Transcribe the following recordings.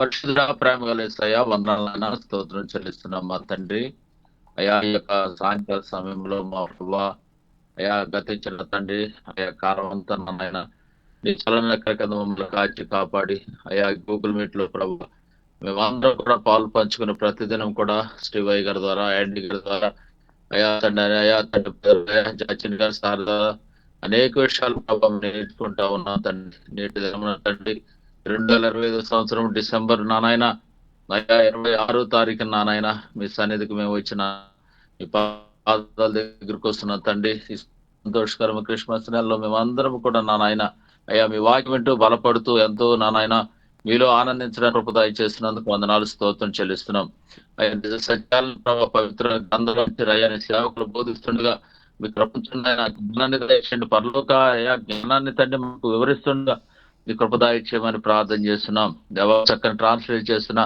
పరిశుద్ధ ప్రేమ గల యేసయ్య వందనాలైనా స్తోత్రం చెల్లిస్తున్నాం మా తండ్రి. అయా ఈ యొక్క సాయంకాల సమయంలో మా ప్రభా అయా గతించిన తండ్రి అయా కాలం అంతా నాయన నీ చలన కింద మమ్మల్ని కాచి కాపాడి అయా గూగుల్ మీట్ లో ప్రభు మేమందరం కూడా పాలు పంచుకున్న ప్రతిదినం కూడా శ్రీవయ్య గారి ద్వారా యాండీ గారి ద్వారా అయా తండ్రి జాచిన్ గారి సార్ ద్వారా అనేక విషయాలు ప్రభావం నేర్చుకుంటా ఉన్నాం తండ్రి. నేటి దినమున తండ్రి 2025 సంవత్సరం డిసెంబర్ నానాయన అయా 26వ తారీఖు నానాయన మీ సన్నిధికి మేము వచ్చిన మీ పాదాల దగ్గరికి వస్తున్న తండ్రి. ఈ సంతోషకరమైన క్రిస్మస్ నెలలో మేమందరం కూడా నానాయన అయ్యా మీ వాక్యం వింటూ బలపడుతూ ఎంతో నానాయన మీలో ఆనందించడానికి కృప దయచేసినందుకు వందనాలు స్తోత్రం చెల్లిస్తున్నాం. అయ్యా నిజ సత్యాలను ప్రభావ పవిత్ర గ్రంథంలో అయ్యా సేవకులు బోధిస్తుండగా మీ ప్రపంచం ఆయన జ్ఞానాన్ని దయచేయండి. పరలోక అయా జ్ఞానాన్ని తండ్రి మాకు వివరిస్తుండగా మీ కృప దయచేయమని ప్రార్థన చేస్తున్నాం. దేవా చక్కని ట్రాన్స్లేట్ చేస్తున్న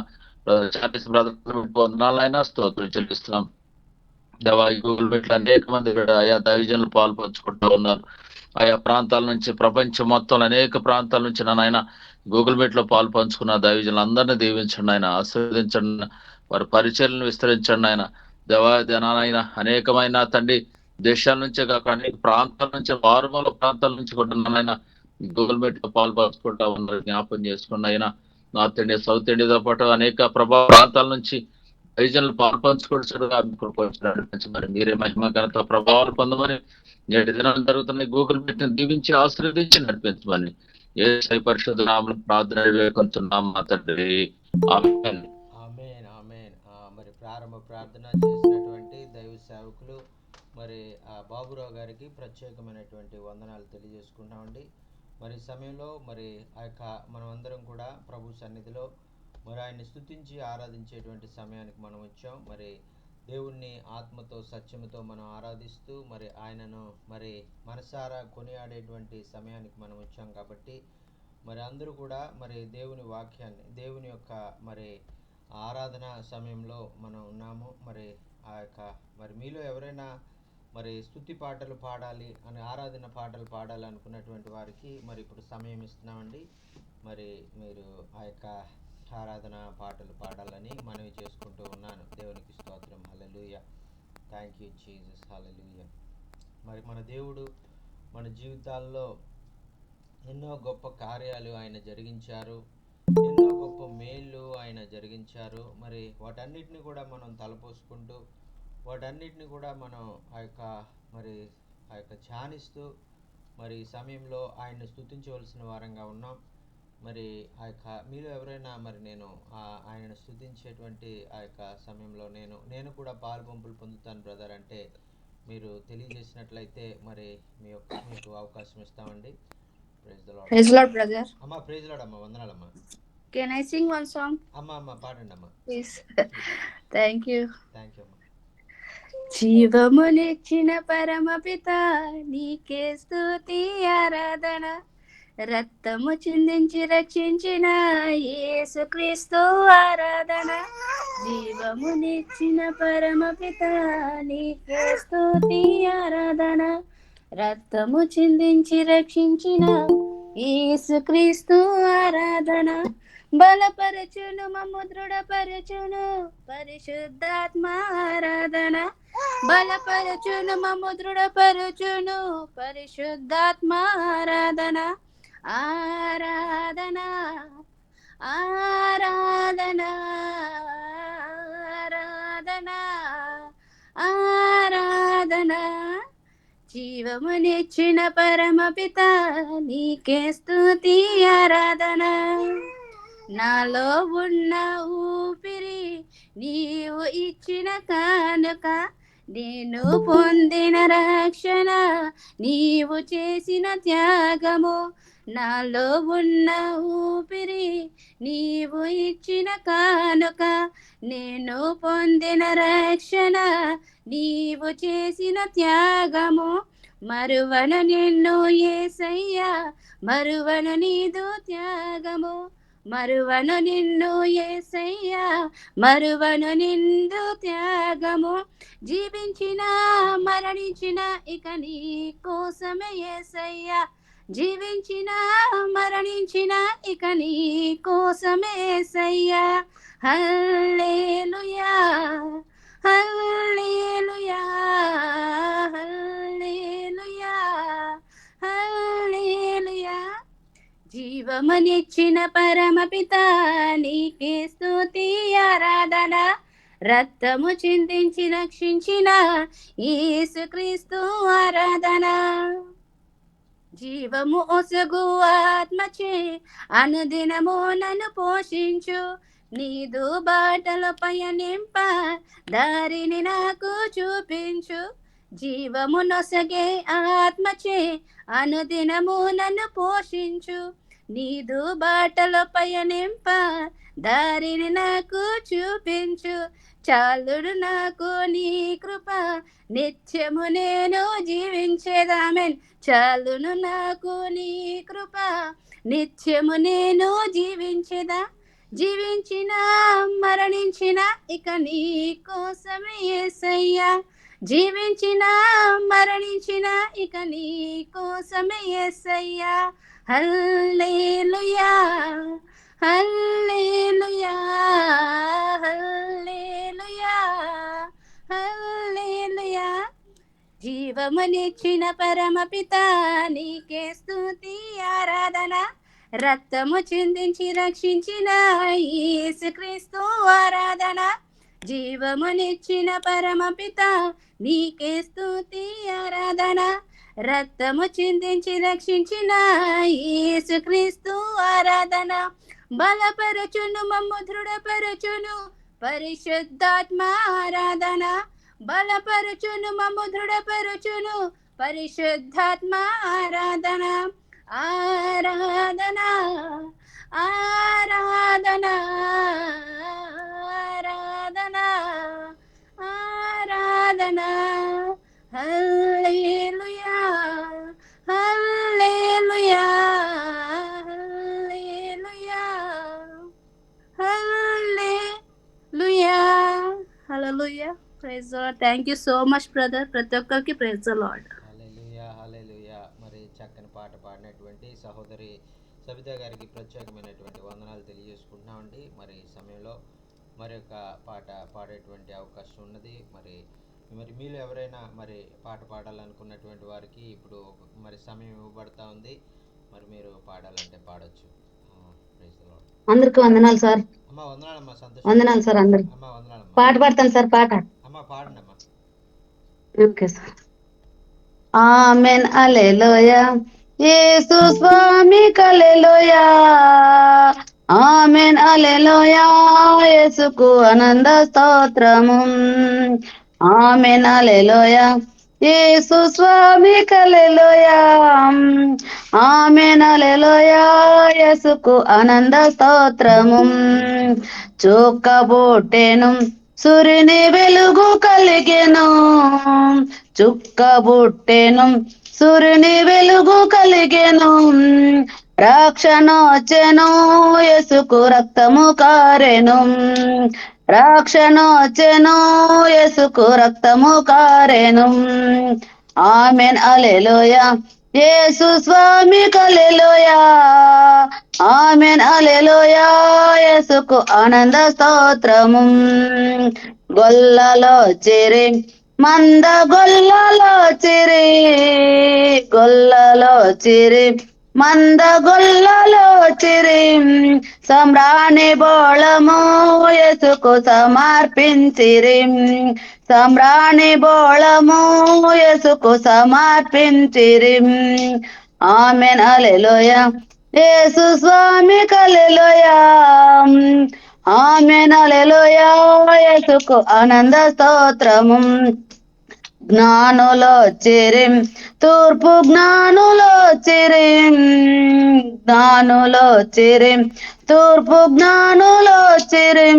చార్లెస్ బ్రదర్ వందనాలైనా స్తోత్రం చెల్లిస్తున్నాం. దేవా గూగుల్ మీట్ లో అనేక మంది ఆయా దైవజనులు పాలు పంచుకుంటూ ఉన్నారు. ఆయా ప్రాంతాల నుంచి ప్రపంచం మొత్తం అనేక ప్రాంతాల నుంచి నాయన గూగుల్ మీట్ లో పాలు పంచుకున్న దైవజనులు అందరినీ దీవించండి ఆయన, ఆశీర్వదించండి, వారి పరిచయలను విస్తరించండి ఆయన. దేవాయన అనేకమైన తండ్రి దేశాల నుంచే కాక అనేక ప్రాంతాల నుంచి మారుమూల ప్రాంతాల నుంచి కూడా నాయన గూగుల్ మీట్ లో పాలు పంచుకుంటా ఉన్నారు. జ్ఞాపం చేసుకున్న ఆయన నార్త్ ఇండియా సౌత్ ఇండియాతో పాటు అనేక ప్రాంతాల నుంచి రైజన్లు పాలు పంచుకోవచ్చుగా నడిపించమని మీరే మహిమ ఘనత ప్రభావాలు పొందమని నేటి దినాలు జరుగుతున్న గూగుల్ మీట్ ని దీవించి ఆశీర్వదించి నడిపించమని యేసయ్య పరిశుద్ధ నామములో ప్రార్థన వేడుకుంటున్నాం మా తండ్రి. ఆమేన్. ఆమేన్ ఆమేన్. మరి ప్రారంభ ప్రార్థన చేసినటువంటి దైవ సేవకులు మరి బాబురావు గారికి ప్రత్యేకమైనటువంటి వందనాలు తెలియజేసుకుంటామండి. మరి ఈ సమయంలో మరి ఆ యొక్క మనమందరం కూడా ప్రభు సన్నిధిలో మరి ఆయన్ని స్తుతించి ఆరాధించేటువంటి సమయానికి మనం వచ్చాం. మరి దేవుణ్ణి ఆత్మతో సత్యముతో మనం ఆరాధిస్తూ మరి ఆయనను మరి మనసారా కొనియాడేటువంటి సమయానికి మనం వచ్చాం. కాబట్టి మరి అందరూ కూడా మరి దేవుని వాక్యాన్ని దేవుని యొక్క మరి ఆరాధన సమయంలో మనం ఉన్నాము. మరి ఆ యొక్క మరి మీలో ఎవరైనా మరి స్తుతి పాటలు పాడాలి అని ఆరాధన పాటలు పాడాలి అనుకున్నటువంటి వారికి మరి ఇప్పుడు సమయం ఇస్తున్నామండి. మరి మీరు ఆ యొక్క ఆరాధన పాటలు పాడాలని మనవి చేసుకుంటూ ఉన్నాను. దేవునికి స్తోత్రం. Hallelujah. Thank you Jesus. Hallelujah. మరి మన దేవుడు మన జీవితాల్లో ఎన్నో గొప్ప కార్యాలు ఆయన జరిగించారు. ఎన్నో గొప్ప మేళ్ళు ఆయన జరిగించారు. మరి వాటన్నిటిని కూడా మనం తలపోసుకుంటూ వాటన్నిటిని కూడా మనం ఆ యొక్క మరి ఆ యొక్క ధ్యానిస్తూ మరి ఈ సమయంలో ఆయన్ని స్తుతించవలసిన వారంగా ఉన్నాం. మరి ఆ యొక్క మీలో ఎవరైనా మరి నేను ఆయనను స్తుతించేటువంటి ఆ యొక్క సమయంలో నేను కూడా పాలు పంపులు పొందుతాను బ్రదర్ అంటే మీరు తెలియజేసినట్లయితే మరి మీకు అవకాశం ఇస్తామండి. Praise the Lord. Praise Lord, brother. అమ్మా ప్రైజ్ లార్డ్ అమ్మా. వందనాలమ్మా. Can I sing one song? అమ్మా పాడండి అమ్మా. Please. Please. Thank you. Thank you అమ్మా. జీవమునిచ్చిన పరమపిత నీకే స్తుతి ఆరాధన, రక్తము చిందించి రక్షించిన యేసుక్రీస్తు ఆరాధన. జీవమునిచ్చిన పరమపిత నీకే స్తుతి ఆరాధన, రక్తము చిందించి రక్షించిన యేసుక్రీస్తు ఆరాధన. బలపరచును మమ్ము దృఢపరచును పరిశుద్ధాత్మ ఆరాధన, బలపరచును మమ్ము దృఢపరచును పరిశుద్ధాత్మ ఆరాధన. ఆరాధన ఆరాధన ఆరాధన ఆరాధన. జీవమునిచ్చిన పరమపిత నీకే స్తుతి ఆరాధన. నాలో ఉన్న ఊపిరి నీవు ఇచ్చిన కానుక, నేను పొందిన రక్షణ నీవు చేసిన త్యాగము. నాలో ఉన్న ఊపిరి నీవు ఇచ్చిన కానుక, నేను పొందిన రక్షణ నీవు చేసిన త్యాగము. మరువను నిన్ను యేసయ్యా, మరువను నీదు త్యాగము. మరువను నిన్ను యేసయ్యా, మరువను నిందు త్యాగము. జీవించిన మరణించిన ఇక నీ కోసమే యేసయ్యా, జీవించిన మరణించిన ఇక నీ కోసమేసయ్యా. హల్లెలూయా హల్లెలూయా హల్లెలూయా హల్లెలూయా. జీవమునిచ్చిన పరమపిత నీకే స్తుతి ఆరాధన. రక్తము చిందించి రక్షించిన యేసుక్రీస్తు ఆరాధన. జీవము ఒసగు ఆత్మచే అనుదినము నన్ను పోషించు. నీదు బాటల పయనింప దారిని నాకు చూపించు. జీవము నొసగే ఆత్మచే అనుదినము నన్ను పోషించు. నీదు బాటల పయనింప దారిని నాకు చూపించు. చాలుడు నాకు నీ కృప నిత్యము నేను జీవించేదామెన్. చాలును నాకు నీ కృప నిత్యము నేను జీవించేదా. జీవించిన మరణించిన ఇక నీ కోసమే యేసయ్యా. జీవించిన మరణించిన ఇక నీ కోసమే యేసయ్యా. హల్లెలూయా హల్లెలూయా హల్లెలూయా హల్లెలూయా. జీవమునిచ్చిన పరమపిత నీకే స్తుతి ఆరాధన. రక్తము చిందించి రక్షించిన యేసుక్రీస్తు ఆరాధన. జీవమునిచ్చిన పరమపిత నీకే స్తుతి ఆరాధన. రక్తము చిందించి రక్షించిన యేసుక్రీస్తు ఆరాధన. బలపరచును మమ్ము దృఢపరచును పరిశుద్ధాత్మ ఆరాధన. బలపరచును మమ్ము దృఢపరచును పరిశుద్ధాత్మ ఆరాధన. ఆరాధన ఆరాధన ఆరాధన ఆరాధన. Hallelujah hallelujah hallelujah hallelujah hallelujah. Praise the Lord. Thank you so much brother. ప్రతి ఒక్కరికి praise the Lord. Hallelujah hallelujah. మరి చక్కని పాట పాడినటువంటి సహోదరి సబిత గారికి ప్రత్యేకమైనటువంటి వందనాలు తెలియజేసుకుంటున్నామండి. మరి ఈ సమయంలో మరి ఒక పాట పాడేటువంటి అవకాశం ఉన్నది. మరి మీలో ఎవరైనా మరి పాట పాడాలనుకున్నటువంటి వారికి ఇప్పుడు మరి సమయం ఇవ్వబడతా ఉంది. మరి మీరు పాడాలంటే పాడొచ్చు. అందరికి వందనాలు సార్. అమ్మా వందనాలమ్మా. సంతోషం. వందనాలు సార్ అందరికి. అమ్మా వందనాలమ్మా. పాట పాడతాను సార్. పాట అమ్మా పాడండమ్మా. Okay sir. Amen hallelujah. Yesu స్వామి హల్లెలూయా. Amen hallelujah. యేసుకు ఆనంద స్తోత్రము. Amen hallelujah. యేసు స్వామి హల్లెలూయా. Amen hallelujah. యేసుకు ఆనంద స్తోత్రము. చుక్కబుట్టెను సూర్యుని వెలుగు కలిగెను. చుక్కబుట్టెను సూర్యుని వెలుగు కలిగెను. రక్షణ వచ్చెను యేసుకు రక్తము కారెను. రక్షణ వచ్చెను యేసుకు రక్తము కారెను. Amen hallelujah. యేసు స్వామి హల్లెలూయా. Amen hallelujah. యేసుకు ఆనంద స్తోత్రము. గొల్లలో చిరి మంద గొల్లలో చిరి. గొల్లలో చిరి మంద గొల్లలో చిరి. సమ్రాణి బోళము యేసుకు సమర్పించిరి. సమ్రాణి బోళము యేసుకు సమర్పించిరి. Amen hallelujah. యేసు స్వామి హల్లెలూయా. Amen hallelujah. యేసుకు ఆనంద స్తోత్రము. జ్ఞానులో చిరి తూర్పు జ్ఞానులో చిరి. జ్ఞానులో చిరి తూర్పు జ్ఞానులో చిరి.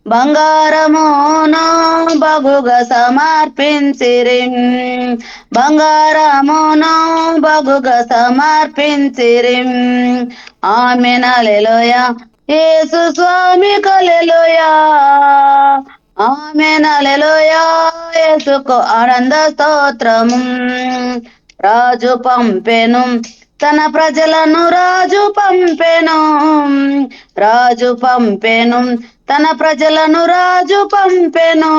బంగారమును బగుగా సమర్పించిరి. బంగారమును బగుగా సమర్పించిరి. Amen hallelujah. యేసు స్వామి హల్లెలూయా. Amen hallelujah. యేసుకు ఆనంద స్తోత్రము. రాజు పంపెను తన ప్రజలను రాజు పంపెను రాజు పంపెను తన ప్రజలను రాజు పంపెను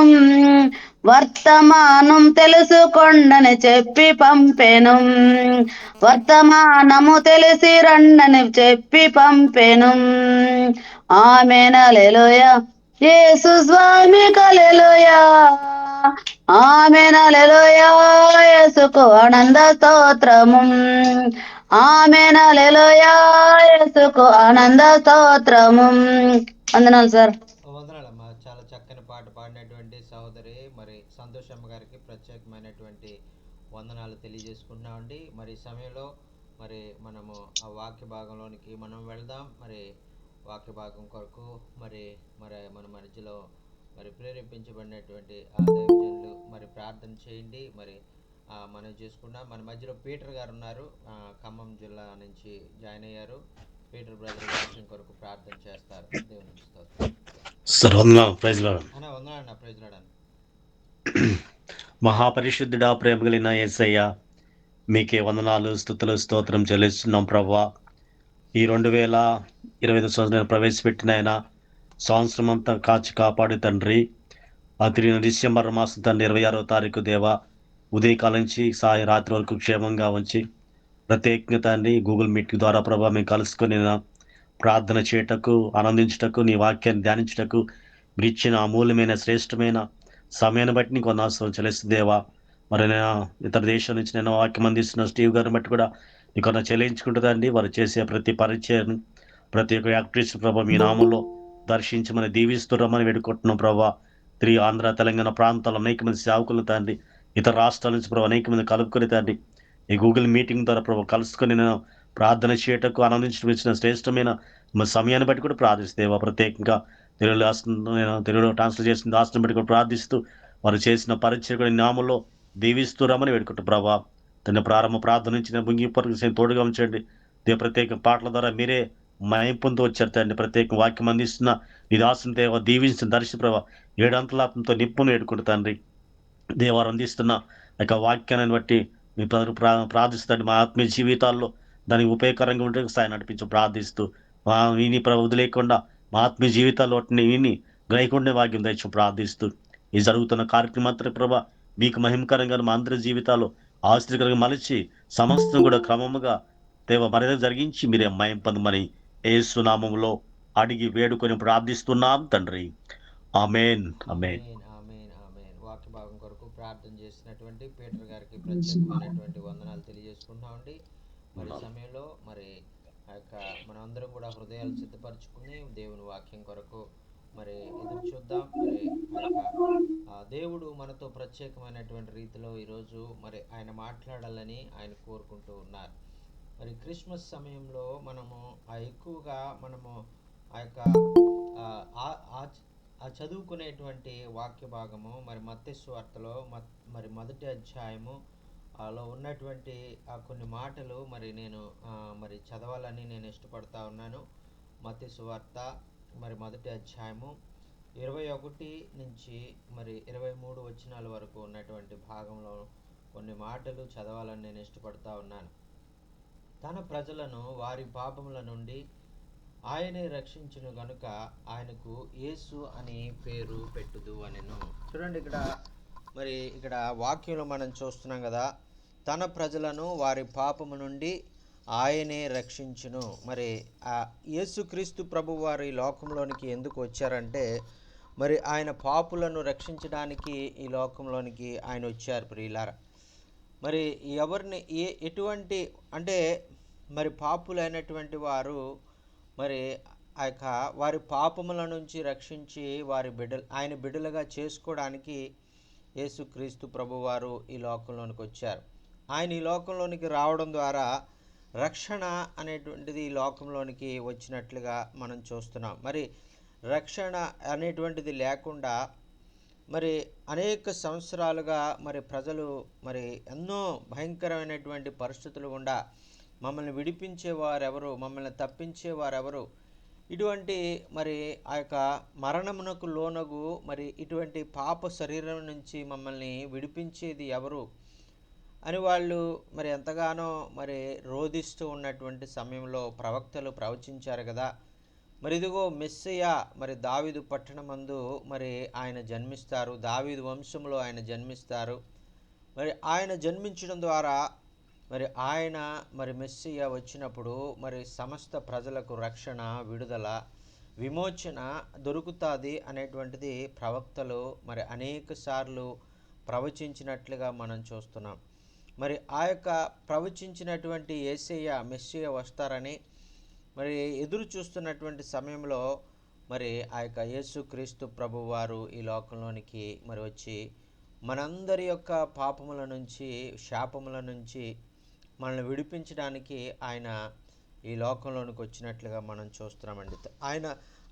వర్తమానం తెలుసుకొండని చెప్పి పంపెను వర్తమానము తెలిసి రండని చెప్పి పంపెను ఆమేనలెలుయా యేసు స్వామి కలెలుయా ఆమేనలెలుయా యేసుకు ఆనంద స్తోత్రము ఆమేనలెలుయా యేసుకు ఆనంద స్తోత్రము. వందనాలు సార్. వందనాలమ్మా. చాలా చక్కని పాట పాడినటువంటి సహోదరి మరి సంతోషమ్మ గారికి ప్రత్యేకమైనటువంటి వందనాలు తెలియజేసుకుంటున్నామండి. మరి ఈ సమయంలో మరి మనము ఆ వాక్య భాగంలోనికి మనం వెళ్దాం. మరి వాక్య భాగం కొరకు మరి మరి మన మధ్యలో మరి ప్రేరేపించబడినటువంటి ఆ దైవజనులు మరి ప్రార్థన చేయండి. మరి మనం చేసుకున్నాం. మన మధ్యలో పీటర్ గారు ఉన్నారు, ఖమ్మం జిల్లా నుంచి జాయిన్ అయ్యారు. పీటర్ బ్రదర్ వాక్యం కొరకు ప్రార్థన చేస్తారు. దేవునికి స్తోత్రం. సార్ వందనాలు. Praise Lord. వందనాలన్నా. Praise Lord. మహాపరిశుద్ధుడా, ప్రేమ కలిగిన యేసయ్య, మీకే వందనాలు, స్తుతులు, స్తోత్రం చెల్లిస్తున్నాం ప్రభువా. ఈ 2025 సంవత్సరం ప్రవేశపెట్టిన ఆయన సంవత్సరం అంతా కాచి కాపాడు తండ్రి. తిరిగిన డిసెంబర్ మాసం తండ్రి 26వ తారీఖు దేవా, ఉదయకాలం నుంచి రాత్రి వరకు క్షేమంగా ఉంచి ప్రత్యేకంగా తండ్రి గూగుల్ మీట్ ద్వారా ప్రభావ మేము కలుసుకొని ప్రార్థన చేయటకు, ఆనందించుటకు, నీ వాక్యాన్ని ధ్యానించుటకు మీరు ఇచ్చిన అమూల్యమైన శ్రేష్టమైన సమయాన్ని బట్టి నీకు వందనాలు చెల్లిస్తుందేవా. మరి నేను ఇతర దేశం నుంచి నేను వాక్యం అందిస్తున్న స్టీవ్ గారిని బట్టి కూడా నీకు చెల్లించుకుంటుందండి. వారు చేసే ప్రతి పరిచయం, ప్రతి ఒక్క యాక్టివిస్ట్ ప్రభావ మీ నామంలో దర్శించమని దీవిస్తున్నామని వేడుకుంటున్నాం ప్రభావ. ఆంధ్ర తెలంగాణ ప్రాంతాల్లో అనేక మంది సేవకులు తండ్రి, ఇతర రాష్ట్రాల నుంచి ప్రభావ అనేక మంది కలుపుకొని తండ్రి ఈ గూగుల్ మీటింగ్ ద్వారా ప్రభావ కలుసుకొని నేను ప్రార్థన చేయటకు, ఆనందించడం ఇచ్చిన శ్రేష్టమైన సమయాన్ని బట్టి కూడా ప్రార్థిస్తేవా. ప్రత్యేకంగా తెలుగులో ట్రాన్స్లేట్ చేసిన దాసుని బట్టి కూడా ప్రార్థిస్తూ వారు చేసిన పరిచయం కూడా నామంలో దీవిస్తున్నామని వేడుకుంటాం ప్రభావ. తన ప్రారంభ ప్రార్థన నుంచి నేను ముగింపు తోడుగా ఉంచండి. ప్రత్యేక పాటల ద్వారా మీరే మయం పొందు వచ్చారు తండ్రి. ప్రత్యేక వాక్యం అందిస్తున్న నీ దాసుని దేవ దీవించిన దర్శి ప్రభావ 7 అంతలాత్మతో నిప్పును వేడుకుంటు తండ్రి. దేవారు అందిస్తున్న యొక్క వాక్యాన్ని బట్టి మీ ప్రార్థిస్తాండి. మా ఆత్మీయ జీవితాల్లో దానికి ఉపయోగకరంగా ఉంటే స్థాయి నడిపించి ప్రార్థిస్తూ విని ప్రభుత్వ లేకుండా మా ఆత్మీయ జీవితాల్లో వాటిని విని గ్రహికుండే వాక్యం తెచ్చు ప్రార్థిస్తూ ఈ జరుగుతున్న కార్యక్రమం అంతా ప్రభా మీకు మహిమకరంగా మా అందరి జీవితాల్లో ఆశ్చర్యకరంగా మలిచి సమస్తం కూడా క్రమముగా దేవ మర్యాద జరిగించి మీరే మయం పొందమని యేసు నామములో అడిగి వేడుకొని ప్రార్థిస్తున్నాం తండ్రి. ఆమేన్. ఆమేన్. వాక్య భాగం కొరకు ప్రార్థన చేసినటువంటి పీటర్ గారికి ప్రత్యేకమైనటువంటి వందనాలు తెలియజేసుకుంటున్నామండి. మరి సమయంలో మరి ఆ యొక్క మనందరం కూడా హృదయాలు సిద్ధపరచుకుని దేవుని వాక్యం కొరకు మరి ఎదురు చూద్దాం. మరి ఆ దేవుడు మనతో ప్రత్యేకమైనటువంటి రీతిలో ఈరోజు మరి ఆయన మాట్లాడాలని ఆయన కోరుకుంటూ ఉన్నారు. మరి క్రిస్మస్ సమయంలో మనము ఎక్కువగా మనము ఆ యొక్క ఆ చదువుకునేటువంటి వాక్య భాగము మరి మత్తయి సువార్తలో మరి మొదటి అధ్యాయము లో ఉన్నటువంటి కొన్ని మాటలు మరి నేను మరి చదవాలని నేను ఇష్టపడతా ఉన్నాను. మత్తయి సువార్త మరి మొదటి అధ్యాయము 21 నుంచి మరి 23 వచనాల వరకు ఉన్నటువంటి భాగంలో కొన్ని మాటలు చదవాలని నేను ఇష్టపడతా ఉన్నాను. తన ప్రజలను వారి పాపముల నుండి ఆయనే రక్షించును గనుక ఆయనకు యేసు అని పేరు పెట్టుదు అనెను. చూడండి, ఇక్కడ వాక్యంలో మనం చూస్తున్నాం కదా, తన ప్రజలను వారి పాపము నుండి ఆయనే రక్షించును. మరి ఆ యేసుక్రీస్తు ప్రభు వారి లోకంలోనికి ఎందుకు వచ్చారంటే మరి ఆయన పాపులను రక్షించడానికి ఈ లోకంలోనికి ఆయన వచ్చారు ప్రియులారా. మరి ఎవరిని ఎటువంటి అంటే మరి పాపులైనటువంటి వారు మరి ఆ యొక్క వారి పాపముల నుంచి రక్షించి ఆయన బిడ్డలుగా చేసుకోవడానికి యేసుక్రీస్తు ప్రభువారు ఈ లోకంలోనికి వచ్చారు. ఆయన ఈ లోకంలోనికి రావడం ద్వారా రక్షణ అనేటువంటిది ఈ లోకంలోనికి వచ్చినట్లుగా మనం చూస్తున్నాం. మరి రక్షణ అనేటువంటిది లేకుండా మరి అనేక సంవత్సరాలుగా మరి ప్రజలు మరి ఎన్నో భయంకరమైనటువంటి పరిస్థితులు గుండా మమ్మల్ని విడిపించేవారెవరు, మమ్మల్ని తప్పించేవారెవరు, ఇటువంటి మరి ఆ యొక్క మరణమునకు లోనగు మరి ఇటువంటి పాప శరీరం నుంచి మమ్మల్ని విడిపించేది ఎవరు అని వాళ్ళు మరి ఎంతగానో మరి రోధిస్తూ ఉన్నటువంటి సమయంలో ప్రవక్తలు ప్రవచించారు కదా. మరి ఇదిగో మెస్సియా మరి దావీదు పట్టణమందు మరి ఆయన జన్మిస్తారు, దావీదు వంశంలో ఆయన జన్మిస్తారు. మరి ఆయన జన్మించడం ద్వారా మరి ఆయన మరి మెస్సియా వచ్చినప్పుడు మరి సమస్త ప్రజలకు రక్షణ, విడుదల, విమోచన దొరుకుతుంది అనేటువంటిది ప్రవక్తలు మరి అనేక సార్లు ప్రవచించినట్లుగా మనం చూస్తున్నాం. మరి ఆ యొక్క ప్రవచించినటువంటి యేసయ్య మెస్సియా వస్తారని మరి ఎదురు చూస్తున్నటువంటి సమయంలో మరి ఆ యొక్క యేసుక్రీస్తు ప్రభువారు ఈ లోకంలోనికి మరి వచ్చి మనందరి యొక్క పాపముల నుంచి, శాపముల నుంచి మనల్ని విడిపించడానికి ఆయన ఈ లోకంలోనికి వచ్చినట్లుగా మనం చూస్తున్నామండి. ఆయన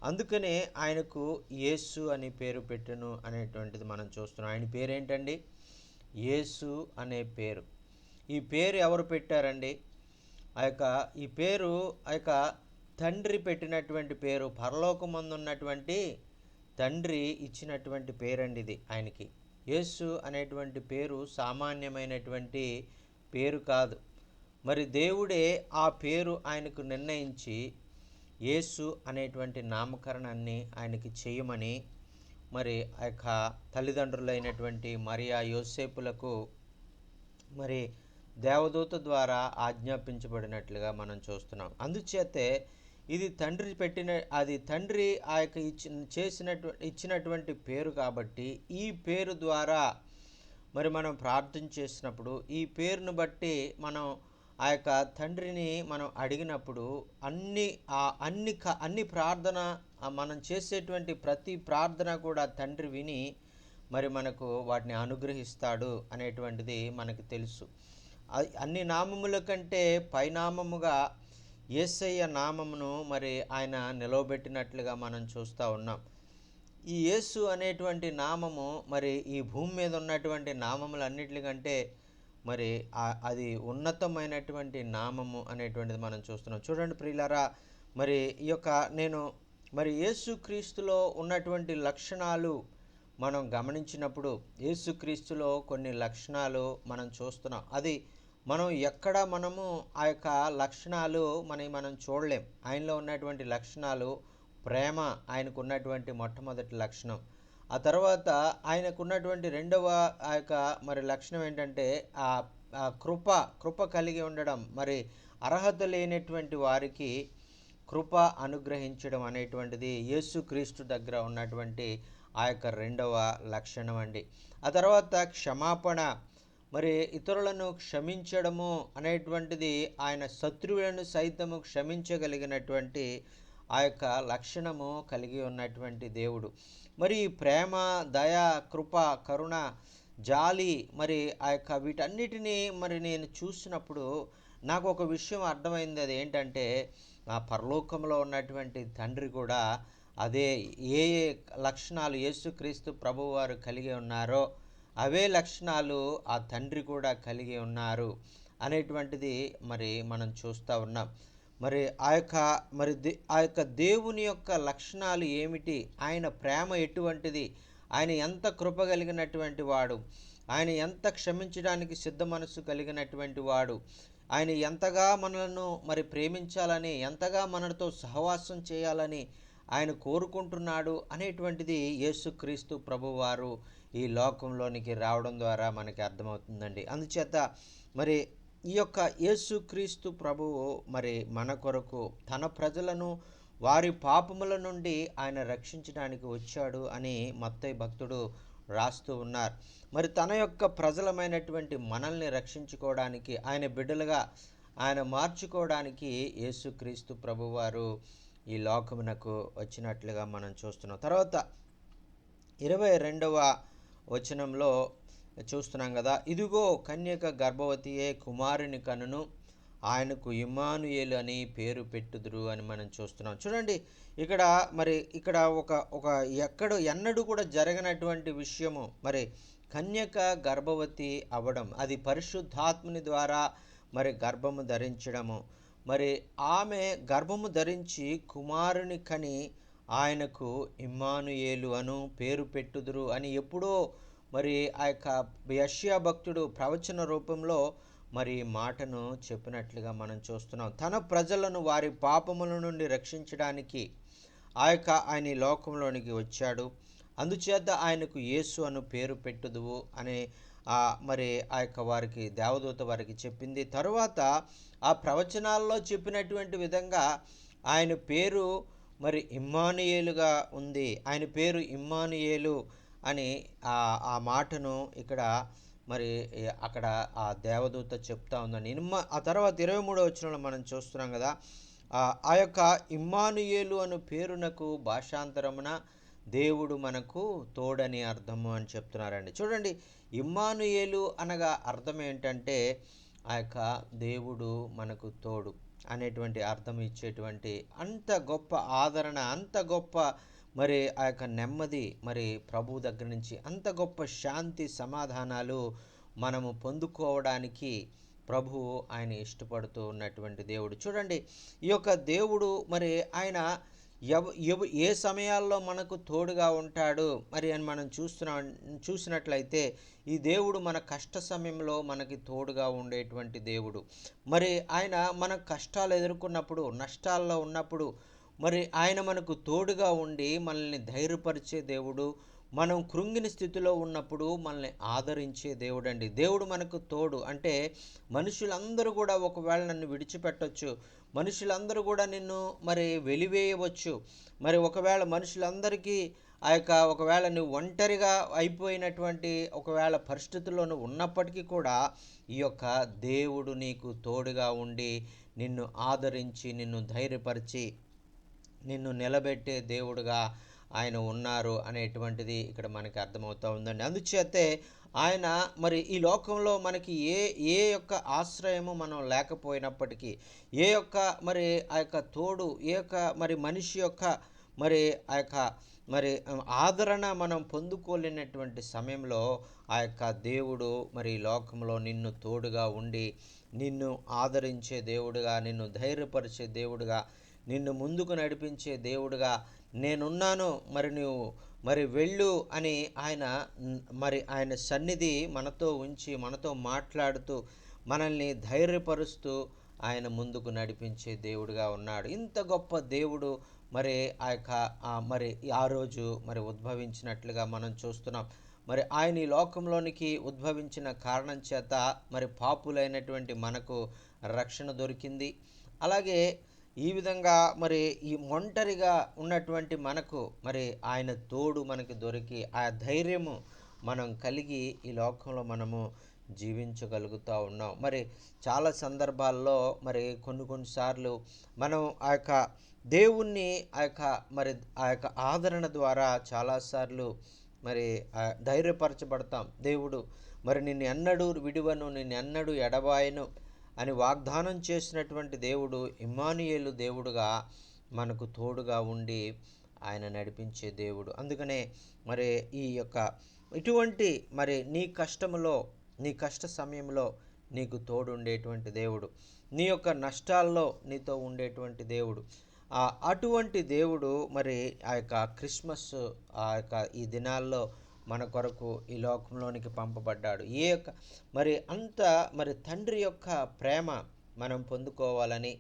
అందుకనే ఆయనకు యేసు అని పేరు పెట్టెను అనేటువంటిది మనం చూస్తున్నాం. ఆయన పేరు ఏంటండి? యేసు అనే పేరు. ఈ పేరు ఎవరు పెట్టారండి? ఈ పేరు తండ్రి పెట్టినటువంటి పేరు, పరలోకమందు ఉన్నటువంటి తండ్రి ఇచ్చినటువంటి పేరండి ఇది ఆయనకి. యేసు అనేటువంటి పేరు సామాన్యమైనటువంటి పేరు కాదు. మరి దేవుడే ఆ పేరు ఆయనకు నిర్ణయించి యేసు అనేటువంటి నామకరణాన్ని ఆయనకి చేయమని మరి ఆ యొక్క తల్లిదండ్రులైనటువంటి మరియా, యోసేపులకు మరి దేవదూత ద్వారా ఆజ్ఞాపించబడినట్లుగా మనం చూస్తున్నాం. అందుచేతే ఇది తండ్రి ఆ యొక్క ఇచ్చినటువంటి పేరు కాబట్టి ఈ పేరు ద్వారా మరి మనం ప్రార్థన చేసినప్పుడు, ఈ పేరును బట్టి మనం ఆ యొక్క తండ్రిని మనం అడిగినప్పుడు అన్ని ప్రార్థన మనం చేసేటువంటి ప్రతి ప్రార్థన కూడా తండ్రి విని మరి మనకు వాటిని అనుగ్రహిస్తాడు అనేటువంటిది మనకు తెలుసు. అన్ని నామముల కంటే పైనామముగా యేసయ్య నామమును మరి ఆయన నిలవబెట్టినట్లుగా మనం చూస్తూ ఉన్నాం. ఈ యేసు అనేటువంటి నామము మరి ఈ భూమి మీద ఉన్నటువంటి నామములన్నిటికంటే మరి అది ఉన్నతమైనటువంటి నామము అనేటువంటిది మనం చూస్తున్నాం. చూడండి ప్రియులారా, మరి ఈ యొక్క మరి యేసుక్రీస్తులో ఉన్నటువంటి లక్షణాలు మనం గమనించినప్పుడు యేసుక్రీస్తులో కొన్ని లక్షణాలు మనం చూస్తున్నాం. అది మనము ఆ యొక్క లక్షణాలు మనం చూడలేం. ఆయనలో ఉన్నటువంటి లక్షణాలు ప్రేమ ఆయనకు ఉన్నటువంటి మొట్టమొదటి లక్షణం. ఆ తర్వాత ఆయనకున్నటువంటి రెండవ ఆ యొక్క మరి లక్షణం ఏంటంటే ఆ కృప కలిగి ఉండడం. మరి అర్హత లేనటువంటి వారికి కృప అనుగ్రహించడం అనేటువంటిది యేసుక్రీస్తు దగ్గర ఉన్నటువంటి ఆ యొక్క రెండవ లక్షణం అండి. ఆ తర్వాత క్షమాపణ, మరి ఇతరులను క్షమించడము అనేటువంటిది ఆయన శత్రువులను సైతము క్షమించగలిగినటువంటి ఆ యొక్క లక్షణము కలిగి ఉన్నటువంటి దేవుడు. మరి ప్రేమ, దయ, కృప, కరుణ, జాలి మరి ఆ యొక్క వీటన్నిటినీ మరి నేను చూసినప్పుడు నాకు ఒక విషయం అర్థమైంది. అది ఏంటంటే ఆ పరలోకంలో ఉన్నటువంటి తండ్రి కూడా అదే ఏ లక్షణాలు యేసుక్రీస్తు ప్రభువారు కలిగి ఉన్నారో అవే లక్షణాలు ఆ తండ్రి కూడా కలిగి ఉన్నారు అనేటువంటిది మరి మనం చూస్తూ ఉన్నాం. మరి ఆ యొక్క దేవుని యొక్క లక్షణాలు ఏమిటి, ఆయన ప్రేమ ఎటువంటిది, ఆయన ఎంత కృప కలిగినటువంటి వాడు, ఆయన ఎంత క్షమించడానికి సిద్ధ మనసు కలిగినటువంటి వాడు, ఆయన ఎంతగా మనలను మరి ప్రేమించాలని, ఎంతగా మనతో సహవాసం చేయాలని ఆయన కోరుకుంటున్నాడు అనేటువంటిది యేసుక్రీస్తు ప్రభువారు ఈ లోకంలోనికి రావడం ద్వారా మనకి అర్థమవుతుందండి. అందుచేత మరి ఈ యొక్క యేసుక్రీస్తు ప్రభువు మరి మన కొరకు తన ప్రజలను వారి పాపముల నుండి ఆయన రక్షించడానికి వచ్చాడు అని మత్తయి భక్తుడు రాస్తూ ఉన్నారు. మరి తన యొక్క ప్రజలమైనటువంటి మనల్ని రక్షించుకోవడానికి, ఆయన బిడ్డలుగా ఆయన మార్చుకోవడానికి యేసుక్రీస్తు ప్రభువారు ఈ లోకమునకు వచ్చినట్లుగా మనం చూస్తున్నాం. తర్వాత 22వ వచనంలో చూస్తున్నాం కదా, ఇదిగో కన్యక గర్భవతియే కుమారుని కనును, ఆయనకు ఇమ్మానుయేలు అని పేరు పెట్టుదురు అని మనం చూస్తున్నాం. చూడండి ఇక్కడ ఎన్నడూ కూడా జరగనటువంటి విషయము. మరి కన్యక గర్భవతి అవ్వడం, అది పరిశుద్ధాత్ముని ద్వారా మరి గర్భము ధరించడము. మరి ఆమె గర్భము ధరించి కుమారుని కని ఆయనకు ఇమ్మానుయేలు అను పేరు పెట్టుదురు అని ఎప్పుడో మరి ఆ యొక్క యెషయా భక్తుడు ప్రవచన రూపంలో మరి మాటను చెప్పినట్లుగా మనం చూస్తున్నాం. తన ప్రజలను వారి పాపముల నుండి రక్షించడానికి ఆయన ఈ లోకంలోనికి వచ్చాడు. అందుచేత ఆయనకు యేసు అను పేరు పెట్టుదువు అనే మరి ఆ యొక్క వారికి దేవదూత వారికి చెప్పింది. తరువాత ఆ ప్రవచనాల్లో చెప్పినటువంటి విధంగా ఆయన పేరు మరి ఇమ్మానుయేలుగా ఉంది. ఆయన పేరు ఇమ్మానుయేలు అని ఆ మాటను ఇక్కడ మరి అక్కడ ఆ దేవదూత చెప్తా ఉందండి. ఆ తర్వాత 23వ వచనంలో మనం చూస్తున్నాం కదా, ఆ యొక్క ఇమ్మానుయేలు అను పేరునకు భాషాంతరమున దేవుడు మనకు తోడని అర్థము అని చెప్తున్నారండి. చూడండి, ఇమ్మానుయేలు అనగా అర్థం ఏంటంటే ఆ యొక్క దేవుడు మనకు తోడు అనేటువంటి అర్థం ఇచ్చేటువంటి అంత గొప్ప ఆదరణ, అంత గొప్ప మరి ఆ యొక్క నెమ్మది మరి ప్రభు దగ్గర నుంచి అంత గొప్ప శాంతి సమాధానాలు మనము పొందుకోవడానికి ప్రభువు ఆయన ఇష్టపడుతూ ఉన్నటువంటి దేవుడు. చూడండి, ఈ యొక్క దేవుడు మరి ఆయన ఏ సమయాల్లో మనకు తోడుగా ఉంటాడు మరి అని మనం చూసినట్లయితే ఈ దేవుడు మన కష్ట సమయంలో మనకి తోడుగా ఉండేటువంటి దేవుడు. మరి ఆయన మన కష్టాలు ఎదుర్కొన్నప్పుడు, నష్టాల్లో ఉన్నప్పుడు మరి ఆయన మనకు తోడుగా ఉండి మనల్ని ధైర్యపరిచే దేవుడు. మనం కృంగిన స్థితిలో ఉన్నప్పుడు మనల్ని ఆదరించే దేవుడు అండి. దేవుడు మనకు తోడు అంటే మనుషులందరూ కూడా ఒకవేళ నన్ను విడిచిపెట్టవచ్చు, మనుషులందరూ కూడా నిన్ను మరి వెలివేయవచ్చు, మరి ఒకవేళ మనుషులందరికీ ఒకవేళ నువ్వు ఒంటరిగా అయిపోయినటువంటి ఒకవేళ పరిస్థితుల్లో నువ్వు ఉన్నప్పటికీ కూడా ఈ యొక్క దేవుడు నీకు తోడుగా ఉండి నిన్ను ఆదరించి నిన్ను ధైర్యపరిచి నిన్ను నిలబెట్టే దేవుడుగా ఆయన ఉన్నారు అనేటువంటిది ఇక్కడ మనకి అర్థమవుతూ ఉందండి. అందుచేతే ఆయన మరి ఈ లోకంలో మనకి ఏ యొక్క ఆశ్రయము మనం లేకపోయినప్పటికీ, ఏ యొక్క మరి ఆ యొక్క తోడు, ఏ యొక్క మరి మనిషి యొక్క మరి ఆ యొక్క మరి ఆదరణ మనం పొందుకోలేనటువంటి సమయంలో ఆ యొక్క దేవుడు మరి ఈ లోకంలో నిన్ను తోడుగా ఉండి నిన్ను ఆదరించే దేవుడుగా, నిన్ను ధైర్యపరిచే దేవుడుగా, నిన్ను ముందుకు నడిపించే దేవుడుగా నేనున్నాను, మరి నువ్వు మరి వెళ్ళు అని ఆయన సన్నిధి మనతో ఉంచి మనతో మాట్లాడుతూ మనల్ని ధైర్యపరుస్తూ ఆయన ముందుకు నడిపించే దేవుడుగా ఉన్నాడు. ఇంత గొప్ప దేవుడు మరి మరి ఆ రోజు మరి ఉద్భవించినట్లుగా మనం చూస్తున్నాం. మరి ఆయన ఈ లోకంలోనికి ఉద్భవించిన కారణం చేత మరి పాపులైనటువంటి మనకు రక్షణ దొరికింది. అలాగే ఈ విధంగా మరి ఈ ఒంటరిగా ఉన్నటువంటి మనకు మరి ఆయన తోడు మనకి దొరికి ఆ ధైర్యము మనం కలిగి ఈ లోకంలో మనము జీవించగలుగుతూ ఉన్నాం. మరి చాలా సందర్భాల్లో మరి కొన్నిసార్లు మనం ఆ యొక్క దేవుణ్ణి మరి ఆ యొక్క ఆదరణ ద్వారా చాలాసార్లు మరి ధైర్యపరచబడతాం. దేవుడు మరి నిన్ను ఎన్నడూ విడువను, నిన్ను ఎన్నడూ ఎడబాయను అని వాగ్దానం చేసినటువంటి దేవుడు ఇమ్మానుయేలు దేవుడుగా మనకు తోడుగా ఉండి ఆయన నడిపించే దేవుడు. అందుకనే మరి ఈ యొక్క ఇటువంటి మరి నీ కష్టములో, నీ కష్ట సమయంలో నీకు తోడు ఉండేటువంటి దేవుడు, నీ యొక్క నష్టాల్లో నీతో ఉండేటువంటి దేవుడు, అటువంటి దేవుడు మరి ఆ యొక్క క్రిస్మస్ ఈ దినాల్లో మన కొరకు ఈ లోకంలోనికి పంపబడ్డాడు. మరి తండ్రి యొక్క ప్రేమ మనం పొందుకోవాలని,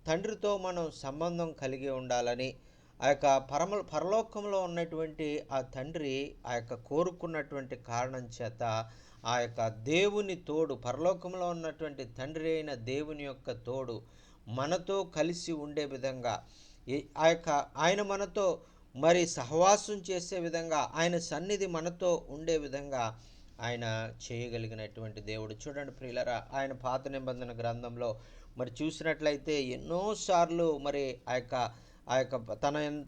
తండ్రితో మనం సంబంధం కలిగి ఉండాలని ఆ యొక్క పరలోకంలో ఉన్నటువంటి ఆ తండ్రి ఆ యొక్క కోరుకున్నటువంటి కారణం చేత ఆ యొక్క దేవుని తోడు, పరలోకంలో ఉన్నటువంటి తండ్రి అయిన దేవుని యొక్క తోడు మనతో కలిసి ఉండే విధంగా ఆయన మనతో మరి సహవాసం చేసే విధంగా, ఆయన సన్నిధి మనతో ఉండే విధంగా ఆయన చేయగలిగినటువంటి దేవుడు. చూడండి ప్రియులరా, ఆయన పాత నిబంధన గ్రంథంలో మరి చూసినట్లయితే ఎన్నోసార్లు మరి ఆ యొక్క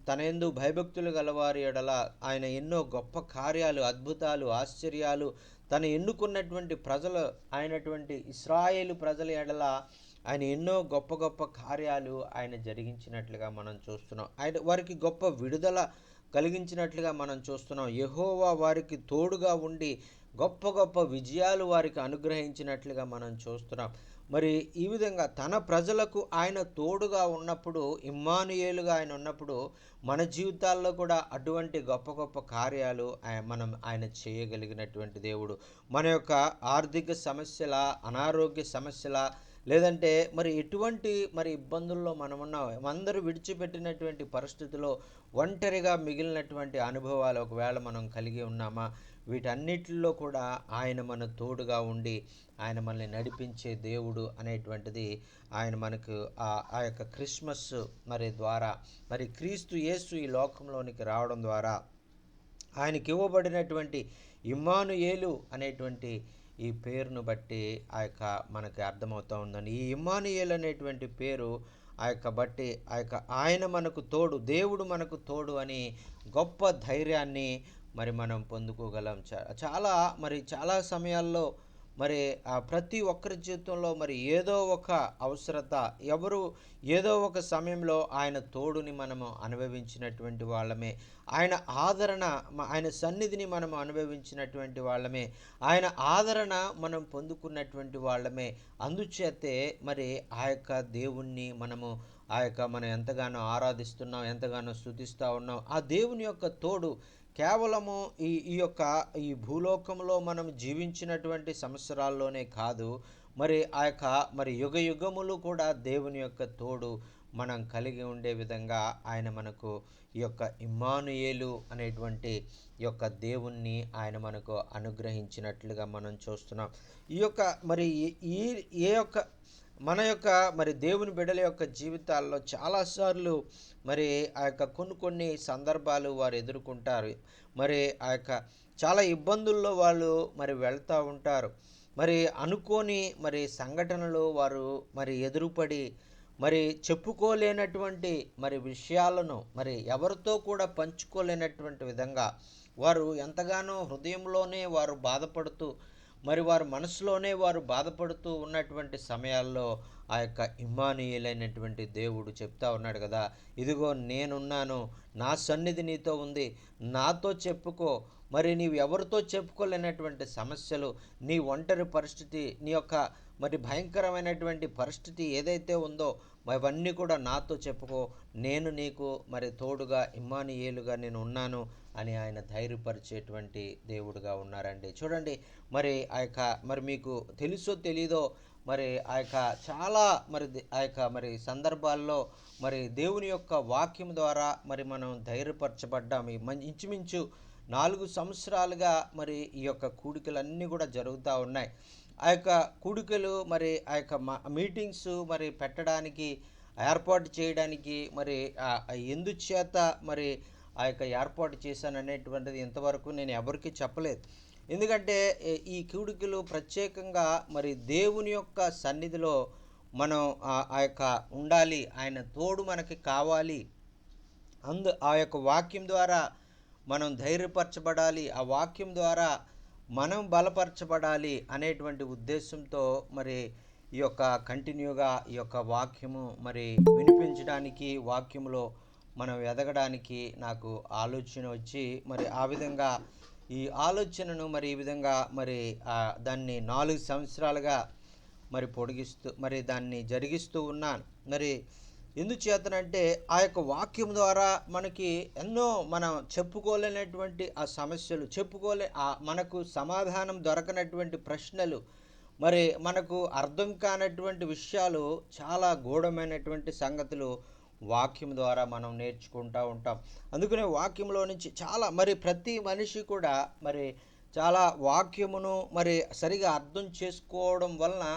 తన యందు భయభక్తులు గలవారి ఎడల ఆయన ఎన్నో గొప్ప కార్యాలు, అద్భుతాలు, ఆశ్చర్యాలు తను ఎన్నుకున్నటువంటి ప్రజలు అయినటువంటి ఇశ్రాయేలు ప్రజల ఎడల ఆయన ఎన్నో గొప్ప గొప్ప కార్యాలు ఆయన జరిగించినట్లుగా మనం చూస్తున్నాం. ఆయన వారికి గొప్ప విడుదల కలిగించినట్లుగా మనం చూస్తున్నాం. యెహోవా వారికి తోడుగా ఉండి గొప్ప గొప్ప విజయాలు వారికి అనుగ్రహించినట్లుగా మనం చూస్తున్నాం. మరి ఈ విధంగా తన ప్రజలకు ఆయన తోడుగా ఉన్నప్పుడు, ఇమ్మానుయేలుగా ఆయన ఉన్నప్పుడు, మన జీవితాల్లో కూడా అటువంటి గొప్ప గొప్ప కార్యాలు ఆయన చేయగలిగినటువంటి దేవుడు. మన యొక్క ఆర్థిక సమస్యల, అనారోగ్య సమస్యల, లేదంటే మరి ఎటువంటి మరి ఇబ్బందుల్లో మనమున్నాం, అందరూ విడిచిపెట్టినటువంటి పరిస్థితిలో ఒంటరిగా మిగిలినటువంటి అనుభవాలు ఒకవేళ మనం కలిగి ఉన్నామా, వీటన్నిటిలో కూడా ఆయన మన తోడుగా ఉండి ఆయన మనల్ని నడిపించే దేవుడు అనేటువంటిది ఆయన మనకు ఆ యొక్క క్రిస్మస్ మరి ద్వారా, మరి క్రీస్తు యేసు ఈ లోకంలోనికి రావడం ద్వారా ఆయనకి ఇవ్వబడినటువంటి ఇమ్మానుయేలు అనేటువంటి ఈ పేరును బట్టి మనకి అర్థమవుతూ ఉందండి. ఈ ఇమ్మానుయేలు అనేటువంటి పేరు బట్టి ఆయన మనకు తోడు, దేవుడు మనకు తోడు అని గొప్ప ధైర్యాన్ని మరి మనం పొందుకోగలం. చాలా సమయాల్లో మరి ప్రతి ఒక్కరి జీవితంలో మరి ఏదో ఒక అవసరత, ఏదో ఒక సమయంలో ఆయన తోడుని మనము అనుభవించినటువంటి వాళ్ళమే, ఆయన ఆదరణ, ఆయన సన్నిధిని మనము అనుభవించినటువంటి వాళ్ళమే, ఆయన ఆదరణ మనం పొందుకున్నటువంటి వాళ్ళమే. అందుచేతే మరి దేవుణ్ణి మనము మనం ఎంతగానో ఆరాధిస్తున్నాం, ఎంతగానో స్తుతిస్తూ ఉన్నాం. ఆ దేవుని యొక్క తోడు కేవలము ఈ భూలోకంలో మనం జీవించినటువంటి సంవత్సరాల్లోనే కాదు, మరి యుగ యుగములు కూడా దేవుని యొక్క తోడు మనం కలిగి ఉండే విధంగా ఆయన మనకు ఈ యొక్క ఇమ్మానుయేలు అనేటువంటి ఈ యొక్క దేవుణ్ణి ఆయన మనకు అనుగ్రహించినట్లుగా మనం చూస్తున్నాం. మన యొక్క మరి దేవుని బిడ్డల యొక్క జీవితాల్లో చాలాసార్లు మరి కొన్ని సందర్భాలు వారు ఎదుర్కొంటారు. మరి చాలా ఇబ్బందుల్లో వాళ్ళు మరి వెళ్తూ ఉంటారు. మరి అనుకోని మరి సంఘటనలు వారు మరి ఎదురుపడి మరి చెప్పుకోలేనటువంటి మరి విషయాలను మరి ఎవరితో కూడా పంచుకోలేనటువంటి విధంగా వారు ఎంతగానో హృదయంలోనే వారు బాధపడుతూ, మరి వారి మనసులోనే వారు బాధపడుతూ ఉన్నటువంటి సమయాల్లో ఇమ్మానుయేలైనటువంటి దేవుడు చెప్తా ఉన్నాడు కదా, ఇదిగో నేనున్నాను, నా సన్నిధి నీతో ఉంది, నాతో చెప్పుకో. మరి నీవు ఎవరితో చెప్పుకోలేనటువంటి సమస్యలు, నీ ఒంటరి పరిస్థితి, నీ యొక్క మరి భయంకరమైనటువంటి పరిస్థితి ఏదైతే ఉందో అవన్నీ కూడా నాతో చెప్పుకో, నేను నీకు మరి తోడుగా ఇమ్మానుయేలుగా నేను ఉన్నాను అని ఆయన ధైర్యపరిచేటువంటి దేవుడుగా ఉన్నారండి. చూడండి, మరి మరి మీకు తెలుసో తెలీదో మరి చాలా మరి సందర్భాల్లో మరి దేవుని యొక్క వాక్యం ద్వారా మరి మనం ధైర్యపరచబడ్డాం. ఇంచుమించు 4 సంవత్సరాలుగా మరి ఈ యొక్క కూడికలన్నీ కూడా జరుగుతూ ఉన్నాయి. కూడికలు మరి మీటింగ్స్ మరి పెట్టడానికి, ఏర్పాటు చేయడానికి మరి ఎందుచేత మరి ఏర్పాటు చేశాననేటువంటిది ఇంతవరకు నేను ఎవరికి చెప్పలేదు. ఎందుకంటే ఈ కూడికలు ప్రత్యేకంగా మరి దేవుని యొక్క సన్నిధిలో మనం ఉండాలి, ఆయన తోడు మనకి కావాలి, ఆ యొక్క వాక్యం ద్వారా మనం ధైర్యపరచబడాలి, ఆ వాక్యం ద్వారా మనం బలపరచబడాలి అనేటువంటి ఉద్దేశంతో మరి ఈ యొక్క కంటిన్యూగా ఈ యొక్క వాక్యము మరి వినిపించడానికి, వాక్యంలో మనం ఎదగడానికి నాకు ఆలోచన వచ్చి మరి ఆ విధంగా ఈ ఆలోచనను మరి ఈ విధంగా మరి దాన్ని 4 సంవత్సరాలుగా మరి పొడిగిస్తూ మరి దాన్ని జరిగిస్తూ ఉన్నాను. మరి ఎందుచేతనంటే ఆ యొక్క వాక్యం ద్వారా మనకి ఎన్నో మనం చెప్పుకోలేనటువంటి ఆ సమస్యలు, మనకు సమాధానం దొరకనటువంటి ప్రశ్నలు, మరి మనకు అర్థం కానటువంటి విషయాలు, చాలా గూఢమైనటువంటి సంగతులు వాక్యం ద్వారా మనం నేర్చుకుంటూ ఉంటాం. అందుకనే వాక్యంలో నుంచి చాలా మరి ప్రతి మనిషి కూడా మరి చాలా వాక్యమును మరి సరిగా అర్థం చేసుకోవడం వలన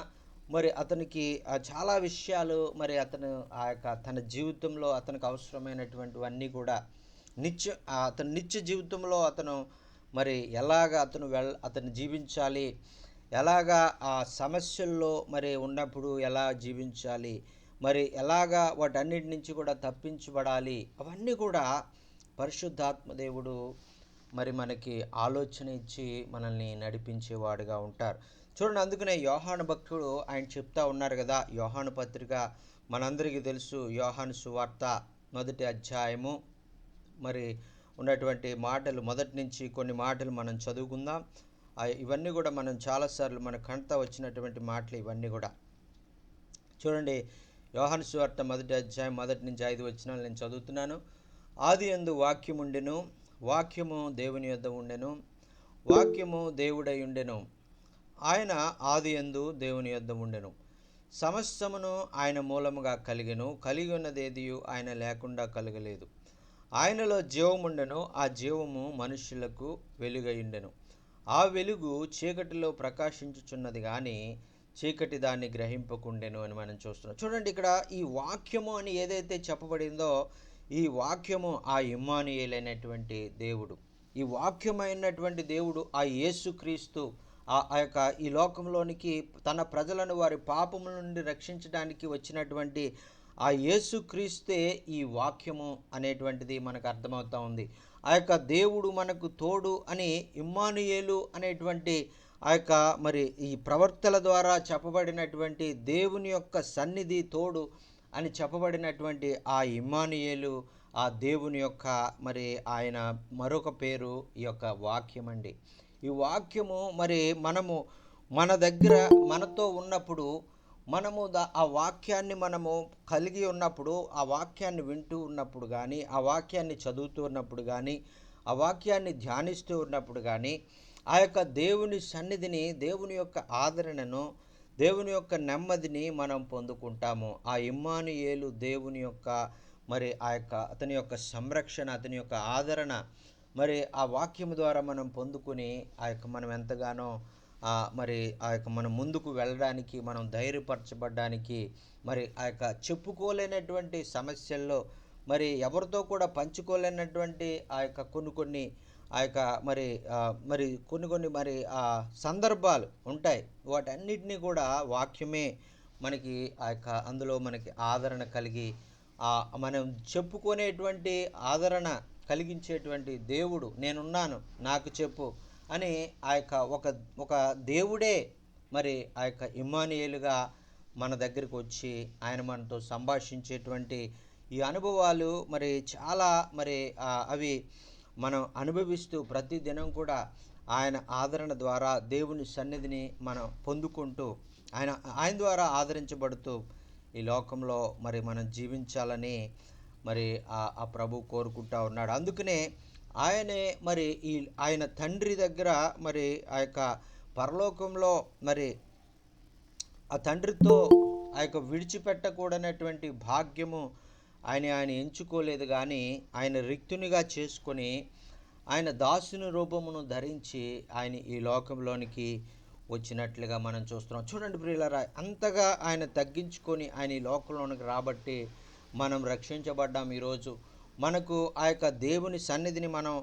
మరి అతనికి చాలా విషయాలు మరి అతను తన జీవితంలో అతనికి అవసరమైనటువంటివన్నీ కూడా అతని నిత్య జీవితంలో అతను మరి ఎలాగ అతను జీవించాలి, ఎలాగా ఆ సమస్యల్లో మరి ఉన్నప్పుడు ఎలా జీవించాలి, మరి ఎలాగా వాటన్నిటి నుంచి కూడా తప్పించబడాలి, అవన్నీ కూడా పరిశుద్ధాత్మ దేవుడు మరి మనకి ఆలోచన ఇచ్చి మనల్ని నడిపించేవాడుగా ఉంటారు. చూడండి, అందుకనే యోహాను భక్తుడు ఆయన చెప్తా ఉన్నారు కదా, యోహాను పత్రిక మనందరికీ తెలుసు, యోహాను సువార్త 1వ అధ్యాయము మరి ఉన్నటువంటి మాటలు, మొదటి నుంచి కొన్ని మాటలు మనం చదువుకుందాం. ఇవన్నీ కూడా మనం చాలాసార్లు మన కంట వచ్చినటువంటి మాటలు ఇవన్నీ కూడా. చూడండి, యోహాను సువార్త 1వ అధ్యాయం 1 నుంచి 5 వచనాలు నేను చదువుతున్నాను. ఆదియందు వాక్యముండెను, వాక్యము దేవుని యొద్ద ఉండెను, వాక్యము దేవుడై ఉండెను, ఆయన ఆదియందు దేవుని యొద్ద ఉండెను. సమస్తమును ఆయన మూలముగా కలిగెను, కలిగి ఉన్నదేదియు ఆయన లేకుండా కలగలేదు. ఆయనలో జీవముండెను, ఆ జీవము మనుష్యులకు వెలుగయుండెను. ఆ వెలుగు చీకటిలో ప్రకాశించుచున్నది కానీ చీకటి దాన్ని గ్రహింపకుండెను అని మనం చూస్తున్నాం. చూడండి, ఇక్కడ ఈ వాక్యము అని ఏదైతే చెప్పబడిందో, ఈ వాక్యము ఆ ఇమ్మానుయేలు అయినటువంటి దేవుడు, ఈ వాక్యమైనటువంటి దేవుడు ఆ యేసుక్రీస్తు, ఆ యొక్క ఈ లోకంలోనికి తన ప్రజలను వారి పాపముల నుండి రక్షించడానికి వచ్చినటువంటి ఆ యేసుక్రీస్తే ఈ వాక్యము అనేటువంటిది మనకు అర్థమవుతా ఉంది. ఆ యొక్క దేవుడు మనకు తోడు అని ఇమ్మానుయేలు అనేటువంటి ఆ యొక్క మరి ఈ ప్రవక్తల ద్వారా చెప్పబడినటువంటి దేవుని యొక్క సన్నిధి తోడు అని చెప్పబడినటువంటి ఆ ఇమ్మానుయేలు, ఆ దేవుని యొక్క మరి ఆయన మరొక పేరు ఈ యొక్క వాక్యం అండి. ఈ వాక్యము మరి మనము మన దగ్గర మనతో ఉన్నప్పుడు, మనము ఆ వాక్యాన్ని మనము కలిగి ఉన్నప్పుడు, ఆ వాక్యాన్ని వింటూ ఉన్నప్పుడు కానీ, ఆ వాక్యాన్ని చదువుతూ ఉన్నప్పుడు కానీ, ఆ వాక్యాన్ని ధ్యానిస్తూ ఉన్నప్పుడు కానీ, ఆ యొక్క దేవుని సన్నిధిని, దేవుని యొక్క ఆదరణను, దేవుని యొక్క నెమ్మదిని మనం పొందుకుంటాము. ఆ ఇమ్మానుయేలు దేవుని యొక్క మరి ఆ యొక్క అతని యొక్క సంరక్షణ, అతని యొక్క ఆదరణ మరి ఆ వాక్యము ద్వారా మనం పొందుకుని ఆ యొక్క మనం ఎంతగానో మరి ఆ యొక్క మనం ముందుకు వెళ్ళడానికి, మనం ధైర్యపరచబడ్డానికి, మరి ఆ యొక్క చెప్పుకోలేనటువంటి సమస్యల్లో మరి ఎవరితో కూడా పంచుకోలేనటువంటి ఆ యొక్క కొన్ని ఆ యొక్క మరి కొన్ని మరి సందర్భాలు ఉంటాయి. వాటన్నిటినీ కూడా వాక్యమే మనకి ఆ యొక్క అందులో మనకి ఆదరణ కలిగి మనం చెప్పుకునేటువంటి ఆదరణ కలిగించేటువంటి దేవుడు, నేనున్నాను నాకు చెప్పు అని ఆ యొక్క ఒక దేవుడే మరి ఆ యొక్క ఇమ్మానుయేలుగా మన దగ్గరికి వచ్చి ఆయన మనతో సంభాషించేటువంటి ఈ అనుభవాలు మరి చాలా మరి అవి మనం అనుభవిస్తూ ప్రతిదినం కూడా ఆయన ఆదరణ ద్వారా దేవుని సన్నిధిని మనం పొందుకుంటూ ఆయన ద్వారా ఆదరించబడుతూ ఈ లోకంలో మరి మనం జీవించాలని మరి ఆ ప్రభు కోరుకుంటా ఉన్నాడు. అందుకనే ఆయనే మరి ఆయన తండ్రి దగ్గర మరి ఆ యొక్క పరలోకంలో మరి ఆ తండ్రితో ఆ యొక్క విడిచిపెట్టకూడనటువంటి భాగ్యము ఆయన ఎంచుకోలేదు. కానీ ఆయన రిక్తునిగా చేసుకొని ఆయన దాసుని రూపమును ధరించి ఆయన ఈ లోకంలోనికి వచ్చినట్లుగా మనం చూస్తున్నాం. చూడండి ప్రియులారా, అంతగా ఆయన తగ్గించుకొని ఆయన ఈ లోకంలోనికి రాబట్టి మనం రక్షించబడ్డాం. ఈరోజు మనకు ఆ యొక్క దేవుని సన్నిధిని మనం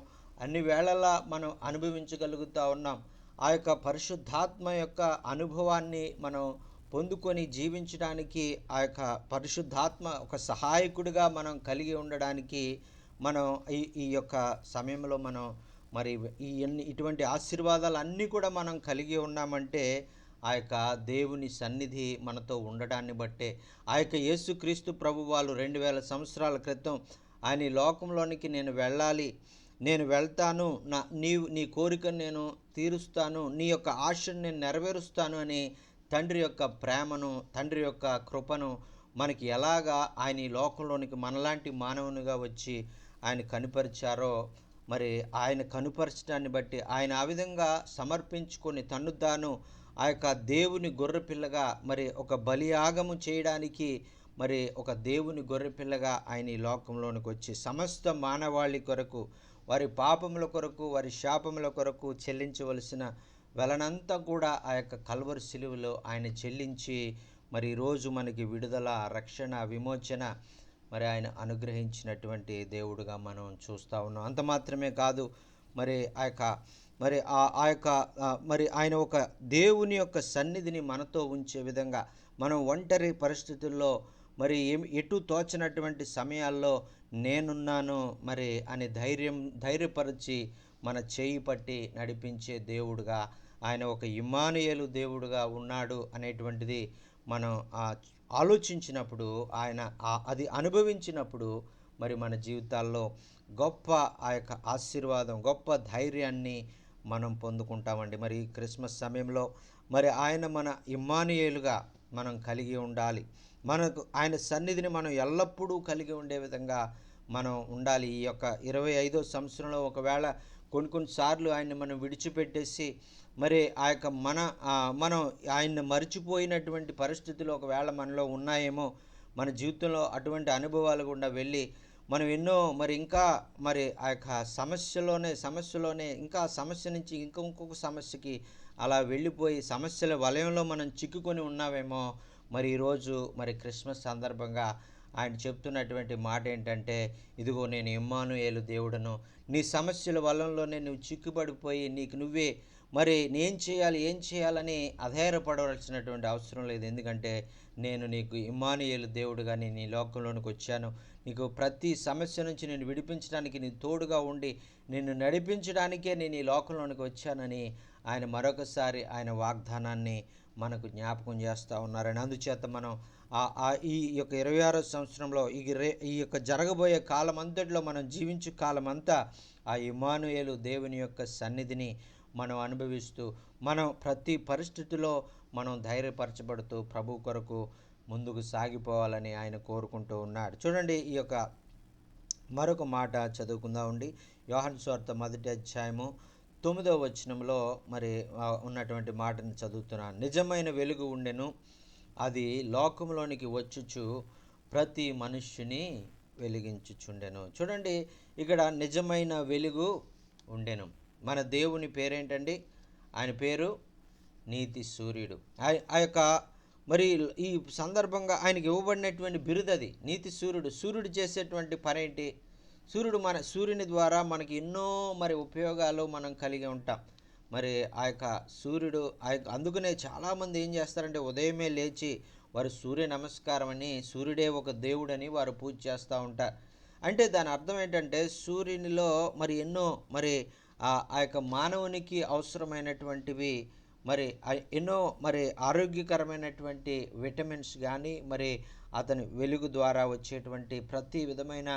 అన్ని వేళలా మనం అనుభవించగలుగుతూ ఉన్నాం. ఆ యొక్క పరిశుద్ధాత్మ యొక్క అనుభవాన్ని మనం పొందుకొని జీవించడానికి, ఆ యొక్క పరిశుద్ధాత్మ ఒక సహాయకుడిగా మనం కలిగి ఉండడానికి మనం ఈ యొక్క సమయంలో మనం మరి ఇటువంటి ఆశీర్వాదాలు అన్నీ కూడా మనం కలిగి ఉన్నామంటే ఆ యొక్క దేవుని సన్నిధి మనతో ఉండడాన్ని బట్టే. ఆ యొక్క యేసుక్రీస్తు ప్రభు వాళ్ళు 2000 సంవత్సరాల క్రితం ఆయన ఈ లోకంలోనికి నేను వెళ్ళాలి, నేను వెళ్తాను, నీ కోరికను నేను తీరుస్తాను, నీ యొక్క ఆశను నేను నెరవేరుస్తాను అని తండ్రి యొక్క ప్రేమను, తండ్రి యొక్క కృపను మనకి ఎలాగా ఆయన ఈ లోకంలోనికి మనలాంటి మానవునిగా వచ్చి ఆయన కనుపరిచారో, మరి ఆయన కనుపరచడాన్ని బట్టి ఆయన ఆ విధంగా సమర్పించుకొని తన్ను తాను ఆ యొక్క దేవుని గొర్రెపిల్లగా మరి ఒక బలియాగము చేయడానికి, మరి ఒక దేవుని గొర్రెపిల్లగా ఆయన ఈ లోకంలోనికి వచ్చి సమస్త మానవాళి కొరకు, వారి పాపముల కొరకు, వారి శాపముల కొరకు చెల్లించవలసిన వెలనంతా కూడా ఆ యొక్క కల్వరి సిలువలో ఆయన చెల్లించి మరి ఈరోజు మనకి విడుదల, రక్షణ, విమోచన మరి ఆయన అనుగ్రహించినటువంటి దేవుడుగా మనం చూస్తూ ఉన్నాం. అంత మాత్రమే కాదు, మరి మరి ఆయన ఒక దేవుని యొక్క సన్నిధిని మనతో ఉంచే విధంగా మనం ఒంటరి పరిస్థితుల్లో మరి ఎటు తోచనటువంటి సమయాల్లో నేనున్నాను మరి అని ధైర్యపరిచి మన చేయి పట్టి నడిపించే దేవుడుగా ఆయన ఒక ఇమ్మానుయేలు దేవుడుగా ఉన్నాడు అనేటువంటిది మనం ఆలోచించినప్పుడు, ఆయన అది అనుభవించినప్పుడు మరి మన జీవితాల్లో గొప్ప ఆ యొక్క ఆశీర్వాదం, గొప్ప ధైర్యాన్ని మనం పొందుకుంటామండి. మరి ఈ క్రిస్మస్ సమయంలో మరి ఆయన మన ఇమ్మానుయేలుగా మనం కలిగి ఉండాలి. మనకు ఆయన సన్నిధిని మనం ఎల్లప్పుడూ కలిగి ఉండే విధంగా మనం ఉండాలి. ఈ యొక్క 25వ సంవత్సరంలో ఒకవేళ కొన్నిసార్లు ఆయన్ని మనం విడిచిపెట్టేసి మరి ఆ యొక్క మనం ఆయన్ని మర్చిపోయినటువంటి పరిస్థితులు ఒకవేళ మనలో ఉన్నాయేమో, మన జీవితంలో అటువంటి అనుభవాలు గుండా వెళ్ళి మనం ఎన్నో మరి ఇంకా మరి ఆ యొక్క సమస్యలోనే ఇంకా సమస్య నుంచి ఇంకొక సమస్యకి అలా వెళ్ళిపోయి సమస్యల వలయంలో మనం చిక్కుకొని ఉన్నామేమో. మరి ఈరోజు మరి క్రిస్మస్ సందర్భంగా ఆయన చెప్తున్నటువంటి మాట ఏంటంటే, ఇదిగో నేను ఇమ్మానుయేలు దేవుడను, నీ సమస్యల వలయంలోనే నువ్వు చిక్కుపడిపోయి నీకు నువ్వే మరి ఏం చేయాలని అధైర్యపడవలసినటువంటి అవసరం లేదు. ఎందుకంటే నేను నీకు ఇమ్మానుయేలు దేవుడుగా నేను ఈ లోకంలోనికి వచ్చాను. నీకు ప్రతి సమస్య నుంచి నేను విడిపించడానికి నీ తోడుగా ఉండి నిన్ను నడిపించడానికే నేను ఈ లోకంలోనికి వచ్చానని ఆయన మరొకసారి ఆయన వాగ్దానాన్ని మనకు జ్ఞాపకం చేస్తూ ఉన్నారని. అందుచేత మనం ఈ యొక్క 26వ సంవత్సరంలో ఈ యొక్క జరగబోయే కాలం అంతటిలో మనం జీవించు కాలమంతా ఆ ఇమ్మానుయేలు దేవుని యొక్క సన్నిధిని మనం అనుభవిస్తూ మనం ప్రతి పరిస్థితిలో మనం ధైర్యపరచబడుతూ ప్రభు కొరకు ముందుకు సాగిపోవాలని ఆయన కోరుకుంటూ ఉన్నాడు. చూడండి, ఈ యొక్క మరొక మాట చదువుకుందామండి. యోహాను సువార్త 1వ అధ్యాయము 9వ వచనంలో మరి ఉన్నటువంటి మాటను చదువుతున్నాను. నిజమైన వెలుగు ఉండెను, అది లోకంలోనికి వచ్చుచు ప్రతి మనుష్యుని వెలిగించుచుండెను. చూడండి, ఇక్కడ నిజమైన వెలుగు ఉండెను. మన దేవుని పేరేంటండి? ఆయన పేరు నీతి సూర్యుడు. ఆ యొక్క మరి ఈ సందర్భంగా ఆయనకి ఇవ్వబడినటువంటి బిరుదది నీతి సూర్యుడు. సూర్యుడు చేసేటువంటి పని ఏంటి? సూర్యుని ద్వారా మనకి ఎన్నో మరి ఉపయోగాలు మనం కలిగి ఉంటాం. మరి ఆ యొక్క సూర్యుడు అందుకనే చాలామంది ఏం చేస్తారంటే ఉదయమే లేచి వారు సూర్య నమస్కారం అని, సూర్యుడే ఒక దేవుడని వారు పూజ చేస్తూ ఉంటారు. అంటే దాని అర్థం ఏంటంటే సూర్యునిలో మరి ఎన్నో మరి ఆ యొక్క మానవునికి అవసరమైనటువంటివి మరి ఎన్నో మరి ఆరోగ్యకరమైనటువంటి విటమిన్స్ కానీ మరి అతని వెలుగు ద్వారా వచ్చేటువంటి ప్రతి విధమైన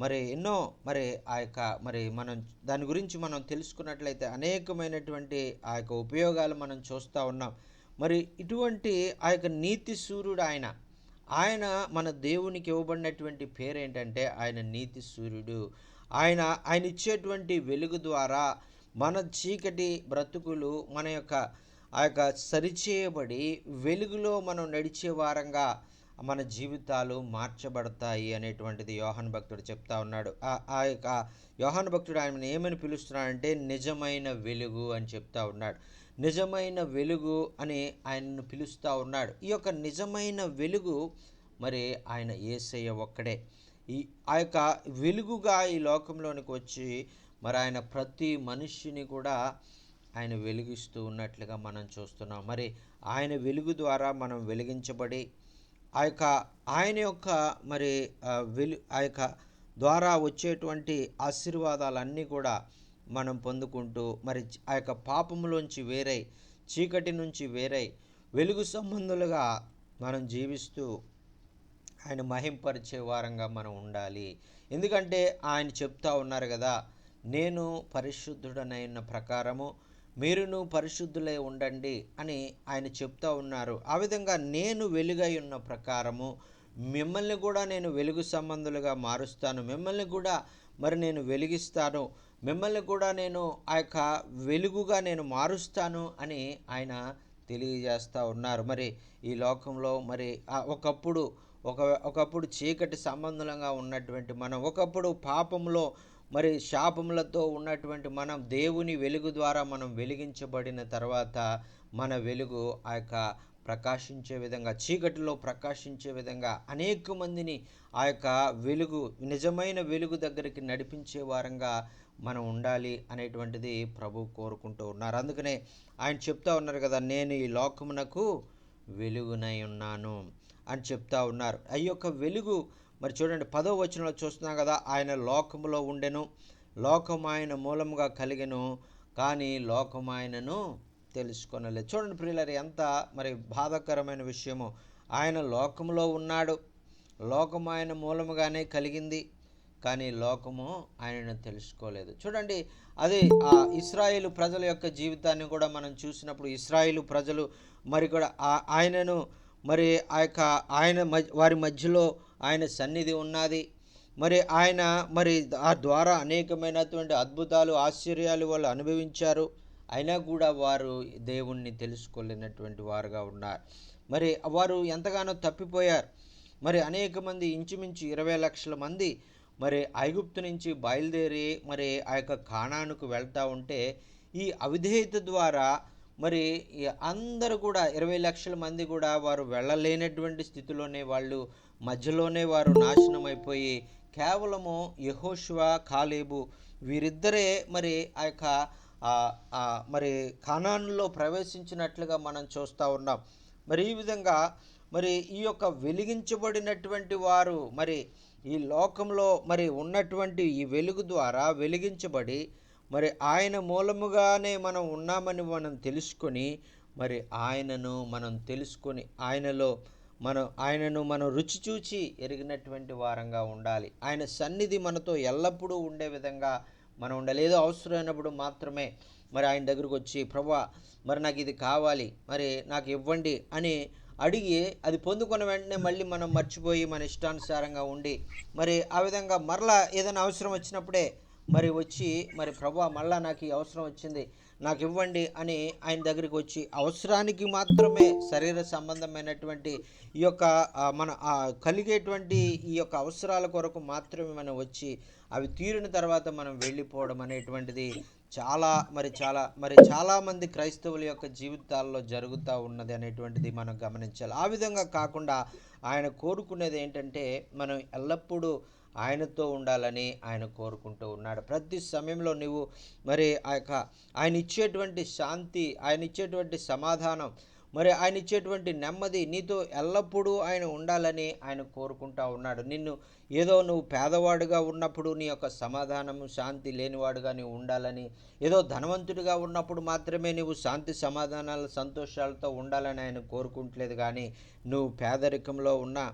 మరి ఎన్నో మరి ఆ యొక్క మరి మనం దాని గురించి మనం తెలుసుకున్నట్లయితే అనేకమైనటువంటి ఆ యొక్క ఉపయోగాలు మనం చూస్తూ ఉన్నాం. మరి ఇటువంటి ఆ యొక్క నీతి సూర్యుడు ఆయన మన దేవునికి ఇవ్వబడినటువంటి పేరేంటంటే ఆయన నీతి సూర్యుడు. ఆయన ఇచ్చేటువంటి వెలుగు ద్వారా మన చీకటి బ్రతుకులు మన యొక్క ఆ యొక్క సరిచేయబడి వెలుగులో మనం నడిచే వారంగా మన జీవితాలు మార్చబడతాయి అనేటువంటిది యోహాను భక్తుడు చెప్తా ఉన్నాడు. ఆ యొక్క యోహాను భక్తుడు ఆయన ఏమని పిలుస్తున్నాడంటే నిజమైన వెలుగు అని చెప్తా ఉన్నాడు. నిజమైన వెలుగు అని ఆయనను పిలుస్తూ ఉన్నాడు. ఈ యొక్క నిజమైన వెలుగు మరి ఆయన యేసయ్య ఒక్కడే. ఆ యొక్క వెలుగుగా ఈ లోకంలోనికి వచ్చి మరి ఆయన ప్రతి మనుష్యుని కూడా ఆయన వెలిగిస్తూ ఉన్నట్లుగా మనం చూస్తున్నాం. మరి ఆయన వెలుగు ద్వారా మనం వెలిగించబడి ఆయన యొక్క మరి ఆ యొక్క ద్వారా వచ్చేటువంటి ఆశీర్వాదాలన్నీ కూడా మనం పొందుకుంటూ మరి ఆ యొక్క పాపములోంచి వేరై, చీకటి నుంచి వేరై, వెలుగు సంబంధులుగా మనం జీవిస్తూ ఆయన మహింపరిచే వారంగా మనం ఉండాలి. ఎందుకంటే ఆయన చెప్తా ఉన్నారు కదా, నేను పరిశుద్ధుడనైన ప్రకారము మీరును పరిశుద్ధులై ఉండండి అని ఆయన చెప్తా ఉన్నారు. ఆ విధంగా నేను వెలుగై ఉన్న ప్రకారము మిమ్మల్ని కూడా నేను వెలుగు సంబంధులుగా మారుస్తాను, మిమ్మల్ని కూడా మరి నేను వెలిగిస్తాను, మిమ్మల్ని కూడా నేను ఆ యొక్క వెలుగుగా నేను మారుస్తాను అని ఆయన తెలియజేస్తూ ఉన్నారు. మరి ఈ లోకంలో మరి ఒకప్పుడు చీకటి సంబంధంగా ఉన్నటువంటి మనం, ఒకప్పుడు పాపంలో మరి శాపములతో ఉన్నటువంటి మనం దేవుని వెలుగు ద్వారా మనం వెలిగించబడిన తర్వాత మన వెలుగు ఆ యొక్క ప్రకాశించే విధంగా, చీకటిలో ప్రకాశించే విధంగా అనేక మందిని ఆ యొక్క వెలుగు, నిజమైన వెలుగు దగ్గరికి నడిపించే వారంగా మనం ఉండాలి అనేటువంటిది ప్రభు కోరుకుంటూ ఉన్నారు. అందుకనే ఆయన చెప్తా ఉన్నారు కదా, నేను ఈ లోకమునకు వెలుగునై ఉన్నాను అని చెప్తా ఉన్నారు. ఆ యొక్క వెలుగు మరి చూడండి 10వ వచనంలో చూస్తున్నాం కదా, ఆయన లోకములో ఉండెను, లోకం ఆయన మూలముగా కలిగెను, కానీ లోకం ఆయనను తెలుసుకొనలేదు. చూడండి ప్రియులారా, ఎంత మరి బాధాకరమైన విషయము. ఆయన లోకములో ఉన్నాడు, లోకం ఆయన మూలముగానే కలిగింది, కానీ లోకము ఆయనను తెలుసుకోలేదు. చూడండి, అది ఆ ఇశ్రాయేలు ప్రజల యొక్క జీవితాన్ని కూడా మనం చూసినప్పుడు ఇశ్రాయేలు ప్రజలు మరి కూడా ఆయనను మరి ఆ యొక్క వారి మధ్యలో ఆయన సన్నిధి ఉన్నది. మరి ఆయన మరి ఆ ద్వారా అనేకమైనటువంటి అద్భుతాలు ఆశ్చర్యాలు వాళ్ళు అనుభవించారు. అయినా కూడా వారు దేవుణ్ణి తెలుసుకోలేనటువంటి వారుగా ఉన్నారు. మరి వారు ఎంతగానో తప్పిపోయారు. మరి అనేక మంది ఇంచుమించు 20 లక్షల మంది మరి ఐగుప్తు నుంచి బయలుదేరి మరి ఆ యొక్క కానానుకు వెళ్తూ ఉంటే ఈ అవిధేయత ద్వారా మరి అందరూ కూడా 20 లక్షల మంది కూడా వారు వెళ్ళలేనటువంటి స్థితిలోనే వాళ్ళు మధ్యలోనే వారు నాశనం అయిపోయి కేవలము యెహోషువ కాలేబు వీరిద్దరే మరి ఆ యొక్క మరి కానానులో ప్రవేశించినట్లుగా మనం చూస్తూ ఉన్నాం. మరి ఈ విధంగా మరి ఈ యొక్క వెలిగించబడినటువంటి వారు మరి ఈ లోకంలో మరి ఉన్నటువంటి ఈ వెలుగు ద్వారా వెలిగించబడి మరి ఆయన మూలముగానే మనం ఉన్నామని మనం తెలుసుకొని మరి ఆయనను మనం తెలుసుకొని ఆయనను మనం రుచి చూచి ఎరిగినటువంటి వారంగా ఉండాలి. ఆయన సన్నిధి మనతో ఎల్లప్పుడూ ఉండే విధంగా మనం ఉండాలి. ఏదో అవసరమైనప్పుడు మాత్రమే మరి ఆయన దగ్గరకు వచ్చి ప్రభువా మరి నాకు ఇది కావాలి, మరి నాకు ఇవ్వండి అని అడిగి అది పొందుకున్న వెంటనే మళ్ళీ మనం మర్చిపోయి మన ఇష్టానుసారంగా ఉండి మరి ఆ విధంగా మరలా ఏదైనా అవసరం వచ్చినప్పుడే మరి వచ్చి మరి ప్రభువా మళ్ళా నాకు ఈ అవసరం వచ్చింది నాకు ఇవ్వండి అని ఆయన దగ్గరికి వచ్చి అవసరానికి మాత్రమే శరీర సంబంధమైనటువంటి ఈ యొక్క మన కలిగేటువంటి ఈ యొక్క అవసరాల కొరకు మాత్రమే మనం వచ్చి అవి తీరిన తర్వాత మనం వెళ్ళిపోవడం అనేటువంటిది చాలామంది క్రైస్తవుల యొక్క జీవితాల్లో జరుగుతూ ఉన్నది అనేటువంటిది మనం గమనించాలి. ఆ విధంగా కాకుండా ఆయన కోరుకునేది ఏంటంటే మనం ఎల్లప్పుడూ ఆయనతో ఉండాలని ఆయన కోరుకుంటూ ఉన్నాడు. ప్రతి సమయంలో నువ్వు మరి ఆయన ఇచ్చేటువంటి శాంతి, ఆయన ఇచ్చేటువంటి సమాధానం, మరి ఆయన ఇచ్చేటువంటి నెమ్మది నీతో ఎల్లప్పుడూ ఆయన ఉండాలని ఆయన కోరుకుంటూ ఉన్నాడు. నువ్వు పేదవాడుగా ఉన్నప్పుడు నీ యొక్క సమాధానము శాంతి లేనివాడుగా నీవు ఉండాలని, ఏదో ధనవంతుడిగా ఉన్నప్పుడు మాత్రమే నువ్వు శాంతి సమాధానాల సంతోషాలతో ఉండాలని ఆయన కోరుకుంటలేదు. కానీ నువ్వు పేదరికంలో ఉన్నా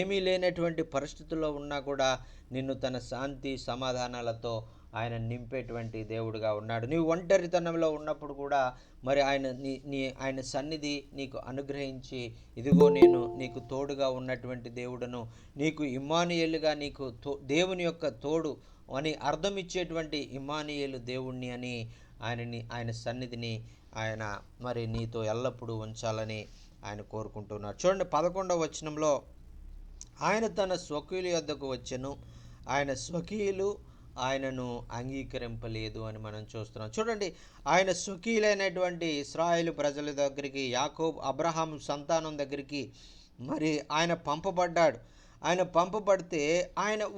ఏమీ లేనటువంటి పరిస్థితుల్లో ఉన్నా కూడా నిన్ను తన శాంతి సమాధానాలతో ఆయన నింపేటువంటి దేవుడుగా ఉన్నాడు. నీవు ఒంటరితనంలో ఉన్నప్పుడు కూడా మరి ఆయన సన్నిధి నీకు అనుగ్రహించి ఇదిగో నేను నీకు తోడుగా ఉన్నటువంటి దేవుడను, నీకు ఇమ్మానుయేలుగా నీకు దేవుని యొక్క తోడు అని అర్థం ఇచ్చేటువంటి ఇమ్మానుయేలు దేవుణ్ణి అని ఆయన సన్నిధిని ఆయన మరి నీతో ఎల్లప్పుడూ ఉంచాలని ఆయన కోరుకుంటున్నాడు. చూడండి 11వ వచనంలో ఆయన తన స్వకీయుల యొద్దకు వచ్చెను, ఆయన స్వకీయులు ఆయనను అంగీకరింపలేదు అని మనం చూస్తున్నాం. చూడండి, ఆయన స్వకీయులైనటువంటి ఇశ్రాయేలు ప్రజల దగ్గరికి, యాకోబు అబ్రహాం సంతానం దగ్గరికి మరి ఆయన పంపబడ్డాడు. ఆయన పంపబడితే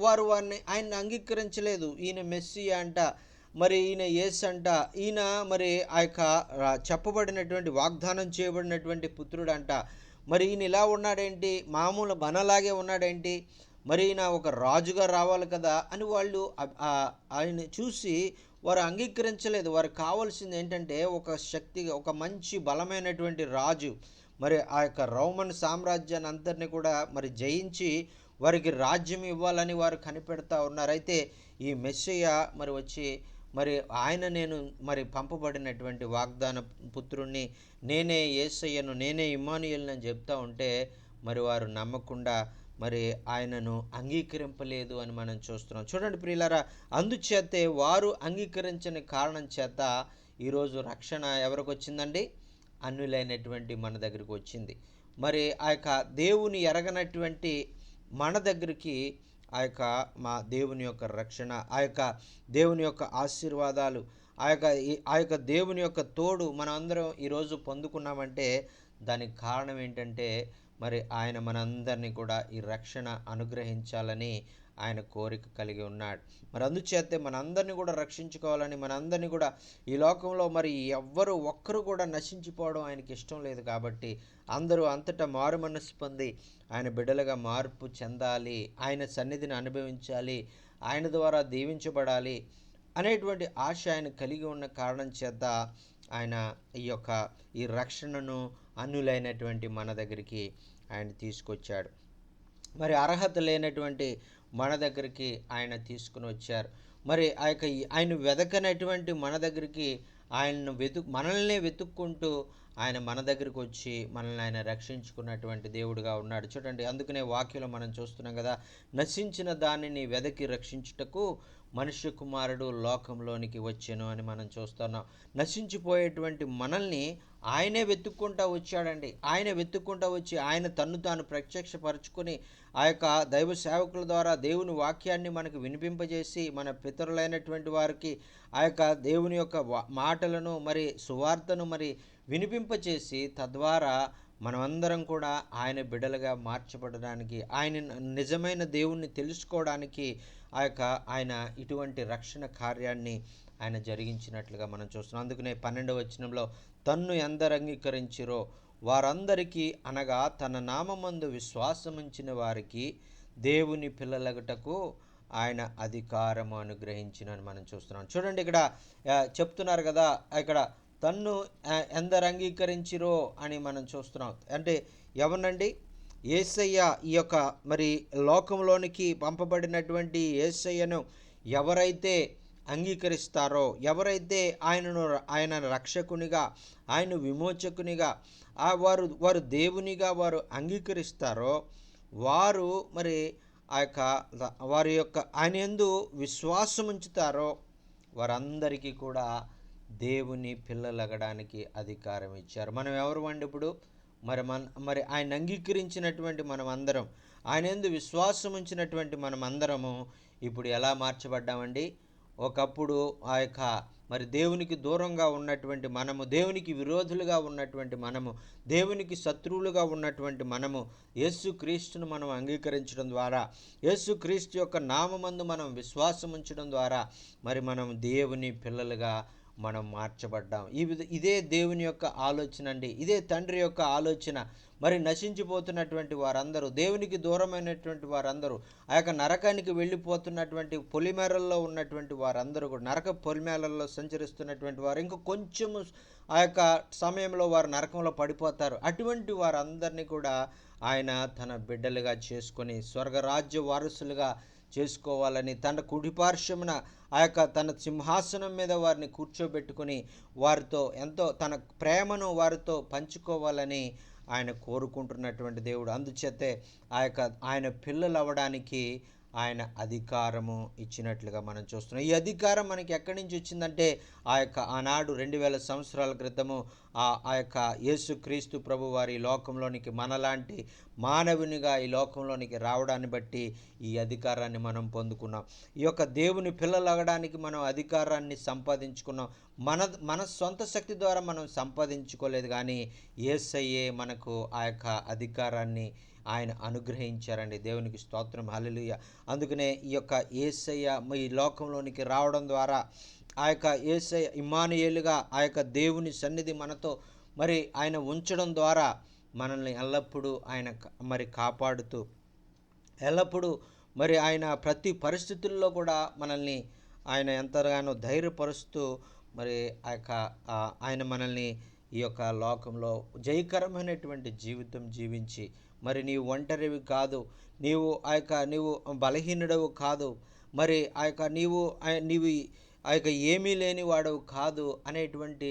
వారిని అంగీకరించలేదు. ఈయన మెస్సియా అంట, మరి ఈయన యేసు అంట, ఈయన మరి ఆ యొక్క చెప్పబడినటువంటి వాగ్దానం చేయబడినటువంటి పుత్రుడంట, మరి ఈయన ఇలా ఉన్నాడేంటి, మామూలు మనలాగే ఉన్నాడేంటి, మరి ఈయన ఒక రాజుగా రావాలి కదా అని వాళ్ళు ఆయన చూసి వారు అంగీకరించలేదు. వారికి కావాల్సింది ఏంటంటే ఒక మంచి బలమైనటువంటి రాజు, మరి ఆ యొక్క రోమన్ సామ్రాజ్యాన్ని అందరినీ కూడా మరి జయించి వారికి రాజ్యం ఇవ్వాలని వారు కనిపెడతా ఉన్నారు. అయితే ఈ మెస్సియా మరి వచ్చి మరి నేను మరి పంపబడినటువంటి వాగ్దాన పుత్రుణ్ణి, నేనే యేసయ్యను, నేనే ఇమ్మానుయేలుని అని చెప్తా ఉంటే మరి వారు నమ్మకుండా మరి ఆయనను అంగీకరింపలేదు అని మనం చూస్తున్నాం. చూడండి ప్రియులారా, అందుచేతే వారు అంగీకరించని కారణం చేత ఈరోజు రక్షణ ఎవరికి వచ్చిందండి? అన్యులైనటువంటి మన దగ్గరికి వచ్చింది. మరి ఆ యొక్క దేవుని ఎరగనటువంటి మన దగ్గరికి మా దేవుని యొక్క రక్షణ, ఆ యొక్క దేవుని యొక్క ఆశీర్వాదాలు, ఆ యొక్క దేవుని యొక్క తోడు మనం అందరం ఈరోజు పొందుకున్నామంటే దానికి కారణం ఏంటంటే మరి ఆయన మనందరినీ కూడా ఈ రక్షణ అనుగ్రహించాలని ఆయన కోరిక కలిగి ఉన్నాడు. మరి అందుచేతే మనందరినీ కూడా రక్షించుకోవాలని, మనందరినీ కూడా ఈ లోకంలో మరి ఒక్కరు కూడా నశించిపోవడం ఆయనకి ఇష్టం లేదు. కాబట్టి అందరూ అంతటా మారు మనస్సు పొంది ఆయన బిడ్డలుగా మార్పు చెందాలి, ఆయన సన్నిధిని అనుభవించాలి, ఆయన ద్వారా దీవించబడాలి అనేటువంటి ఆశ ఆయన కలిగి ఉన్న కారణం చేత ఆయన ఈ రక్షణను అన్యులైనటువంటి మన దగ్గరికి ఆయన తీసుకొచ్చాడు. మరి అర్హత లేనటువంటి మన దగ్గరికి ఆయన తీసుకుని వచ్చారు. మరి ఆయన వెదకనటువంటి మన దగ్గరికి ఆయనను మనల్నే వెతుక్కుంటూ ఆయన మన దగ్గరికి వచ్చి మనల్ని ఆయన రక్షించుకున్నటువంటి దేవుడుగా ఉన్నాడు. చూడండి, అందుకనే వాక్యంలో మనం చూస్తున్నాం కదా, నశించిన దానిని వెదకి రక్షించుటకు మనుష్య కుమారుడు లోకంలోనికి వచ్చెను అని మనం చూస్తున్నాం. నశించిపోయేటువంటి మనల్ని ఆయనే వెతుక్కుంటూ వచ్చాడండి. ఆయన వెతుక్కుంటూ వచ్చి ఆయన తన్ను తాను ప్రత్యక్షపరచుకొని ఆ యొక్క దైవ సేవకుల ద్వారా దేవుని వాక్యాన్ని మనకు వినిపింపజేసి మన పితరులైనటువంటి వారికి ఆ యొక్క దేవుని యొక్క మాటలను మరి సువార్తను మరి వినిపింపచేసి తద్వారా మనమందరం కూడా ఆయన బిడ్డలుగా మార్చబడడానికి, ఆయన నిజమైన దేవుణ్ణి తెలుసుకోవడానికి ఆయన ఇటువంటి రక్షణ కార్యాన్ని ఆయన జరిగించినట్లుగా మనం చూస్తున్నాం. అందుకనే 12వ వచనంలో తన్ను ఎందరు అంగీకరించిరో వారందరికీ, అనగా తన నామమందు విశ్వాసముంచిన వారికి దేవుని పిల్లలగుటకు ఆయన అధికారము అనుగ్రహించినని మనం చూస్తున్నాం. చూడండి, ఇక్కడ చెప్తున్నారు కదా, ఇక్కడ తన్ను ఎందరు అంగీకరించిరో అని మనం చూస్తున్నాం. అంటే ఎవరినండి? యేసయ్య, ఈ యొక్క మరి లోకంలోనికి పంపబడినటువంటి యేసయ్యను ఎవరైతే అంగీకరిస్తారో, ఎవరైతే ఆయన రక్షకునిగా, ఆయన విమోచకునిగా, వారు దేవునిగా వారు అంగీకరిస్తారో వారు మరి వారి యొక్క ఆయన యందు విశ్వాసం ఉంచుతారో వారందరికీ కూడా దేవుని పిల్లలగడానికి అధికారం ఇచ్చారు. మనం ఎవరు అండి ఇప్పుడు? మరి ఆయన అంగీకరించినటువంటి మనం అందరం, ఆయన యందు విశ్వాసం ఉంచినటువంటి మనం అందరము ఇప్పుడు ఎలా మార్చబడ్డామండి? ఒకప్పుడు మరి దేవునికి దూరంగా ఉన్నటువంటి మనము, దేవునికి విరోధులుగా ఉన్నటువంటి మనము, దేవునికి శత్రువులుగా ఉన్నటువంటి మనము యేసుక్రీస్తును మనం అంగీకరించడం ద్వారా, యేసుక్రీస్తు యొక్క నామమందు మనం విశ్వాసం ఉంచడం ద్వారా మరి మనం దేవుని పిల్లలుగా మనం మార్చబడ్డాం. ఇదే దేవుని యొక్క ఆలోచన అండి. ఇదే తండ్రి యొక్క ఆలోచన. మరి నశించిపోతున్నటువంటి వారందరూ, దేవునికి దూరమైనటువంటి వారందరూ, ఆ యొక్క నరకానికి వెళ్ళిపోతున్నటువంటి పొలిమేరల్లో ఉన్నటువంటి వారందరూ కూడా, నరక పొలిమేరల్లో సంచరిస్తున్నటువంటి వారు ఇంక కొంచెము ఆ యొక్క సమయంలో వారు నరకంలో పడిపోతారు. అటువంటి వారందరినీ కూడా ఆయన తన బిడ్డలుగా చేసుకొని స్వర్గరాజ్య వారసులుగా చేసుకోవాలని, తన కుడిపార్శ్వమున తన సింహాసనం మీద వారిని కూర్చోబెట్టుకుని వారితో ఎంతో తన ప్రేమను వారితో పంచుకోవాలని ఆయన కోరుకుంటున్నటువంటి దేవుడు. అందుచేతే ఆయన పిల్లలు అవ్వడానికి ఆయన అధికారము ఇచ్చినట్లుగా మనం చూస్తున్నాం. ఈ అధికారం మనకి ఎక్కడి నుంచి వచ్చిందంటే ఆనాడు 2000 సంవత్సరాల క్రితము యేసుక్రీస్తు ప్రభు వారి లోకంలోనికి మనలాంటి మానవునిగా ఈ లోకంలోనికి రావడాన్ని బట్టి ఈ అధికారాన్ని మనం పొందుకున్నాం. ఈ యొక్క దేవుని పిల్లలు అవ్వడానికి మనం అధికారాన్ని సంపాదించుకున్నాం. మన సొంత శక్తి ద్వారా మనం సంపాదించుకోలేదు, కానీ యేసయ్యే మనకు అధికారాన్ని ఆయన అనుగ్రహించారండి. దేవునికి స్తోత్రం, హల్లెలూయా. అందుకనే ఈ యొక్క యేసయ్య ఈ లోకంలోనికి రావడం ద్వారా యేసయ్య ఇమ్మానుయేలుగా దేవుని సన్నిధి మనతో మరి ఆయన ఉంచడం ద్వారా మనల్ని ఎల్లప్పుడూ ఆయన మరి కాపాడుతూ, ఎల్లప్పుడూ మరి ఆయన ప్రతి పరిస్థితుల్లో కూడా మనల్ని ఆయన ఎంతగానో ధైర్యపరుస్తూ మరి ఆయన మనల్ని ఈ యొక్క లోకంలో జయకరమైనటువంటి జీవితం జీవించి, మరి నీవు ఒంటరివి కాదు, నీవు నీవు బలహీనుడవు కాదు, మరి నీవు ఏమీ లేని వాడవు కాదు అనేటువంటి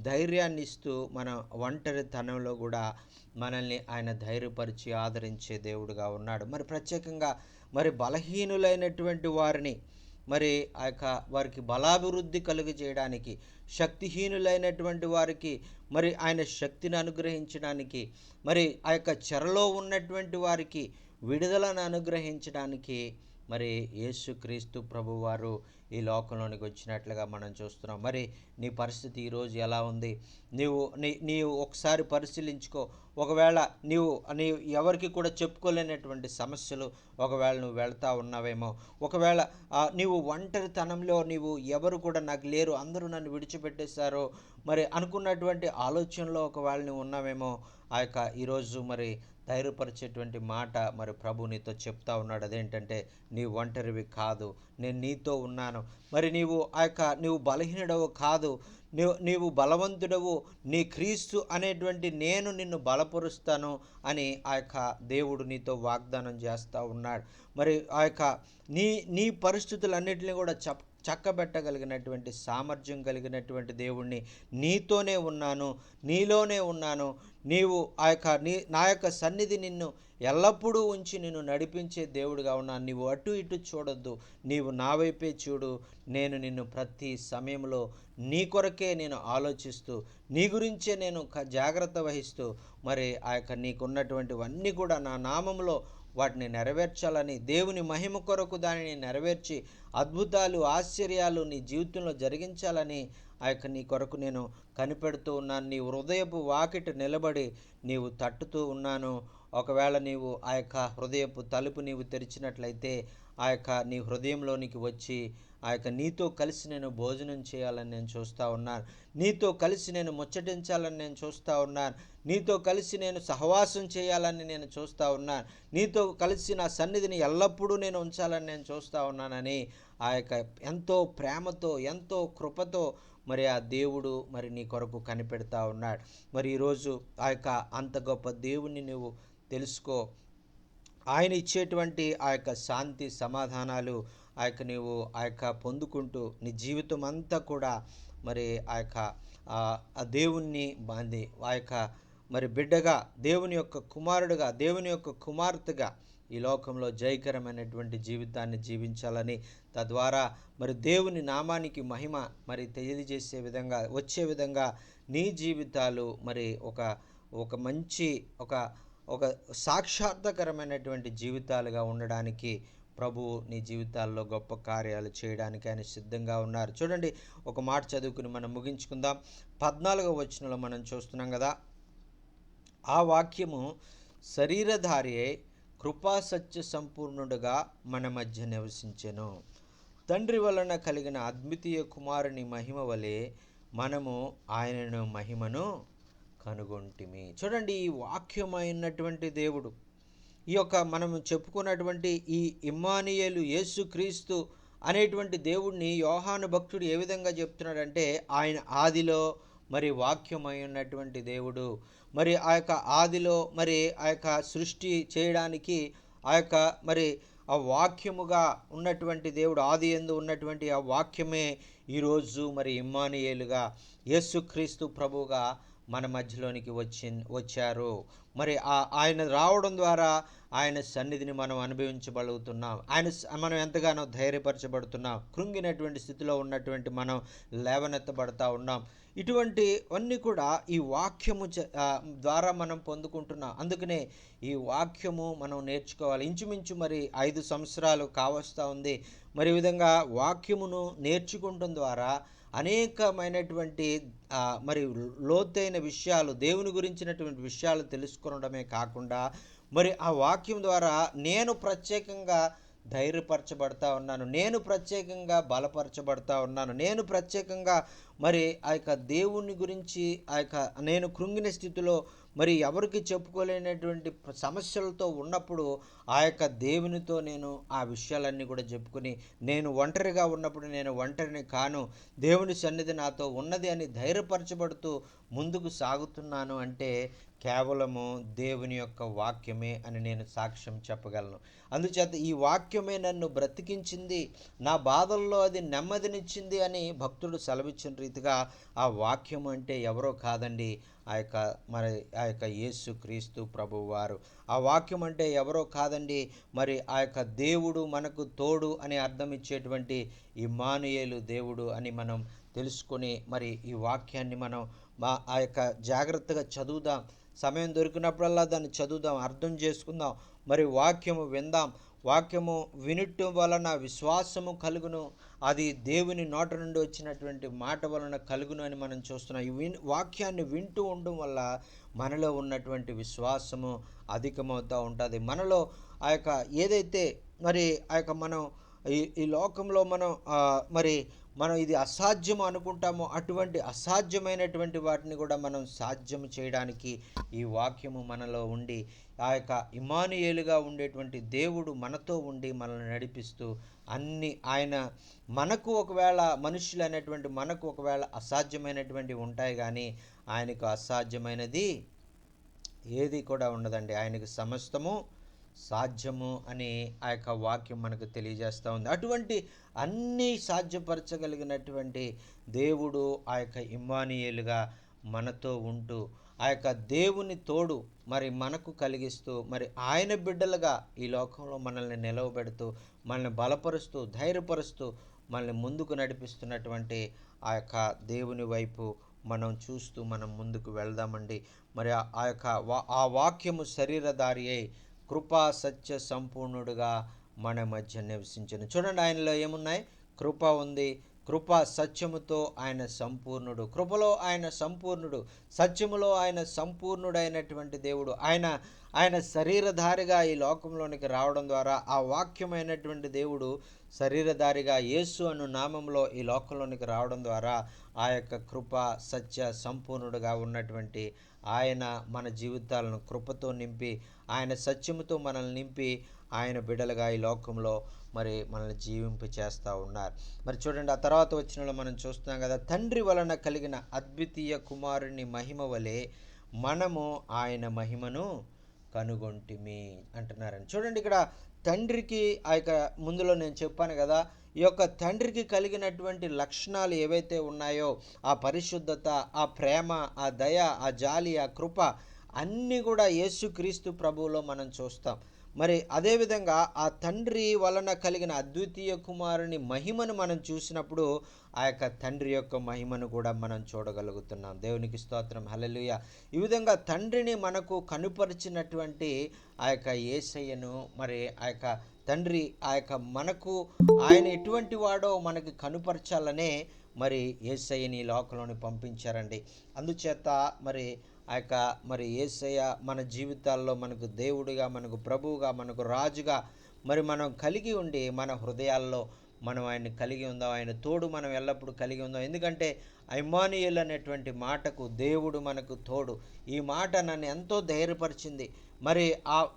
ధైర్యాన్ని ఇస్తూ మన ఒంటరితనంలో కూడా మనల్ని ఆయన ధైర్యపరిచి ఆదరించే దేవుడుగా ఉన్నాడు. మరి ప్రత్యేకంగా మరి బలహీనులైనటువంటి వారిని మరి వారికి బలాభివృద్ధి కలుగ చేయడానికి, శక్తిహీనులైనటువంటి వారికి మరి ఆయన శక్తిని అనుగ్రహించడానికి, మరి చెరలో ఉన్నటువంటి వారికి విడుదలను అనుగ్రహించడానికి మరి యేసుక్రీస్తు ప్రభువారు ఈ లోకంలోనికి వచ్చినట్లుగా మనం చూస్తున్నాం. మరి నీ పరిస్థితి ఈరోజు ఎలా ఉంది? నీవు ఒకసారి పరిశీలించుకో. ఒకవేళ నీవు ఎవరికి కూడా చెప్పుకోలేనటువంటి సమస్యలు ఒకవేళ నువ్వు వెళ్తా ఉన్నావేమో, ఒకవేళ నీవు ఒంటరితనంలో నీవు ఎవరు కూడా నాకు లేరు, అందరూ నన్ను విడిచిపెట్టేశారో మరి అనుకున్నటువంటి ఆలోచనలో ఒకవేళ నువ్వు ఉన్నావేమో, ఈరోజు మరి ధైర్యపరిచేటువంటి మాట మరి ప్రభు నీతో చెప్తా ఉన్నాడు. అదేంటంటే నీ ఒంటరివి కాదు, నేను నీతో ఉన్నాను. మరి నీవు బలహీనుడవు కాదు, నీవు బలవంతుడవు, నీ క్రీస్తు అనేటువంటి నేను నిన్ను బలపరుస్తాను అని దేవుడు నీతో వాగ్దానం చేస్తూ ఉన్నాడు. మరి నీ పరిస్థితులన్నింటినీ కూడా చక్కబెట్టగలిగినటువంటి సామర్థ్యం కలిగినటువంటి దేవుణ్ణి. నీతోనే ఉన్నాను, నీలోనే ఉన్నాను, నీవు నా యొక్క సన్నిధి నిన్ను ఎల్లప్పుడూ ఉంచి నిన్ను నడిపించే దేవుడిగా ఉన్నాను. నీవు అటు ఇటు చూడొద్దు, నీవు నా వైపే చూడు. నేను నిన్ను ప్రతి సమయంలో నీ కొరకే నేను ఆలోచిస్తూ, నీ గురించే నేను జాగ్రత్త వహిస్తూ, మరి నీకున్నటువంటివన్నీ కూడా నా నామంలో వాటిని నెరవేర్చాలని, దేవుని మహిమ కొరకు దానిని నెరవేర్చి అద్భుతాలు ఆశ్చర్యాలు నీ జీవితంలో జరిగించాలని నీ కొరకు నేను కనిపెడుతూ ఉన్నాను. నీ హృదయపు వాకిట నిలబడి నీవు తట్టుతూ ఉన్నాను. ఒకవేళ నీవు హృదయపు తలుపు నీవు తెరిచినట్లయితే నీ హృదయంలోనికి వచ్చి నీతో కలిసి నేను భోజనం చేయాలని నేను చూస్తూ ఉన్నాను. నీతో కలిసి నేను ముచ్చటించాలని నేను చూస్తూ ఉన్నాను. నీతో కలిసి నేను సహవాసం చేయాలని నేను చూస్తూ ఉన్నాను. నీతో కలిసి నా సన్నిధిని ఎల్లప్పుడూ నేను ఉంచాలని నేను చూస్తూ ఉన్నానని ఎంతో ప్రేమతో, ఎంతో కృపతో మరి ఆ దేవుడు మరి నీ కొరకు కనిపెడతా ఉన్నాడు. మరి ఈరోజు అంత గొప్ప దేవుణ్ణి నువ్వు తెలుసుకో. ఆయన ఇచ్చేటువంటి శాంతి సమాధానాలు నీవు పొందుకుంటూ నీ జీవితం అంతా కూడా మరి ఆ దేవుణ్ణి మరి బిడ్డగా, దేవుని యొక్క కుమారుడుగా, దేవుని యొక్క కుమార్తెగా ఈ లోకంలో జయకరమైనటువంటి జీవితాన్ని జీవించాలని, తద్వారా మరి దేవుని నామానికి మహిమ మరి తెలియజేసే విధంగా, వచ్చే విధంగా నీ జీవితాలు మరి ఒక మంచి ఒక సాక్షాత్కరమైనటువంటి జీవితాలుగా ఉండడానికి ప్రభువు నీ జీవితాల్లో గొప్ప కార్యాలు చేయడానికి ఆయన సిద్ధంగా ఉన్నారు. చూడండి, ఒక మాట చదువుకుని మనం ముగించుకుందాం. 14వ వచనంలో మనం చూస్తున్నాం కదా, ఆ వాక్యము శరీరధారి అయి కృపాసత్య సంపూర్ణుడుగా మన మధ్య నివసించెను. తండ్రి వలన కలిగిన అద్వితీయ కుమారుని మహిమ వలె మనము ఆయనను మహిమను కనుగొంటిమి. చూడండి, ఈ వాక్యమైనటువంటి దేవుడు, ఈ యొక్క మనం చెప్పుకున్నటువంటి ఈ ఇమ్మానుయేలు యేసుక్రీస్తు అనేటువంటి దేవుడిని యోహాను భక్తుడు ఏ విధంగా చెప్తున్నాడంటే, ఆయన ఆదిలో మరి వాక్యమై ఉన్నటువంటి దేవుడు, మరి ఆదిలో మరి సృష్టి చేయడానికి మరి ఆ వాక్యముగా ఉన్నటువంటి దేవుడు, ఆది యందు ఉన్నటువంటి ఆ వాక్యమే ఈరోజు మరి ఇమ్మానుయేలుగా, యేసుక్రీస్తు ప్రభువుగా మన మధ్యలోనికి వచ్చారు. మరి ఆయన రావడం ద్వారా ఆయన సన్నిధిని మనం అనుభవించబడుతున్నాం. మనం ఎంతగానో ధైర్యపరచబడుతున్నాం. కృంగినటువంటి స్థితిలో ఉన్నటువంటి మనం లేవనెత్తబడతా ఉన్నాం. ఇటువంటివన్నీ కూడా ఈ వాక్యము ద్వారా మనం పొందుకుంటున్నాం. అందుకనే ఈ వాక్యము మనం నేర్చుకోవాలి. ఇంచుమించు మరి 5 సంవత్సరాలు కావస్తూ ఉంది. మరి ఈ విధంగా వాక్యమును నేర్చుకుంటం ద్వారా అనేకమైనటువంటి మరి లోతైన విషయాలు, దేవుని గురించినటువంటి విషయాలు తెలుసుకోవడమే కాకుండా మరి ఆ వాక్యం ద్వారా నేను ప్రత్యేకంగా ధైర్యపరచబడతా ఉన్నాను, నేను ప్రత్యేకంగా బలపరచబడతా ఉన్నాను, నేను ప్రత్యేకంగా మరి దేవుని గురించి నేను కృంగిన స్థితిలో మరి ఎవరికి చెప్పుకోలేనటువంటి సమస్యలతో ఉన్నప్పుడు దేవునితో నేను ఆ విషయాలన్నీ కూడా చెప్పుకుని, నేను ఒంటరిగా ఉన్నప్పుడు నేను ఒంటరిని కాను, దేవుని సన్నిధి నాతో ఉన్నది అని ధైర్యపరచబడుతూ ముందుకు సాగుతున్నాను అంటే కేవలము దేవుని యొక్క వాక్యమే అని నేను సాక్ష్యం చెప్పగలను. అందుచేత ఈ వాక్యమే నన్ను బ్రతికించింది, నా బాధల్లో అది నెమ్మదినిచ్చింది అని భక్తుడు సెలవిచ్చిన రీతిగా ఆ వాక్యం అంటే ఎవరో కాదండి, మరి యేసుక్రీస్తు ప్రభువారు. ఆ వాక్యం అంటే ఎవరో కాదండి, మరి దేవుడు మనకు తోడు అని అర్థం ఇచ్చేటువంటి ఇమ్మానుయేలు దేవుడు అని మనం తెలుసుకొని మరి ఈ వాక్యాన్ని మనం జాగ్రత్తగా చదువుదాం. సమయం దొరికినప్పుడల్లా దాన్ని చదువుదాం, అర్థం చేసుకుందాం, మరి వాక్యము విందాం. వాక్యము వినటం వలన విశ్వాసము కలుగును, అది దేవుని నోట నుండి వచ్చినటువంటి మాట వలన కలుగును అని మనం చూస్తున్నాం. ఈ వాక్యాన్ని వింటూ ఉండడం వల్ల మనలో ఉన్నటువంటి విశ్వాసము అధికమవుతూ ఉంటుంది. మనలో ఏదైతే మరి మనం ఈ లోకంలో మనం ఇది అసాధ్యం అనుకుంటామో అటువంటి అసాధ్యమైనటువంటి వాటిని కూడా మనం సాధ్యం చేయడానికి ఈ వాక్యము మనలో ఉండి ఇమ్మానుయేలుగా ఉండేటువంటి దేవుడు మనతో ఉండి మనల్ని నడిపిస్తూ ఆయన మనకు ఒకవేళ మనుషులు అనేటువంటి మనకు ఒకవేళ అసాధ్యమైనటువంటివి ఉంటాయి, కానీ ఆయనకు అసాధ్యమైనది ఏది కూడా ఉండదండి. ఆయనకు సమస్తము సాధ్యము అని ఆ యొక్క వాక్యం మనకు తెలియజేస్తూ ఉంది. అటువంటి అన్నీ సాధ్యపరచగలిగినటువంటి దేవుడు ఆ యొక్క ఇమ్మానుయేలుగా మనతో ఉంటూ ఆ యొక్క దేవుని తోడు మరి మనకు కలిగిస్తూ మరి ఆయన బిడ్డలుగా ఈ లోకంలో మనల్ని నిలవబెడుతూ మనల్ని బలపరుస్తూ ధైర్యపరుస్తూ మనల్ని ముందుకు నడిపిస్తున్నటువంటి ఆ యొక్క దేవుని వైపు మనం చూస్తూ మనం ముందుకు వెళ్దామండి. మరి ఆ వాక్యము శరీరధారి అయి కృపా సత్య సంపూర్ణుడుగా మన మధ్య నివసించను. చూడండి, ఆయనలో ఏమున్నాయి? కృప ఉంది. కృప సత్యముతో ఆయన సంపూర్ణుడు. కృపలో ఆయన సంపూర్ణుడు, సత్యములో ఆయన సంపూర్ణుడైనటువంటి దేవుడు. ఆయన శరీరధారిగా ఈ లోకంలోనికి రావడం ద్వారా ఆ వాక్యమైనటువంటి దేవుడు శరీరధారిగా యేసు అను నామంలో ఈ లోకంలోనికి రావడం ద్వారా ఆ యొక్క కృప సత్య సంపూర్ణుడుగా ఉన్నటువంటి ఆయన మన జీవితాలను కృపతో నింపి ఆయన సత్యముతో మనల్ని నింపి ఆయన బిడ్డలుగా ఈ లోకంలో మరి మనల్ని జీవింప చేస్తూ ఉన్నారు. మరి చూడండి, ఆ తర్వాత వచ్చినలో మనం చూస్తున్నాం కదా, తండ్రి వలన కలిగిన అద్వితీయ కుమారుని మహిమ వలె మనము ఆయన మహిమను కనుగొంటిమి అంటున్నారని. చూడండి, ఇక్కడ తండ్రికి ఆ యొక్క ముందులో నేను చెప్పాను కదా, ఈ యొక్క తండ్రికి కలిగినటువంటి లక్షణాలు ఏవైతే ఉన్నాయో ఆ పరిశుద్ధత, ఆ ప్రేమ, ఆ దయ, ఆ జాలి, ఆ కృప అన్నీ కూడా యేసుక్రీస్తు ప్రభువులో మనం చూస్తాం. మరి అదేవిధంగా ఆ తండ్రి వలన కలిగిన అద్వితీయ కుమారుని మహిమను మనం చూసినప్పుడు ఆ యొక్క తండ్రి యొక్క మహిమను కూడా మనం చూడగలుగుతున్నాం. దేవునికి స్తోత్రం, హల్లెలూయా. ఈ విధంగా తండ్రిని మనకు కనుపరిచినటువంటి ఆ యొక్క యేసయ్యను మరి ఆ యొక్క తండ్రి ఆ యొక్క మనకు ఆయన ఎటువంటి వాడో మనకి కనుపరచాలనే మరి యేసయ్యని లోకంలోని పంపించారండి. అందుచేత మరి ఆ యొక్క మరి యేసయ్య మన జీవితాల్లో మనకు దేవుడిగా, మనకు ప్రభువుగా, మనకు రాజుగా మరి మనం కలిగి ఉండి మన హృదయాల్లో మనం ఆయన్ని కలిగి ఉందాం. ఆయన తోడు మనం ఎల్లప్పుడూ కలిగి ఉందాం. ఎందుకంటే ఇమ్మానుయేలు అనేటువంటి మాటకు దేవుడు మనకు తోడు, ఈ మాట నన్ను ఎంతో ధైర్యపరిచింది. మరి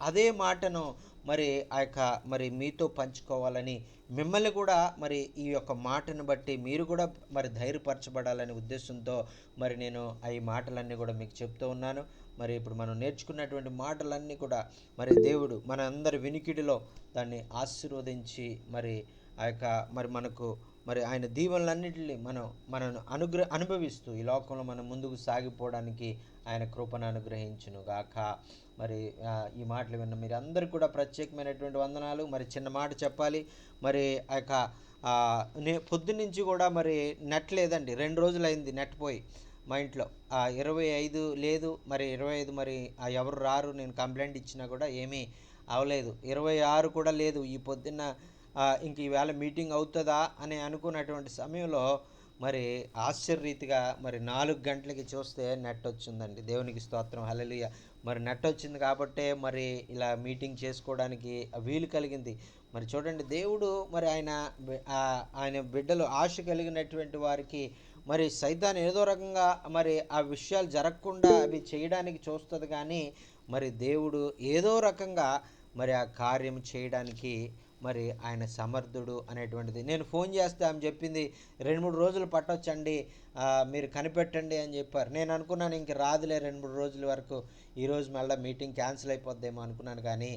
అదే మాటను మరి ఆ యొక్క మరి మీతో పంచుకోవాలని, మిమ్మల్ని కూడా మరి ఈ యొక్క మాటను బట్టి మీరు కూడా మరి ధైర్యపరచబడాలనే ఉద్దేశంతో మరి నేను ఈ మాటలన్నీ కూడా మీకు చెప్తూ ఉన్నాను. మరి ఇప్పుడు మనం నేర్చుకున్నటువంటి మాటలన్నీ కూడా మరి దేవుడు మన అందరి వినికిడిలో దాన్ని ఆశీర్వదించి మరి ఆ యొక్క మరి మనకు మరి ఆయన దీవెనలన్నింటినీ మనం అనుభవిస్తూ ఈ లోకంలో మనం ముందుకు సాగిపోవడానికి ఆయన కృపను అనుగ్రహించును గాక. మరి ఈ మాటలు విన్న మీరు అందరికీ కూడా ప్రత్యేకమైనటువంటి వందనాలు. మరి చిన్న మాట చెప్పాలి. మరి ఆ యొక్క పొద్దున్నుంచి కూడా మరి నెట్ లేదండి. 2 రోజులైంది నెట్ పోయి మా ఇంట్లో. 25 లేదు, మరి 25 మరి ఎవరు రారు, నేను కంప్లైంట్ ఇచ్చినా కూడా ఏమీ అవలేదు. 26 కూడా లేదు. ఈ పొద్దున్న ఇంక ఈవేళ మీటింగ్ అవుతుందా అని అనుకున్నటువంటి సమయంలో మరి ఆశ్చర్యరీతిగా మరి 4 గంటలకి చూస్తే నెట్ వచ్చిందండి. దేవునికి స్తోత్రం, హల్లెలూయా. మరి నెట్ వచ్చింది కాబట్టే మరి ఇలా మీటింగ్ చేసుకోవడానికి వీలు కలిగింది. మరి చూడండి, దేవుడు మరి ఆయన బిడ్డలు ఆశ కలిగినటువంటి వారికి మరి సైతాన్ ఏదో రకంగా మరి ఆ విషయాలు జరగకుండా అవి చేయడానికి చూస్తుంది. కానీ మరి దేవుడు ఏదో రకంగా మరి ఆ కార్యం చేయడానికి మరి ఆయన సమర్థుడు అనేటువంటిది. నేను ఫోన్ చేస్తే ఆమె చెప్పింది 2-3 రోజులు పట్టొచ్చండి, మీరు కనిపెట్టండి అని చెప్పారు. నేను అనుకున్నాను ఇంక రాదులే 2-3 రోజుల వరకు, ఈరోజు మళ్ళీ మీటింగ్ క్యాన్సిల్ అయిపోద్దేమో అనుకున్నాను. కానీ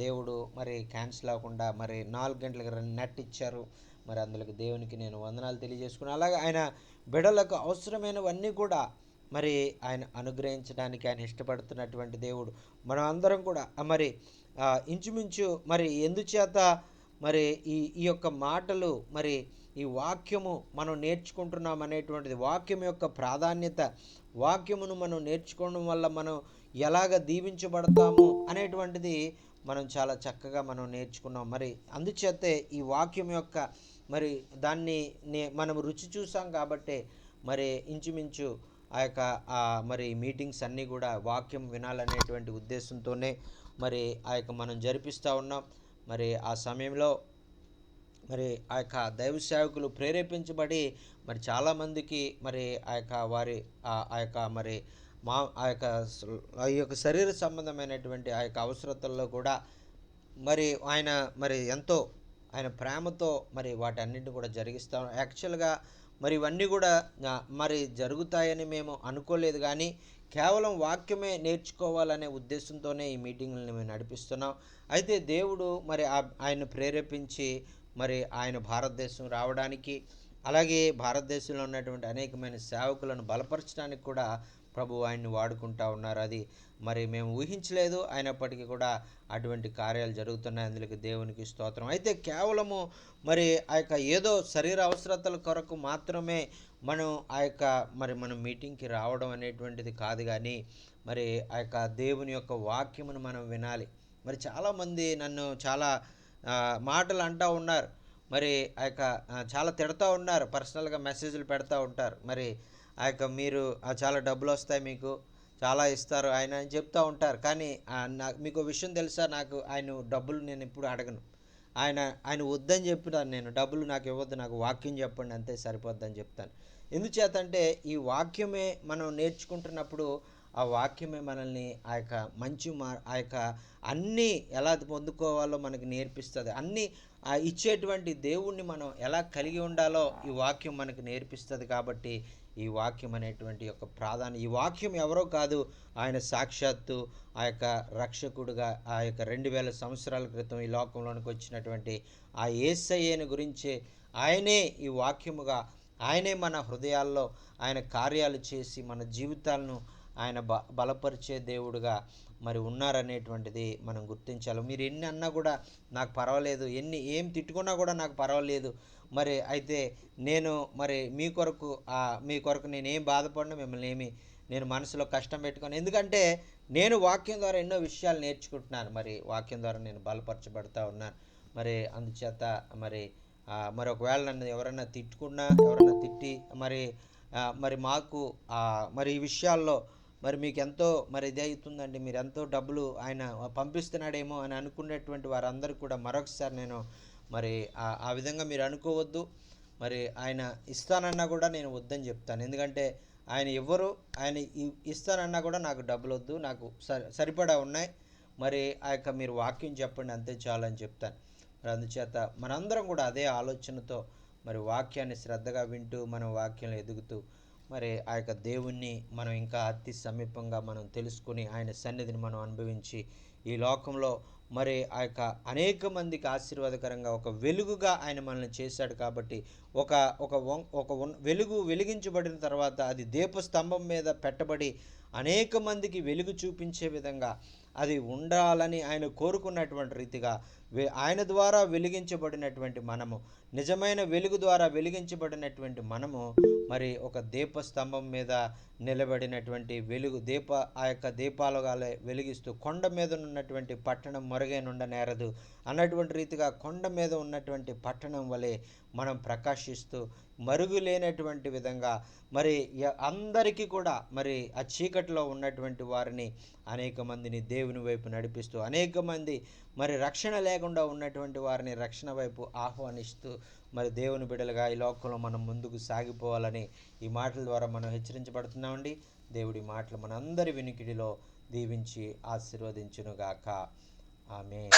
దేవుడు మరి క్యాన్సిల్ అవ్వకుండా మరి 4 గంటలకు నెట్ ఇచ్చారు. మరి అందులోకి దేవునికి నేను వందనాలు తెలియజేసుకున్నాను. అలాగే ఆయన బిడ్డలకు అవసరమైనవన్నీ కూడా మరి ఆయన అనుగ్రహించడానికి ఆయన ఇష్టపడుతున్నటువంటి దేవుడు. మనం అందరం కూడా మరి ఇంచుమించు మరి ఎందుచేత మరి ఈ యొక్క మాటలు మరి ఈ వాక్యము మనం నేర్చుకుంటున్నాం అనేటువంటిది, వాక్యం యొక్క ప్రాధాన్యత, వాక్యమును మనం నేర్చుకోవడం వల్ల మనం ఎలాగ దీవించబడతాము అనేటువంటిది మనం చాలా చక్కగా మనం నేర్చుకున్నాం. మరి అందుచేతే ఈ వాక్యం యొక్క మరి దాన్ని మనం రుచి చూసాం కాబట్టి మరి ఇంచుమించు ఆ యొక్క మరి మీటింగ్స్ అన్నీ కూడా వాక్యం వినాలనేటువంటి ఉద్దేశంతోనే మరి ఆ యొక్క మనం జరిపిస్తూ ఉన్నాం. మరి ఆ సమయంలో మరి ఆ యొక్క దైవ సేవకులు ప్రేరేపించబడి మరి చాలామందికి మరి ఆ యొక్క వారి ఆ యొక్క మరి ఈ యొక్క శరీర సంబంధమైనటువంటి ఆ యొక్క అవసరతల్లో కూడా మరి ఆయన మరి ఎంతో ఆయన ప్రేమతో మరి వాటన్నింటిని కూడా జరిగిస్తాం. యాక్చువల్గా మరి ఇవన్నీ కూడా మరి జరుగుతాయని మేము అనుకోలేదు. కానీ కేవలం వాక్యమే నేర్చుకోవాలనే ఉద్దేశంతోనే ఈ మీటింగ్ని మేము నడిపిస్తున్నాం. అయితే దేవుడు మరి ఆయన ప్రేరేపించి మరి ఆయన భారతదేశం రావడానికి, అలాగే భారతదేశంలో ఉన్నటువంటి అనేకమైన సేవకులను బలపరచడానికి కూడా ప్రభు ఆయన్ని వాడుకుంటా ఉన్నారు. అది మరి మేము ఊహించలేదు, అయినప్పటికీ కూడా అటువంటి కార్యాలు జరుగుతున్నాయి. అందులోకి దేవునికి స్తోత్రం. అయితే కేవలము మరి ఆ యొక్క ఏదో శరీర అవసరతల కొరకు మాత్రమే మనం ఆ యొక్క మనం మీటింగ్కి రావడం అనేటువంటిది కాదు, కానీ మరి ఆ యొక్క దేవుని యొక్క వాక్యమును మనం వినాలి. మరి చాలామంది నన్ను చాలా మాటలు అంటూ ఉన్నారు, మరి ఆ యొక్క చాలా తిడతా ఉన్నారు, పర్సనల్గా మెసేజ్లు పెడతా ఉంటారు. మరి ఆ యొక్క మీరు చాలా డబ్బులు వస్తాయి, మీకు చాలా ఇస్తారు ఆయన అని చెప్తూ ఉంటారు. కానీ మీకు విషయం తెలుసా, నాకు ఆయన డబ్బులు నేను ఎప్పుడు అడగను. ఆయన వద్దని చెప్పినాను, నేను డబ్బులు నాకు ఇవ్వద్దు, నాకు వాక్యం చెప్పండి అంతే సరిపోద్దని చెప్తాను. ఎందుచేతంటే ఈ వాక్యమే మనం నేర్చుకుంటున్నప్పుడు ఆ వాక్యమే మనల్ని ఆ యొక్క ఆ యొక్క అన్నీ ఎలా పొందుకోవాలో మనకి నేర్పిస్తుంది. అన్నీ ఇచ్చేటువంటి దేవుణ్ణి మనం ఎలా కలిగి ఉండాలో ఈ వాక్యం మనకు నేర్పిస్తుంది. కాబట్టి ఈ వాక్యం అనేటువంటి యొక్క ప్రాధాన్యత, ఈ వాక్యం ఎవరో కాదు, ఆయన సాక్షాత్తు ఆ యొక్క రక్షకుడుగా ఆ యొక్క 2000 సంవత్సరాల క్రితం ఈ లోకంలోనికి వచ్చినటువంటి ఆ యేసయ్యను గురించి ఆయనే ఈ వాక్యముగా, ఆయనే మన హృదయాల్లో ఆయన కార్యాలు చేసి మన జీవితాలను ఆయన బలపరిచే దేవుడుగా మరి ఉన్నారనేటువంటిది మనం గుర్తించాలి. మీరు ఎన్ని అన్నా కూడా నాకు పర్వాలేదు, ఏం తిట్టుకున్నా కూడా నాకు పర్వాలేదు. మరి అయితే నేను మరి మీ కొరకు నేనేం బాధపడినా మిమ్మల్ని నేను మనసులో కష్టం పెట్టుకోను. ఎందుకంటే నేను వాక్యం ద్వారా ఎన్నో విషయాలు నేర్చుకుంటున్నాను. మరి వాక్యం ద్వారా నేను బలపరచబడతా ఉన్నాను. మరి అందుచేత మరి ఒకవేళ నన్ను ఎవరైనా తిట్టుకున్నా, ఎవరైనా తిట్టి మరి మాకు మరి ఈ విషయాల్లో మరి మీకు ఎంతో మరి ఇది అవుతుందండి, మీరు ఎంతో డబ్బులు ఆయన పంపిస్తున్నాడేమో అని అనుకునేటువంటి వారందరూ కూడా మరొకసారి నేను మరి ఆ విధంగా మీరు అనుకోవద్దు. మరి ఆయన ఇస్తానన్నా కూడా నేను వద్దని చెప్తాను. ఎందుకంటే ఆయన ఎవరు, ఆయన ఇస్తానన్నా కూడా నాకు డబ్బులు వద్దు, నాకు సరిపడా ఉన్నాయి, మరి ఆ యొక్క మీరు వాక్యం చెప్పండి అంతే చాలు అని చెప్తాను. మరి అందుచేత మనందరం కూడా అదే ఆలోచనతో మరి వాక్యాన్ని శ్రద్ధగా వింటూ మనం వాక్యంలో ఎదుగుతూ మరి ఆ యొక్క దేవుణ్ణి మనం ఇంకా అతి సమీపంగా మనం తెలుసుకుని ఆయన సన్నిధిని మనం అనుభవించి ఈ లోకంలో మరి ఆ యొక్క అనేక మందికి ఆశీర్వాదకరంగా ఒక వెలుగుగా ఆయన మనల్ని చేశాడు. కాబట్టి ఒక వెలుగు వెలిగించబడిన తర్వాత అది దీపస్తంభం మీద పెట్టబడి అనేక మందికి వెలుగు చూపించే విధంగా అది ఉండాలని ఆయన కోరుకున్నటువంటి రీతిగా ఆయన ద్వారా వెలిగించబడినటువంటి మనము, నిజమైన వెలుగు ద్వారా వెలిగించబడినటువంటి మనము మరి ఒక దీపస్తంభం మీద నిలబడినటువంటి వెలుగు ఆ యొక్క దీపాలుగా వెలిగిస్తూ కొండ మీద ఉన్నటువంటి పట్టణం మరుగైనుండ నేరదు అన్నటువంటి రీతిగా కొండ మీద ఉన్నటువంటి పట్టణం వలె మనం ప్రకాశిస్తూ మరుగు లేనటువంటి విధంగా మరి అందరికీ కూడా మరి ఆ చీకటిలో ఉన్నటువంటి వారిని అనేక మందిని దేవుని వైపు నడిపిస్తూ, అనేక మంది మరి రక్షణ లేకుండా ఉన్నటువంటి వారిని రక్షణ వైపు ఆహ్వానిస్తూ మరి దేవుని బిడ్డలుగా ఈ లోకంలో మనం ముందుకు సాగిపోవాలని ఈ మాటల ద్వారా మనం హెచ్చరించబడుతున్నామండి. దేవుడి మాటలు మనందరి వినికిడిలో దీవించి ఆశీర్వదించునుగాక. ఆమేన్.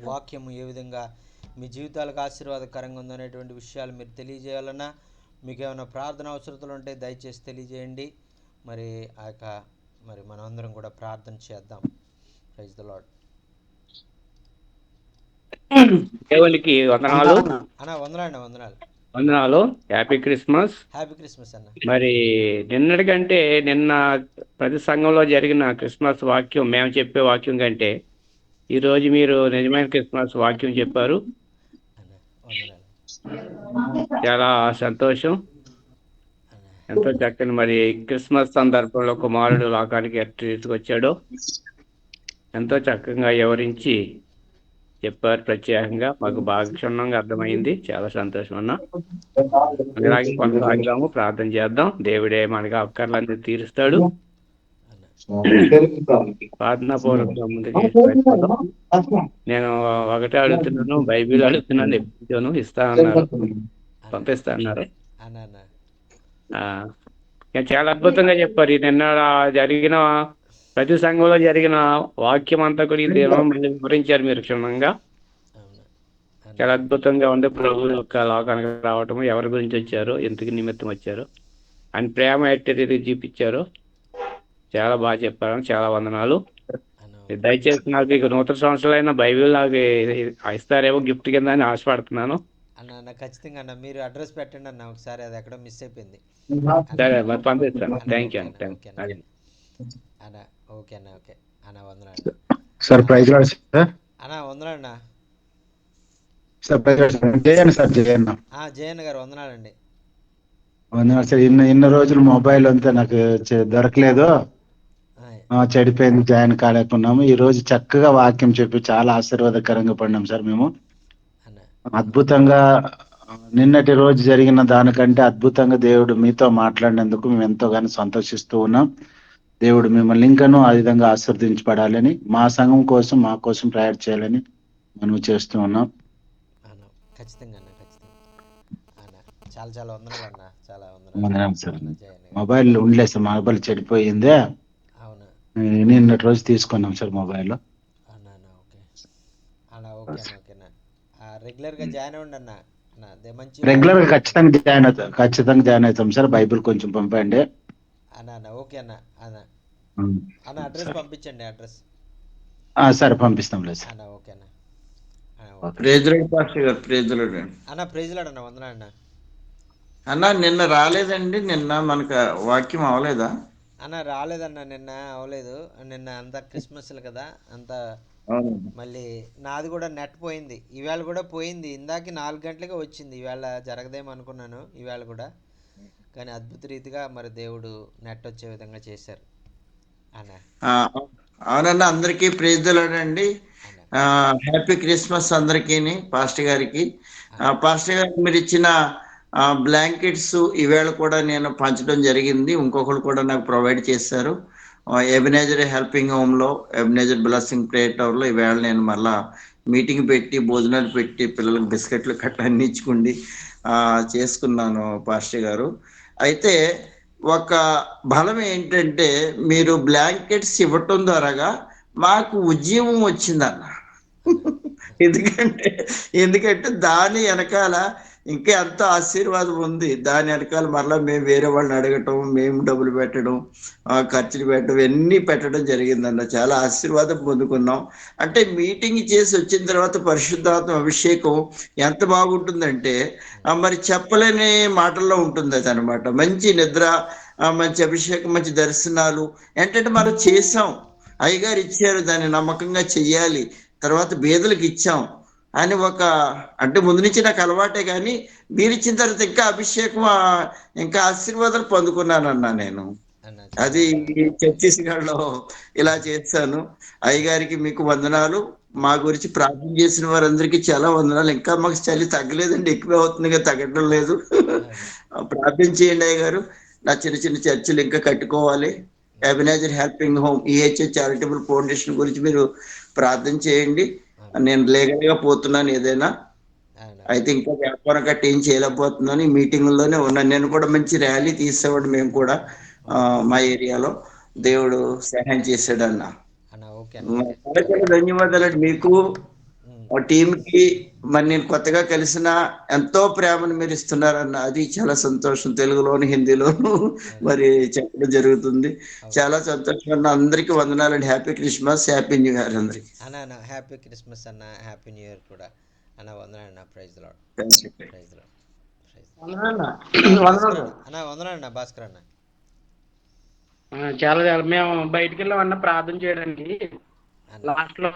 వాక్యము ఏ విధంగా మీ జీవితాలకు ఆశీర్వాదకరంగా ఉందనేటువంటి విషయాలు మీరు తెలియజేయాలన్నా, మీకు ఏమైనా ప్రార్థన అవసరతలు ఉంటే దయచేసి తెలియజేయండి. మరి ఆ యొక్క మరి మనం అందరం కూడా ప్రార్థన చేద్దాం. Praise the Lord. దేవునికి వందనాలు అన్న. వందనాలు. హ్యాపీ క్రిస్మస్ అన్న. మరి నిన్నటికంటే నిన్న ప్రతి సంఘంలో జరిగిన క్రిస్మస్ వాక్యం, మేము చెప్పే వాక్యం కంటే ఈరోజు మీరు నిజమైన క్రిస్మస్ వాక్యం చెప్పారు. చాలా సంతోషం. ఎంతో చక్కని మరి క్రిస్మస్ సందర్భంలో కుమారుడు లోకానికి తీసుకొచ్చాడో ఎంతో చక్కగా వివరించి చెప్పారు. ప్రత్యేకంగా మాకు బాగా క్షుణ్ణంగా అర్థమైంది. చాలా సంతోషం అన్న. అలాగే కొనసాగుదాము, ప్రార్థన చేద్దాం. దేవుడే మనకి అవకాశాలన్నీ తీరుస్తాడు. ప్రార్థనాపూర్వకంగా ముందుకు నేను ఒకటే అడుగుతున్నాను, బైబిల్ అడుగుతున్నాను, ఎప్పుడు ఇస్తానన్నారు, పంపిస్తాన్నారు. చాలా అద్భుతంగా చెప్పారు. నిన్న జరిగిన ప్రతి సంఘంలో జరిగిన వాక్యం అంతా కూడా వివరించారు మీరు క్షుణ్ణంగా. చాలా అద్భుతంగా ఉంది. ప్రభు యొక్క లోకానికి రావటం, ఎవరి గురించి వచ్చారు, ఎందుకు నిమిత్తం వచ్చారు అని ప్రేమ ఎట్టి రీతికి చూపించారు. చాలా బాగా చెప్పారు. చాలా వందనాలు. అన్న దయచేసి నాకు ఇక నూతన సంవత్సరాలైన బైబిల్ నాకు ఇస్తారేమో గిఫ్ట్ కింద అని ఆశపడుతున్నాను. అన్న ఖచ్చితంగా అన్న మీరు అడ్రస్ పెట్టండి అన్న, ఒకసారి అది ఎక్కడో మిస్ అయిపోయింది. సరే మరి పంపిస్తాను. అన్న థ్యాంక్ యూ ఓకే అన్న. అన్న, ఓకే అన్న, అన్న ఓకే అన్న, ఓకే అన్న వందనాలు సార్ ప్రైజ్ లార్డ్ సార్. అన్న వందనాలు అన్న. Sir praise Lord sir. Jayanna sir, Jayanna. Jayanna గారు వందనాలండి. వందనాలు సార్. ఇన్ని రోజులు మొబైల్ అంతా నాకు దొరకలేదు, చెడిపోయింది, జాయిన్ కాలేకున్నాము. ఈ రోజు చక్కగా వాక్యం చెప్పి చాలా ఆశీర్వాదకరంగా పడినాం సార్. మేము అన్న అద్భుతంగా నిన్నటి రోజు జరిగిన దానికంటే అద్భుతంగా దేవుడు మీతో మాట్లాడినందుకు మేము ఎంతోగానో సంతోషిస్తూ ఉన్నాం. దేవుడు మిమ్మల్ని ఇంకనూ ఆ విధంగా ఆశీర్వదించబడాలని, మా సంఘం కోసం, మా కోసం ప్రేయర్ చేయాలని మనం చేస్తూ ఉన్నాం. అన్న ఖచ్చితంగా అన్న, ఖచ్చితంగా అన్న. చాలా చాలా వందనాలు అన్న, చాలా వందనాలు వందనాలు సార్. అన్న జయన్న గారు. మొబైల్ ఉండలేదు సార్, మొబైల్ చెడిపోయిందే. అవునా నిన్నటి రోజు తీసుకున్నాం సార్ మొబైల్. అన్న అన్న ఓకే అన్న, ఓకే అన్న, ఓకే అన్న. రెగ్యులర్గా జాయిన్ అవ్వండి అన్న. అన్న అదే మంచి రెగ్యులర్ గా ఖచ్చితంగా జాయిన్ అవుతాం సార్. బైబిల్ కొంచెం పంపండి. అన్న అన్న ఓకే అన్న. అన్న అన్న అడ్రస్ పంపించండి, అడ్రస్. సరే పంపిస్తాం లేదు సార్. అన్న ఓకే అన్న. ఓకే ప్రేజులాడు పాస్టర్ గారు, ప్రేజులాడు అన్న. ప్రైజ్లాడ్ అన్న, వందనా అన్న. అన్న. నిన్న రాలేదండి, నిన్న మనకు వాక్యం అవలేదా? అన్న రాలేదన్న, నిన్న అవ్వలేదు. నిన్న అంతా క్రిస్మస్లు కదా, అంతా మళ్ళీ నాది కూడా నెట్ పోయింది. ఈవేళ కూడా పోయింది. ఇందాక 4 గంటలకే వచ్చింది. ఈవేళ జరగదేమో అనుకున్నాను, ఈవేళ కూడా. కానీ అద్భుత రీతిగా మరి దేవుడు నెట్ వచ్చే విధంగా చేశారు అన్న. అవునన్నా, అందరికీ ప్రేజులాడండి. అన్న హ్యాపీ క్రిస్మస్ అందరికీ, పాస్టర్ గారికి. పాస్టర్ గారికి మీరు ఇచ్చిన బ్లాంకెట్స్ ఈవేళ కూడా నేను పంచడం జరిగింది. ఇంకొకరు కూడా నాకు ప్రొవైడ్ చేశారు. ఎబినేజర్ హెల్పింగ్ హోమ్లో, ఎబినేజర్ బ్లెస్సింగ్ ప్రేయర్ టవర్లో ఈవేళ నేను మళ్ళా మీటింగ్ పెట్టి, భోజనాలు పెట్టి, పిల్లలకు బిస్కెట్లు కట్ట అన్ని ఇచ్చుకుండి చేసుకున్నాను పాస్టర్ గారు. అయితే ఒక బలం ఏంటంటే, మీరు బ్లాంకెట్స్ ఇవ్వటం ద్వారాగా మాకు ఉద్యమం వచ్చిందన్న. ఎందుకంటే దాని వెనకాల ఇంకా ఎంతో ఆశీర్వాదం ఉంది. దాని వెనకాల మరలా మేము వేరే వాళ్ళని అడగటం, మేము డబ్బులు పెట్టడం, ఖర్చులు పెట్టడం, ఇవన్నీ పెట్టడం జరిగిందన్న. చాలా ఆశీర్వాదం పొందుకున్నాం. అంటే మీటింగ్ చేసి వచ్చిన తర్వాత పరిశుద్ధాత్మ అభిషేకం ఎంత బాగుంటుందంటే మరి చెప్పలేని మాటల్లో ఉంటుంది అది అనమాట. మంచి నిద్ర, మంచి అభిషేకం, మంచి దర్శనాలు. ఏంటంటే మనం చేసాం, అయ్యగారు ఇచ్చారు, దాన్ని నమ్మకంగా చెయ్యాలి, తర్వాత బీదలకు ఇచ్చాం అని అంటే ముందు నుంచి నాకు అలవాటే. కానీ మీరు ఇచ్చిన తర్వాత ఇంకా అభిషేకం, ఇంకా ఆశీర్వాదాలు పొందుకున్నానన్నా నేను. అది ఛత్తీస్గఢ్లో ఇలా చేశాను. అయ్యగారికి మీకు వందనాలు. మా గురించి ప్రార్థన చేసిన వారందరికీ చాలా వందనాలు. ఇంకా మాకు చలి తగ్గలేదండి, ఎక్కువ అవుతుంది కదా, తగ్గడం లేదు. ప్రార్థన చేయండి అయ్యగారు. నా చిన్న చిన్న చర్చలు ఇంకా కట్టుకోవాలి. Ebenezer helping home, EHH charitable foundation గురించి మీరు ప్రార్థన చేయండి. నేను లేగలుగా పోతున్నాను ఏదైనా అయితే, ఇంకా వ్యాపారం గట్టి ఏం చేయలేకపోతున్నాను. ఈ మీటింగ్లోనే ఉన్నాను. నేను కూడా మంచి ర్యాలీ తీసేవాడు, మేము కూడా మా ఏరియాలో. దేవుడు సహాయం చేశాడన్న. చాలా ధన్యవాదాలు మీకు, టీంకి. మరి నేను కొత్తగా కలిసిన ఎంతో ప్రేమను మీరు ఇస్తున్నారన్న, అది చాలా సంతోషం. తెలుగులోను, హిందీలోను మరి చెప్పడం జరుగుతుంది. చాలా సంతోషం అన్న. అందరికీ వందనాలండి. Happy Christmas, happy new year అందరికి. అన్న హ్యాపీ క్రిస్మస్ అన్న, హ్యాపీ న్యూ ఇయర్ కూడా అన్న. వందనాలన్న. Praise Lord. Praise Lord. అన్న వందనాలన్న. భాస్కర్ అన్న. చాలా మేము బయటికి వెళ్ళామన్నా ప్రార్థన చేయడానికి. లాస్ట్ లో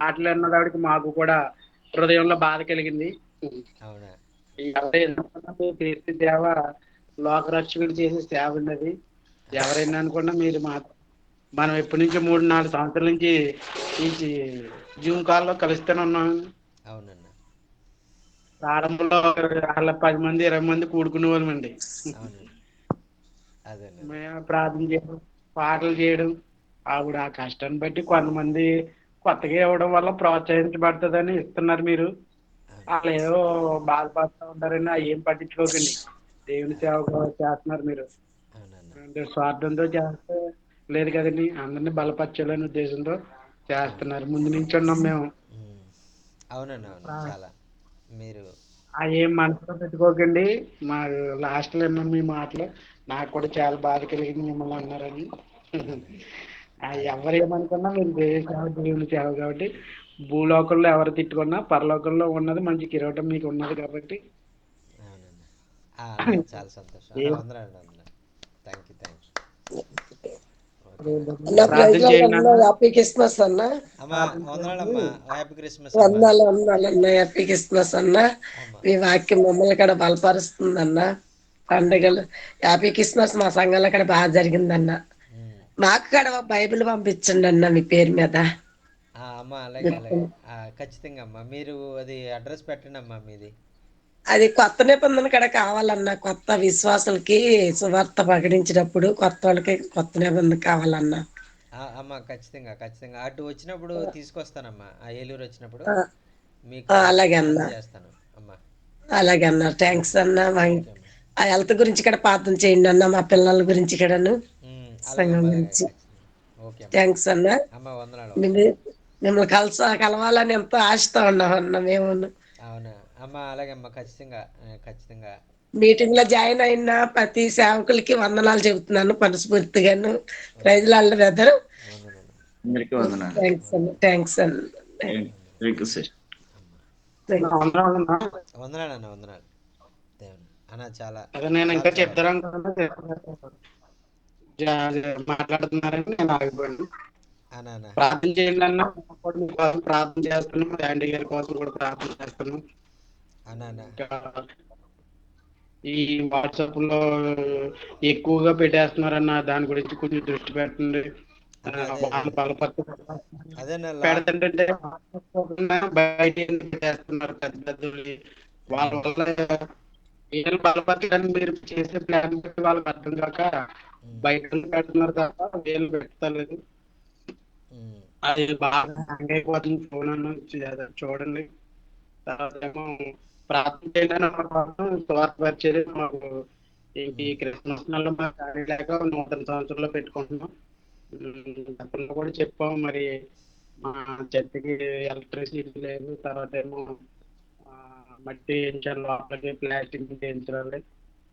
మాట్లాడిన మాకు కూడా హృదయంలో బాధ కలిగింది. అవునా చేసే సేవ లోకరక్షకుడు చేసే సేవ ఉన్నది. ఎవరైనా అనుకున్నా మీరు మనం ఎప్పటి నుంచో 3-4 సంవత్సరాల నుంచి ఈ జూమ్ కాల్లో కలుస్తూనే ఉన్నాం. అవునన్నా. ప్రారంభంలో 10 మంది 20 మంది కూడుకునే వాళ్ళమండి. మేము ప్రార్థన చేయడం, పాటలు చేయడం, ఆవిడ ఆ కష్టాన్ని బట్టి కొంతమంది కొత్తగా ఇవ్వడం వల్ల ప్రోత్సహించబడుతుందని ఇస్తున్నారు. మీరు వాళ్ళు ఏదో బాధపడుతూ ఉంటారని ఏం పట్టించుకోకండి. దేవుని సేవ చేస్తున్నారు మీరు. స్వార్థంతో చేస్తే లేదు కదండి, అందరినీ బలపరచాలనే ఉద్దేశంతో చేస్తున్నారు. ముందు నుంచి ఉన్నాం మేము. అవునండి, అవును, చాలా. మీరు ఏం మనసులో పెట్టుకోకండి. మా లాస్ట్లో విన్నాను మీ మాటలు. నాకు కూడా చాలా బాధ కలిగింది మిమ్మల్ని అన్నారని. ఎవరు ఏమనుకున్నా మీరు దేవుని సేవ కాబట్టి భూలోకంలో ఎవరు తిట్టుకున్నా పరలోకంలో ఉన్నది మంచి కిరీటం మీకు ఉన్నది కాబట్టి అవునండి. అన్న చాలా సంతోషం అన్న. ఏ- వందనాలు అన్న. Thank you. అన్న ప్రైజ్ ప్రార్థన లార్డ్ చేయండి అన్న, అన్న. హ్యాపీ క్రిస్మస్ అన్న. అమ్మా, ప్రార్థన వందనాలమ్మా. చేయండి. హ్యాపీ క్రిస్మస్ అమ్మా. వందనాలు వందనాలు అన్న, హ్యాపీ క్రిస్మస్ అన్న. అమ్మా. మీ వాక్యం మమ్మల్ని కూడా బలపరుస్తుందన్న. పండుగలు హ్యాపీ క్రిస్మస్ మా సంఘంలో కూడా బాగా జరిగిందన్న. ఉమ్. మాకు కూడా ఒక బైబిల్ పంపించండి అన్న మీ పేరు మీద. అమ్మా, అలాగే అలాగే. ఖచ్చితంగా అమ్మా. మీరు అది అడ్రస్ పెట్టండి అమ్మా మీది. అది కొత్త నిబంధన కూడా కావాలన్న. కొత్త విశ్వాసులకి సువార్త ప్రకటించినప్పుడు కొత్త వాళ్ళకి కొత్త నిబంధన కావాలన్న. అమ్మా, ఖచ్చితంగా ఖచ్చితంగా అటు వచ్చినప్పుడు తీసుకొస్తానమ్మా. ఆ ఏలూరు వచ్చినప్పుడు ఆ, మీకు అలాగే అన్న, అందజేస్తాను అమ్మా. అలాగే అన్న. Thanks okay. అన్న. ఓకే అమ్మా. ఆ హెల్త్ గురించి కూడా ప్రార్థన చేయండి అన్న, మా పిల్లల గురించి కూడాను, అలాగే సంఘం అమ్మా, అలాగే, గురించి. ఖచ్చితంగా. ఓకే అమ్మా. థ్యాంక్స్ అన్న. అమ్మ, వందనాలు, మిమ్మల్ని వందనాలు. మిమ్మల్ని కలవాలని ఎంతో ఆశతో ఉన్నాం అన్న మేము. అవునా అమ్మ, అలాగే అమ్మా, ఖచ్చితంగా ఖచ్చితంగా. మీటింగ్ లో జాయిన్ అయిన ప్రతి సేవకులకి వందనాలు చెబుతున్నాను మనస్ఫూర్తిగాను. ప్రైజ్ వందనాలు, లార్డ్ బ్రదర్. వందనాలు, అందరికీ వందనాలు. థ్యాంక్స్ అన్న, వందనాలు. థ్యాంక్స్ అన్న, థ్యాంక్ యూ సిస్టర్. అమ్మా, థ్యాంక్స్. వందనాలు అన్న. వందనాలు అన్న, వందనాలు. దేవుని అన్న, చాలా అదే నేను చాలా ఇంకా చాలా చెప్తారనుకుంటే మాట్లాడుతున్నారని నేను ఆగిపోయాను. అన్న అన్న. ప్రార్థన చేయండి అన్న. కూడా మీకోసం ప్రార్థన చేస్తున్నాం. మా డాడీ గారి కోసం కూడా ప్రార్థన చేస్తున్నాం. అన్న అన్న. ఇంకా ఈ వాట్సాప్ లో ఎక్కువగా పెట్టేస్తున్నారన్న, దాని గురించి కొంచెం దృష్టి పెట్టండి. అన్న, అదే అదే వాళ్ళు బలపడుతున్నారు. అదేనా పెడుతుంటే బయట ఎందుకు పెట్టేస్తున్నారు పెద్ద పెద్దవి. వాళ్ళ వల్ల వీళ్ళు బలపరచడానికి మీరు చేసే ప్లాన్ బట్టి వాళ్ళకి అర్థం కాక బయట పెడుతున్నారు తప్ప వీళ్ళు పెట్టలేదు. అది బాగా హ్యాంగ్ అయిపోతుంది ఫోన్ అన్న చూడండి. తర్వాత ఏమో ప్రార్థన చేయడానికి స్వార్థపరిచేది మాకు ఈ క్రిస్మస్ నెలలో మాకు ఖాళీ లేక నూతన సంవత్సరంలో పెట్టుకుంటున్నాం. గతంలో కూడా చెప్పాం మరి మా చర్చికి ఎలక్ట్రిసిటీ లేదు. తర్వాత ఏమో మట్టి వేయించాలి, లోపలికి ప్లాస్టిక్ వేయించాలి.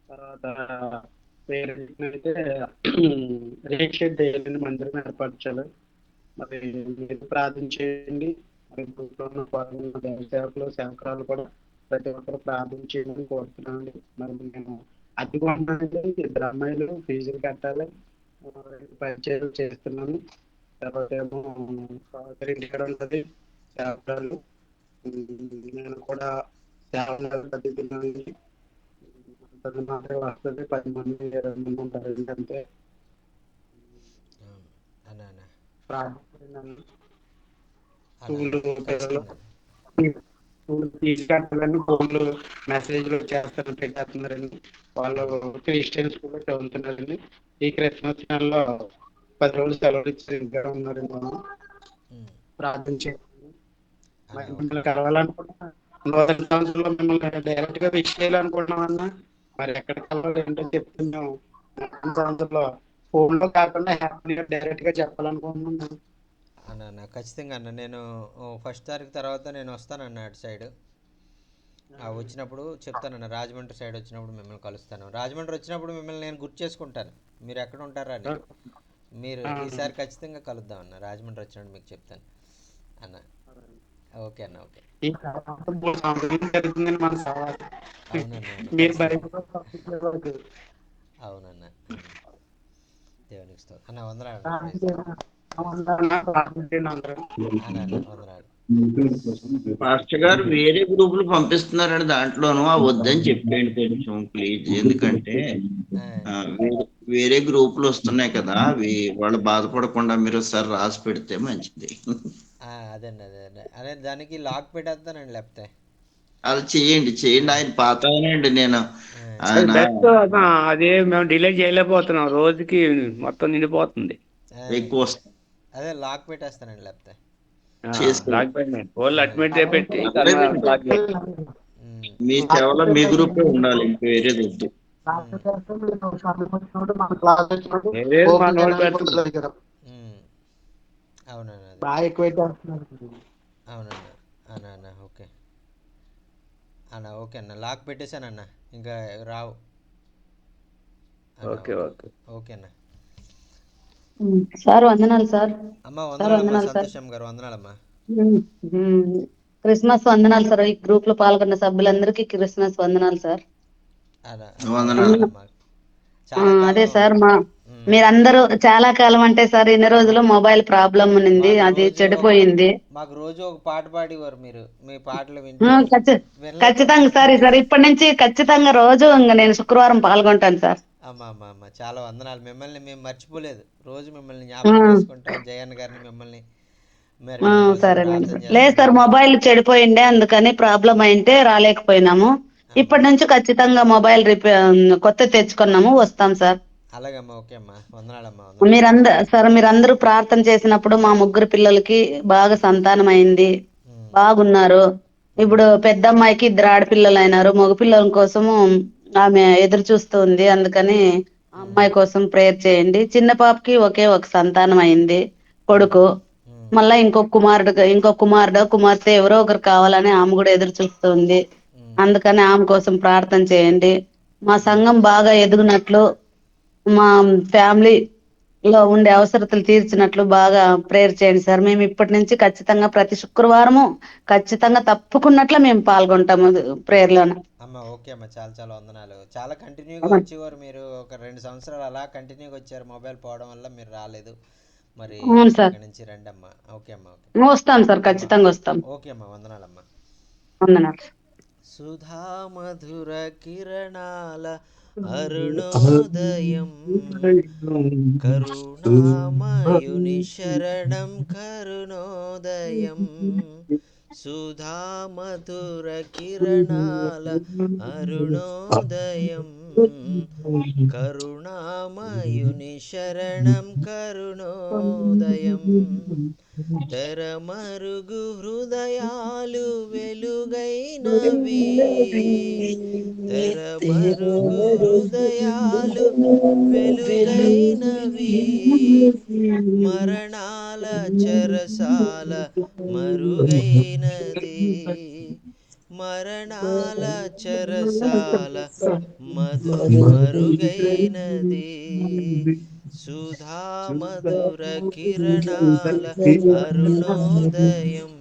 తర్వాత పేరెంట్స్ అయితే రేక్ షెడ్ వేయాలని మందిరం ఏర్పరచాలి. మరి మీరు ప్రార్థన చేయండి. మరి ఇంట్లో ఉన్న సేవకులు సేవకురాలు కూడా ప్రతి ఒక్కరు ప్రార్థన చేయమని కోరుతున్నానండి. మరి నేను అద్దెకుంటానండి. 2 అమ్మాయిలు ఫీజులు కట్టాలి. పరిచయాలు చేస్తున్నాను. తర్వాత ఏమో సహోదరి ఇంటికాడ ఉంటుంది సేవకురాలు. నేను కూడా సేవలు బతుకుతున్నానండి. మాత్రమే వస్తుంది. 10 మంది 20 మంది ఉంటారు. ఎందుకంటే అన్న అన్న. ప్రార్థన అన్న, స్కూల్ పిల్లలు ఖచ్చితంగా. స్కూల్ ఫీజు కట్టాలని ఫోన్లు మెసేజ్లు పెట్టేస్తున్నారండి. వాళ్ళు క్రిస్టియన్ స్కూల్లో చదువుతున్నారండి. ఈ క్రిస్మస్ నెలలో 10 రోజులు సెలవులు ఇచ్చి ఇంట్లో ఉన్నారండి. మనం ప్రార్థన చేయండి. మరి మిమ్మల్ని కలవాలనుకుంటున్నా నూతన సంవత్సరంలో మిమ్మల్ని డైరెక్ట్ గా విష్ చేయాలనుకుంటున్నామన్నా. మరి ఎక్కడ కలవాలి ఏంటో చెప్తే మేము నూతన సంవత్సరంలో ఫోన్ లో కాకుండా హ్యాపీగా డైరెక్ట్ గా చెప్పాలనుకుంటున్నాను. అన్న ఖచ్చితంగా అన్న. నేను 1st తారీఖు తర్వాత నేను వస్తానన్న అటు సైడ్. వచ్చినప్పుడు చెప్తానన్న. రాజమండ్రి సైడ్ వచ్చినప్పుడు మిమ్మల్ని కలుస్తాను. రాజమండ్రి వచ్చినప్పుడు మిమ్మల్ని నేను గుర్తు చేసుకుంటాను మీరు ఎక్కడ ఉంటారా అని. మీరు ఈసారి ఖచ్చితంగా కలుద్దాం అన్న. రాజమండ్రి వచ్చినప్పుడు మీకు చెప్తాను అన్న. ఓకే అన్న, ఓకే. ఈ సంవత్సరం 3 సంవత్సరాలు జరుగుతుందని మన సవాల్. అవునన్న, మీరు అవునన్న. దేవునికి స్తోత్రం అన్న. వందనాలు వందనాలు. పాస్టర్ గారు వేరే గ్రూపులు పంపిస్తున్నారని దాంట్లోనూ వద్దని చెప్పండి కొంచెం ప్లీజ్. ఎందుకంటే వేరే గ్రూపులు వస్తున్నాయి కదా, అవి వాళ్ళు బాధపడకుండా మీరు ఒకసారి రాసి పెడితే మంచిది. అదండి అదే అదే దానికి లాక్ పెట్టేస్తానండి. లేకపోతే అలా చేయండి ఆయన పాతనండి. నేను అదే మేము డిలే చేయలేకపోతున్నాం. రోజుకి మొత్తం నిండిపోతుంది. ఎక్కువ వస్తుంది. అదే లాక్ పెట్టేస్తానండి. లేకపోతే పెట్టి మీ సేవలో మీ గ్రూపే ఉండాలి, ఇంక వేరేది వద్దు. అవునన్నా, బాగా ఎక్కువ అవునన్నా. అన్న అన్న ఓకే అన్న, ఓకే అన్న, లాక్ పెట్టేశానన్న, ఇంకా రావు అన్న. ఓకే ఓకే ఓకే ఓకే అన్న. సార్ వందనాలు సార్. అమ్మ సార్ వందనాలమ్మా, వందనాలు సార్. సంతోషం గారు వందనాలమ్మా. ఉమ్, ఉమ్. క్రిస్మస్ వందనాలు సార్. ఈ గ్రూప్ లో పాల్గొన్న సభ్యులందరికీ క్రిస్మస్ వందనాలు సార్. అన్న అన్న వందనాలు. వందనాలమ్మా. చాలా అదే కాలం. సార్ ఉమ్, మీరందరూ చాలా కాలం అంటే సార్ ఇన్ని రోజులు మొబైల్ ప్రాబ్లం ఉన్నింది, మాకు అది రోజు చెడిపోయింది. మాకు రోజు ఒక పాట పాడేవారు మీరు, మీ పాటలు వింటూ ఉమ్, ఖచ్చితంగా వినలేకపోతున్నాం. సార్. సార్ ఇప్పటి నుంచి ఖచ్చితంగా రోజు ఇంకా నేను శుక్రవారం పాల్గొంటాను సార్. అమ్మ అమ్మ అమ్మ చాలా వందనాలు. మిమ్మల్ని మేము మర్చిపోలేదు, రోజు మిమ్మల్ని జ్ఞాపకం ఉమ్, చేసుకుంటాం, జయన్ గారిని మిమ్మల్ని, మరి మీకోసం సరేలేండి ప్రార్థన సార్. లేదు సార్, చేస్తుంటాం. మొబైల్ చెడిపోయిండే అందుకని ప్రాబ్లం అయింటే రాలేకపోయినాము. అమ్మ ఇప్పటి నుంచి ఖచ్చితంగా మొబైల్ కొత్త తెచ్చుకున్నాము, వస్తాం సార్. అలాగమ్మా, ఓకే అమ్మా, వందనాలమ్మా, వందనాలమ్మా. మీరందరూ ప్రార్థన చేసినప్పుడు మా ముగ్గురు పిల్లలకి బాగా సంతానం అయింది, ఉమ్, బాగున్నారు. ఉమ్, ఇప్పుడు పెద్ద అమ్మాయికి 2 ఆడపిల్లలు అయినారు. మగ పిల్లల కోసము ఆమె ఎదురు చూస్తుంది, అందుకని ఆ ఉమ్, అమ్మాయి కోసం ప్రేయర్ చేయండి. చిన్న పాపకి ఒకే ఒక సంతానం అయింది, ఉమ్, కొడుకు. ఉమ్, మళ్ళా ఇంకో కుమారుడు కుమార్తె ఎవరో ఒకరు కావాలని ఆమె కూడా ఎదురు చూస్తుంది, ఉమ్, అందుకని ఆమె కోసం ప్రార్థన చేయండి. మా ఉమ్. సంఘం బాగా ఎదుగునట్లు, మా ఫ్యామిలీ లో ఉండే అవసరతలు తీర్చినట్లు బాగా ప్రేయర్ చేయండి సార్. మేము ఇప్పటి నుంచి ఖచ్చితంగా ప్రతి శుక్రవారము ఖచ్చితంగా తప్పుకున్నట్లు మేము పాల్గొంటాము ప్రేయర్ లోన. అమ్మ ఓకే అమ్మ, చాలా చాలా వందనాలు. చాలా కంటిన్యూగా వచ్చేవారు మీరు, ఒక 2 సంవత్సరాలు అలా కంటిన్యూగా వచ్చారు. మొబైల్ పోవడం వల్ల మీరు రాలేదు. మరి అవును సార్, ఇక నుంచి రండి అమ్మ. ఓకే అమ్మ, ఓకే వస్తాం సార్, అమ్మ. ఖచ్చితంగా వస్తాం. ఓకే అమ్మ, వందనాలమ్మ. వందనాలు. సుధా మధుర కిరణాల అరుణోదయం, కరుణామయుని శరణం కరుణోదయం. సుధా మధుర కిరణాల అరుణోదయం, కరుణామయుని శరణం కరుణోదయం. తెరమరుగు హృదయాలు వెలుగైనవి, తెరమరుగు హృదయాలు వెలుగైనవి. మరణాల చెరసాల మరుగైనది, మరణాల చెరసాల మరుగైనది. సుధా మధుర కిరణాల అరుణోదయం,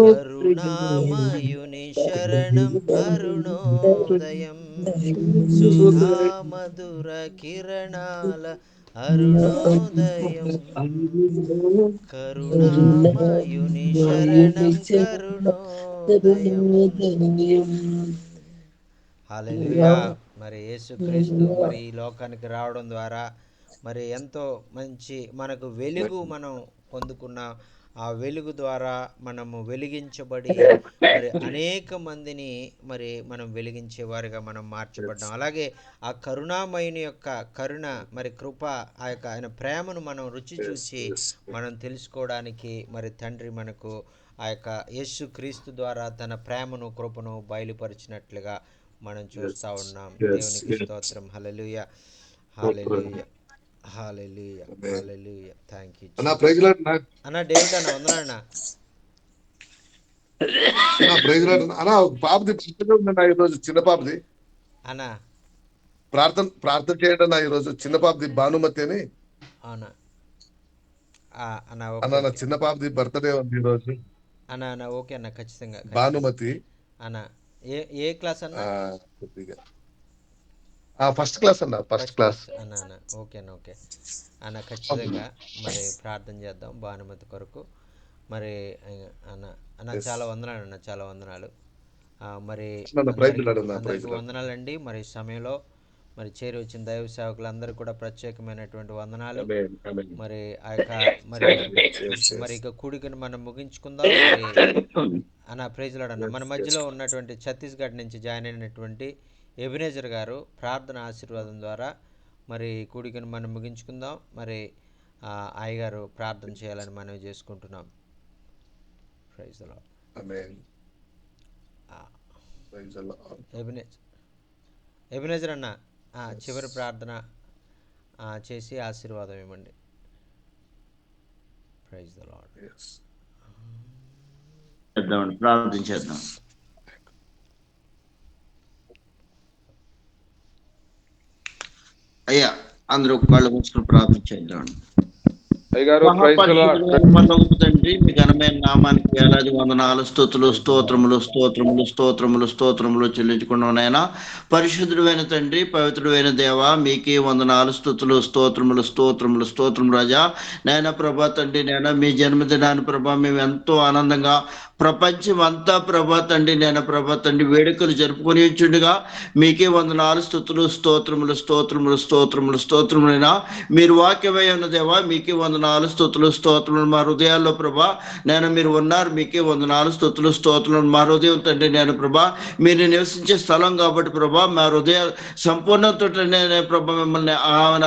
కరుణామయుని శరణం అరుణోదయం. సుధా మధుర కిరణాల అరుణోదయం, కరుణామయుని శరణం కరుణోదయం. హల్లెలూయా. మరి యేసుక్రీస్తు మరి ఈ లోకానికి రావడం ద్వారా మరి ఎంతో మంచి మనకు వెలుగు మనం పొందుకున్న, ఆ వెలుగు ద్వారా మనము వెలిగించబడి మరి అనేక మందిని మరి మనం వెలిగించేవారుగా మనం మార్చబడ్డాం. అలాగే ఆ కరుణామయుని యొక్క కరుణ మరి కృప, ఆ యొక్క ఆయన ప్రేమను మనం రుచి చూచి మనం తెలుసుకోవడానికి మరి తండ్రి మనకు ఆ యొక్క యేసు క్రీస్తు ద్వారా తన ప్రేమను కృపను బయలుపరిచినట్లుగా మనం చూస్తూ ఉన్నాం. దేవునికి స్తోత్రం. హల్లెలూయా, hallelujah, hallelujah, hallelujah. Thank you అన్న. డేవిడ్ అన్న వందనాలన్నా. పాపది బర్త్డే ఉందన్న ఈరోజు, చిన్న పాపది. అన్నా ప్రార్థన చేయండి అన్న ఈరోజు, చిన్న పాపది భానుమతి అని. అవునా అన్న? అన్న ఓకే చిన్న పాపది బర్త్డే ఉంది ఈరోజు. అన్న అన్న ఓకే అన్న, ఖచ్చితంగా భానుమతి అన్న. ఏ క్లాస్ అన్న? కొద్దిగా ఫస్ట్ క్లాస్ అన్న, ఫస్ట్ క్లాస్. అన్న అన్న ఓకే అన్న, ఓకే అన్న, ఖచ్చితంగా మరి ప్రార్థన చేద్దాం భానుమతి కొరకు. మరి అన్న అన్న చాలా వందనాలు అన్న, చాలా వందనాలు. మరి అందరికి వందనాలండి. మరి సమయంలో మరి చేరి వచ్చిన దైవ సేవకులందరూ కూడా ప్రత్యేకమైనటువంటి వందనాలు. మరి ఆ యొక్క మరి ఇక కూడికను మనం ముగించుకుందాం. మరి అన్న ప్రైజ్ లార్డ్ అన్న. మన మధ్యలో ఉన్నటువంటి ఛత్తీస్గఢ్ నుంచి జాయిన్ అయినటువంటి ఎబినేజర్ గారు ప్రార్థన ఆశీర్వాదం ద్వారా మరి కూడికను మనం ముగించుకుందాం. మరి అయ్యగారు ప్రార్థన చేయాలని మనవి చేసుకుంటున్నాం. Praise lord. ఎబినేజర్ అన్న చివరి ప్రార్థన చేసి ఆశీర్వాదం ఇవ్వండి. Praise the Lord. చేద్దామండి, ప్రార్థన చేద్దాం. అయ్యా అందరూ కళ్ళు మూసుకుని ప్రార్థన చేద్దామండి. అయ్యగారు మహాపరిశుద్ధుడైన పరలోకపు తండ్రి, మీ ఘనమైన నామానికి వేలాది వందనాలు, స్తుతులు, స్తోత్రములు స్తోత్రములు స్తోత్రములు స్తోత్రములు చెల్లించుకున్నానైనా. పరిశుద్ధుడైన తండ్రి, పవిత్రుడైన దేవ, మీకే వందనాలు, స్తుతులు, స్తోత్రములు స్తోత్రములు స్తోత్రము రాజా. నాయన ప్రభా తండ్రి, నేను మీ జన్మదినాన్ని ప్రభా మేము ఎంతో ఆనందంగా ప్రపంచం అంతా ప్రభా తండ్రి, నేను ప్రభా తండ్రి వేడుకలు జరుపుకొని ఇచ్చుండగా మీకే వందనాలు, స్తుతులు, స్తోత్రములు స్తోత్రములు స్తోత్రములు స్తోత్రములైనా. మీరు వాక్యమై ఉన్న దేవా, మీకే వందనాలు, స్తుతులు, స్తోత్రములు. మా హృదయాల్లో ప్రభా నేను మీరు ఉన్నారు, మీకే వందనాలు, స్తుతులు, స్తోత్రములు. మా హృదయం తండ్రి నేను ప్రభా మీరు నివసించే స్థలం కాబట్టి ప్రభా మా హృదయ సంపూర్ణతో నేను ప్రభా మిమ్మల్ని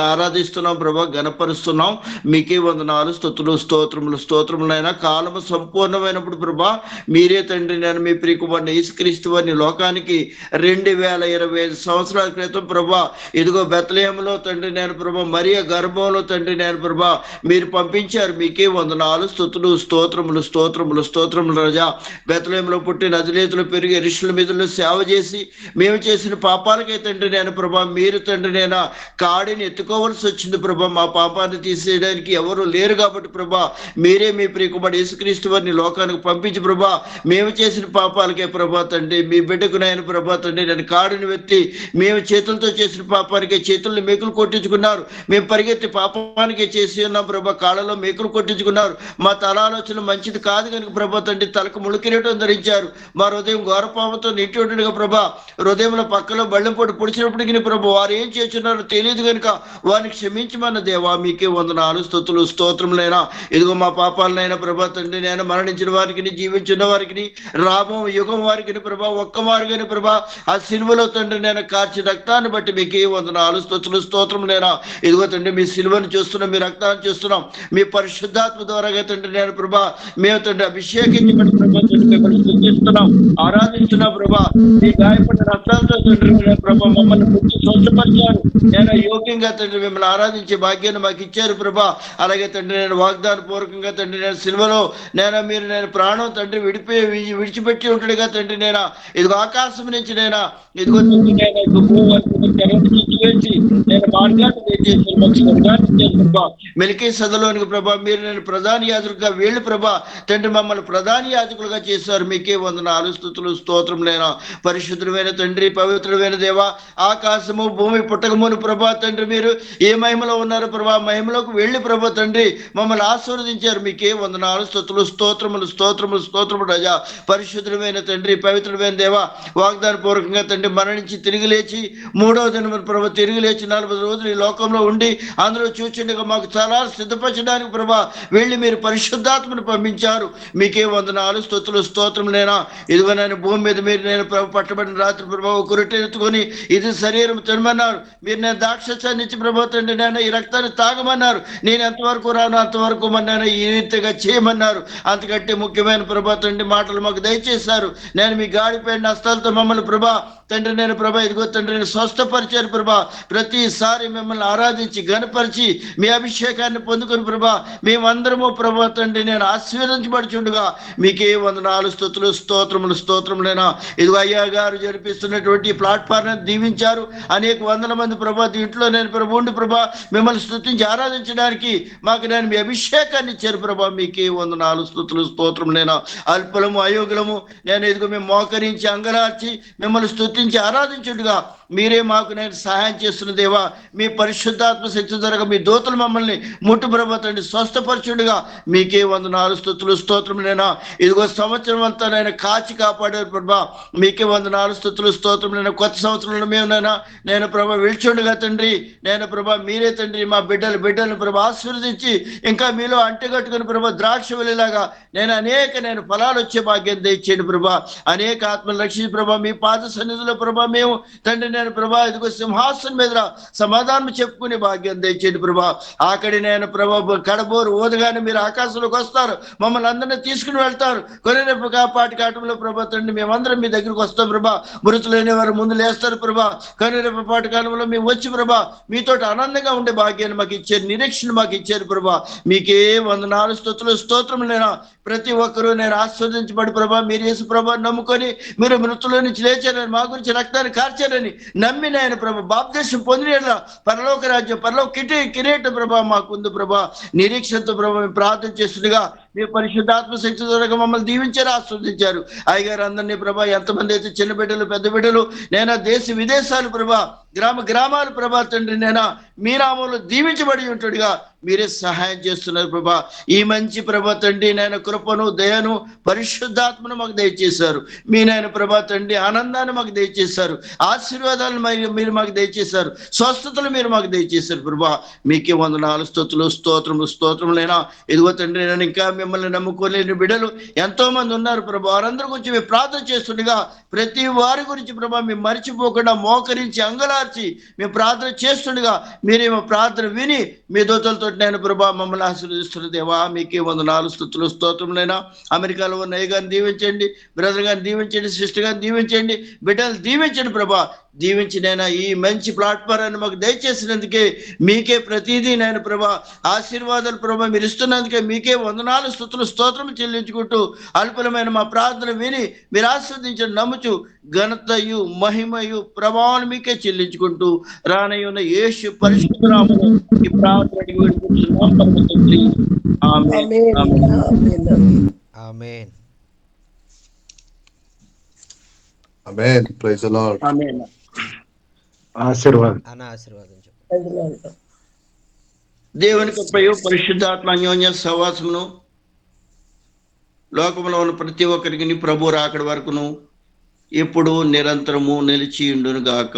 ఆరాధిస్తున్నాం ప్రభా, గణపరుస్తున్నాం. మీకే వందనాలు, స్తుతులు, స్తోత్రములు స్తోత్రములైనా. కాలము సంపూర్ణమైనప్పుడు ప్రభా మీరే తండ్రి నేను మీ ప్రియకుమారుని యేసుక్రీస్తు వారిని లోకానికి 2025 సంవత్సరాల క్రితం ప్రభా ఇదిగో బెత్లెహేములో తండ్రి నేను ప్రభా మరియ గర్భంలో తండ్రి నేను ప్రభా మీరు పంపించారు. మీకే వందనాలు, స్తుతులు, స్తోత్రములు స్తోత్రములు స్తోత్రములు రాజా. బెత్లెహేములో పుట్టి నజరేతులు పెరిగి యెరూషలేము మీదలో సేవ చేసి మేము చేసిన పాపాలకే తండ్రి నేను ప్రభా మీరు తండ్రి నేను కాడిని ఎత్తుకోవాల్సి వచ్చింది ప్రభా. మా పాపాన్ని తీసేయడానికి ఎవరు లేరు కాబట్టి ప్రభా మీరే మీ ప్రియకుమారుడు యేసుక్రీస్తు వారిని లోకానికి పంపించి ప్రభా మేము చేసిన పాపాలకే ప్రభా తండ్రి మీ బిడ్డకు నాయన ప్రభా తండ్రి నేను కాడిని వెత్తి మేము చేతులతో చేసిన పాపానికే చేతుల్ని మేకులు కొట్టించుకున్నారు. మేము పరిగెత్తి పాపానికే చేసి ఉన్నాం ప్రభా, కాళ్ళలో మేకులు కొట్టించుకున్నారు. మా తల ఆలోచన మంచిది కాదు కనుక ప్రభా తండ్రి తలకు ముళ్ళకిరీటం ధరించారు. మా హృదయం ఘోరపాపంతో నింటి ఉండగా ప్రభా హృదయంలో పక్కలో బళ్ళెం పొడి పొడిచినప్పటికీ ప్రభా వారు ఏం చేస్తున్నారో తెలియదు కనుక వారిని క్షమించమన్న దేవా మీకే వందనాలు, స్తుతులు, స్తోత్రములైనా. ఇదిగో మా పాపాలనైనా ప్రభా తండ్రి నేను మరణించిన వారికి జీవించిన వారికి రాబో యుగం వారికి ప్రభా ఒక్క మారుగాని ప్రభా ఆ సిలువలో తండ్రి నేను కార్చి రక్తాన్ని బట్టి మీకే వందనాలు, స్తుతులు, స్తోత్రములైనా. ఇదిగో తండ్రి మీ సిలువను చూస్తున్నాం, మీ రక్తాన్ని చూస్తున్నాం, మీ పరిశుద్ధాత్మ ద్వారా తండ్రి నేను ప్రభా మేము తండ్రి అభిషేకించబడి ప్రభా తండ్రి మిమ్మల్ని స్తుతిస్తున్నాం, ఆరాధిస్తున్నాం ప్రభా. మీ గాయపడిన రక్తాలతో తండ్రి ప్రభా మమ్మల్ని ముట్టి స్వచ్ఛపరిచారు. నేను యోగ్యంగా తండ్రి మిమ్మల్ని ఆరాధించే భాగ్యాన్ని మాకు ఇచ్చారు ప్రభా. అలాగే తండ్రి నేను వాగ్దాన పూర్వకంగా తండ్రి నేను సిలువలో నేను మీరు నేను ప్రాణం తండ్రి విడిచిపెట్టి ఉంటాడుగా తండ్రి నేను ఇదిగో ఆకాశం నుంచి నేను ఇదిగో తండ్రి నేను మార్గాన్ని మెలికే సదలోనికి ప్రభా మీరు నేను ప్రధాన యాజకులుగా వీళ్ళు ప్రభా తండ్రి మమ్మల్ని ప్రధాన యాజకులుగా చేశారు. మీకే వందనాలు, స్తుతులు, స్తోత్రములైనా. పరిశుద్ధుడైన తండ్రి, పవిత్రుడైన దేవా, ఆకాశము భూమి పుట్టకమును ప్రభా తండ్రి మీరు ఏ మహిమలో ఉన్నారు ప్రభా మహిమలోకి వెళ్ళి ప్రభా తండ్రి మమ్మల్ని ఆశీర్వదించారు. మీకే వందనాలు, స్తుతులు, స్తోత్రములు స్తోత్రములు స్తోత్రములు రాజా. పరిశుద్ధుడైన తండ్రి, పవిత్రుడైన దేవా, వాగ్దాన పూర్వకంగా తండ్రి మరణించి తిరిగి లేచి 3వ దినమున ప్రభా తిరిగి లేచి 40 రోజులు ఈ లోకంలో ఉండి అందులో చూచిండగా మాకు చాలా సిద్ధపరచడానికి ప్రభా వెళ్ళి మీరు పరిశుద్ధాత్మను పంపించారు. మీకే వందనాలు, స్తుతులు, స్తోత్రములైనా. ఇదిగో నేను భూమి మీద మీరు నేను ప్రభు పట్టబడిన రాత్రి ప్రభా ఒక రొట్టె ఎత్తుకొని ఇది శరీరం తినమన్నారు. మీరు నేను ద్రాక్షాన్ని ఇచ్చి ప్రభా తండ్రి నేను ఈ రక్తాన్ని తాగమన్నారు. నేను ఎంతవరకు రాను అంతవరకు నేను ఈ రీతిగా చేయమన్నారు. అంతకంటే ముఖ్యమైన ప్రభా తండ్రి మాటలు మాకు దయచేశారు. నేను మీ గాడిపోయిన హస్తాలతో మమ్మల్ని ప్రభా తండ్రి నేను ప్రభా ఇదిగో తండ్రి నేను స్వస్థపరిచారు ప్రభా. ప్రతిసారి మిమ్మల్ని ఆరాధించి గణపరిచి మీ అభిషేకాన్ని పొందుకుని ప్రభా మేమందరము ప్రభా తండ్రి నేను ఆశీర్వదించబడుచుండగా మీకే వందనాలు, స్తుతులు, స్తోత్రములు స్తోత్రములైనా. ఇదిగో అయ్యా గారు జరిపిస్తున్నటువంటి ప్లాట్ఫామ్ దీవించారు. అనేక వందల మంది ప్రభా దీంట్లో నేను ప్రభు ఉండి ప్రభా మిమ్మల్ని స్తుతించి ఆరాధించడానికి మాకు నేను మీ అభిషేకాన్ని ఇచ్చారు ప్రభా. మీకే వందనాలు, స్తుతులు, స్తోత్రములైనా. అల్పలము అయోగ్యులము నేను ఇదిగో మేము మోకరించి అంగలార్చి మిమ్మల్ని స్తుతించి ఆరాధించుడుగా మీరే మాకు నేను సహాయం చేస్తున్న దేవా. మీ పరిశుద్ధాత్మ శక్తి ద్వారా మీ దూతలు మమ్మల్ని ముట్టు ప్రభా తండ్రి స్వస్థపరచుడుగా మీకే వందనాలు, స్తుతులు, స్తోత్రములైనా. ఇదిగో సంవత్సరం అంతా నేను కాచి కాపాడారు ప్రభా. మీకే వందనాలు, స్తుతులు, స్తోత్రములైనా. కొత్త సంవత్సరంలో మేమునైనా నేను ప్రభా విడిచుండగా తండ్రి నేను ప్రభా మీరే తండ్రి మా బిడ్డలను ప్రభా ఆశీర్వదించి ఇంకా మీలో అంటగట్టుకుని ప్రభా ద్రాక్ష వెళ్ళేలాగా నేను ఫలాలు వచ్చే భాగ్యం దయచేయండి ప్రభా. అనేక ఆత్మలు రక్షించి ప్రభా మీ పాద సన్నిధిలో ప్రభా మేము తండ్రి నేను ప్రభా ఇదిగో సింహాసనం మీద సమాధానం చెప్పుకునే భాగ్యం దయచేయండి ప్రభా. ఆకడి నేను ప్రభా కడబోరు ఓదగానే మీరు ఆకాశంలోకి వస్తారు, మమ్మల్ని అందరినీ తీసుకుని వెళ్తారు. కొనేపు కాపాటి కాటంలో ప్రభా తండ్రి మేమందరం మీ దగ్గరికి వస్తాం ప్రభా. మృతులైన వారు ముందు లేస్తారు ప్రభా. కొనేపు పాటి కాలంలో మేము వచ్చి ప్రభా మీతో ఆనందంగా ఉండే భాగ్యాన్ని మాకు ఇచ్చారు, నిరీక్షణ మాకు ఇచ్చారు ప్రభా. మీకే వందనాలు స్తుతులు స్తోత్రములైనా. ప్రతి ఒక్కరూ నేను ఆస్వాదించబడి ప్రభా మీరు యేసు ప్రభా నమ్ముకొని మీరు మృతుల నుంచి లేచారని, మా గురించి రక్తాన్ని కార్చారని నమ్మి నాయన ప్రభా బాప్తిసం పొందిన పరలోక రాజ్యం పరలోక కిరీట ప్రభా మాకుంది ప్రభా. నిరీక్షణతో ప్రభా మేము ప్రార్థన చేస్తుండగా మీ పరిశుద్ధాత్మ శక్తి ద్వారా మమ్మల్ని దీవించారు, ఆస్వాదించారు. అయ్యగారు అందరినీ ప్రభా ఎంతమంది అయితే చిన్న బిడ్డలు పెద్ద బిడ్డలు నేను దేశ విదేశాలు ప్రభా గ్రామాలు ప్రభా తండ్రి నేను మీ నామంలో దీవించబడి ఉంటుడుగా మీరే సహాయం చేస్తున్నారు ప్రభా. ఈ మంచి ప్రభా తండ్రి నేను కృపను దయను పరిశుద్ధాత్మను మాకు దయచేశారు. మీ నాయన ప్రభా తండ్రి ఆనందాన్ని మాకు దయచేశారు, ఆశీర్వాదాలను మీరు మాకు దయచేశారు, స్వస్థతలు మీరు మాకు దయచేశారు ప్రభా. మీకే వందనాలు స్తుతులు స్తోత్రములైనా. ఇదిగో తండ్రి నేను ఇంకా మిమ్మల్ని నమ్ముకోలేని బిడ్డలు ఎంతో మంది ఉన్నారు ప్రభా. వారందరి గురించి మేము ప్రార్థన చేస్తుండగా ప్రతి వారి గురించి ప్రభా మేము మర్చిపోకుండా మోకరించి అంగలార్చి మేము ప్రార్థన చేస్తుండగా మీరేమో ప్రార్థన విని మీ దూతలతో నేను ప్రభా మమ్మల్ని ఆశీర్వదిస్తున్న దేవా. మీకే వందనాలు స్తుతులు స్తోత్రములైనా. అమెరికాలో ఉన్న అయ్య గారిని దీవించండి, బ్రదర్ గారిని దీవించండి, సిస్టర్ గారిని దీవించండి, బిడ్డలు దీవించండి ప్రభా. దీవించి నేను ఈ మంచి ప్లాట్ఫారాన్ని మాకు దయచేసినందుకే మీకే ప్రతిదీ నేను ప్రభా ఆశీర్వాదాలు ప్రభా మీరు ఇస్తున్నందుకే మీకే వందనాలు స్తుతులు స్తోత్రం చెల్లించుకుంటూ అల్పలమైన మా ప్రార్థన విని మీరు ఆస్వాదించండి నమ్ముచు ఘనతయు మహిమయు ప్రభావం మీకే చెల్లించుకుంటూ రానయ్యున్న యేసు పరిశుద్ధ నామములో ఈ ప్రార్థన అడిగి వేడుకుంటున్నాం పరమ తండ్రి. Amen. Amen. Amen. Praise the Lord. Amen. ఆశీర్వాదం. అన్న ఆశీర్వాదం చెప్పు. దేవుని కృపయు పరిశుద్ధాత్మ అన్యోన్య సహవాసమును లోకంలో ఉన్న ప్రతి ఒక్కరికి ప్రభు రాకడ వరకును ఇప్పుడు నిరంతరము నిలిచి ఉండును గాక.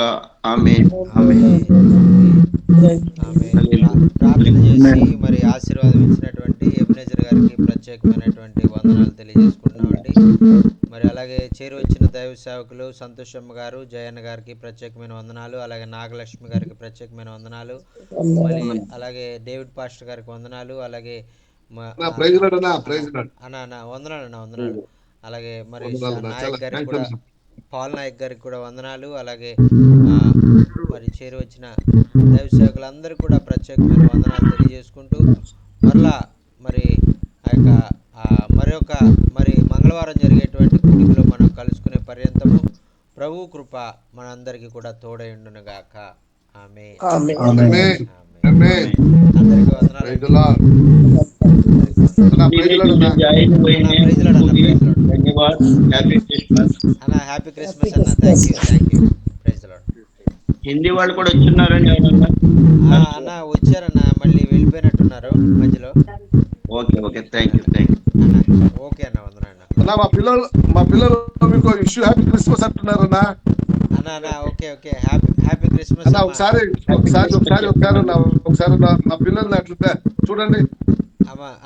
ఆమేన్. ప్రార్థన చేసి మరి ఆశీర్వాదం ఇచ్చినటువంటి ఎబెనెజర్ గారికి ప్రత్యేకమైనటువంటి వందనాలు తెలియజేసుకుంటున్నామండి. మరి అలాగే చేరువచ్చిన దైవ సేవకులు సంతోషమ్మ గారు, జయన్న గారికి ప్రత్యేకమైన వందనాలు, అలాగే నాగలక్ష్మి గారికి ప్రత్యేకమైన వందనాలు, మరి అలాగే డేవిడ్ పాస్టర్ గారికి వందనాలు, అలాగే వందనాలు. అలాగే మరి నాయక్ గారికి కూడా, పాల్ నాయక్ గారికి కూడా వందనాలు. అలాగే మరి చేరువచ్చిన దైవ సేవకులందరికీ కూడా ప్రత్యేకమైన వందనాలు తెలియజేసుకుంటూ మరలా మరి ఆ యొక్క మరొక మరి మంగళవారం జరిగేటువంటి కూడికలో మనం కలుసుకునే పర్యంతము ప్రభు కృప మనందరికీ కూడా తోడై ఉండును గాక. ఆమేన్. అందరికీ వందనాలు. అన్న హ్యాపీ క్రిస్మస్ అన్న. Thank you. Praise the Lord. Hindi వాళ్ళు కూడా వచ్చున్నారండి ఎవరన్నా? అన్న వచ్చారన్న, మళ్ళీ వెళ్ళిపోయినట్టున్నారు మధ్యలో. Okay thank you. ఓకే అన్న వందనాలు. మా పిల్లలు మీకు ఇష్యూ హ్యాపీ క్రిస్మస్ అంటున్నారన్నా. అన్న ఓకే హ్యాపీ క్రిస్మస్ అన్న. ఒకసారి నా పిల్లల్ని అట్లా చూడండి.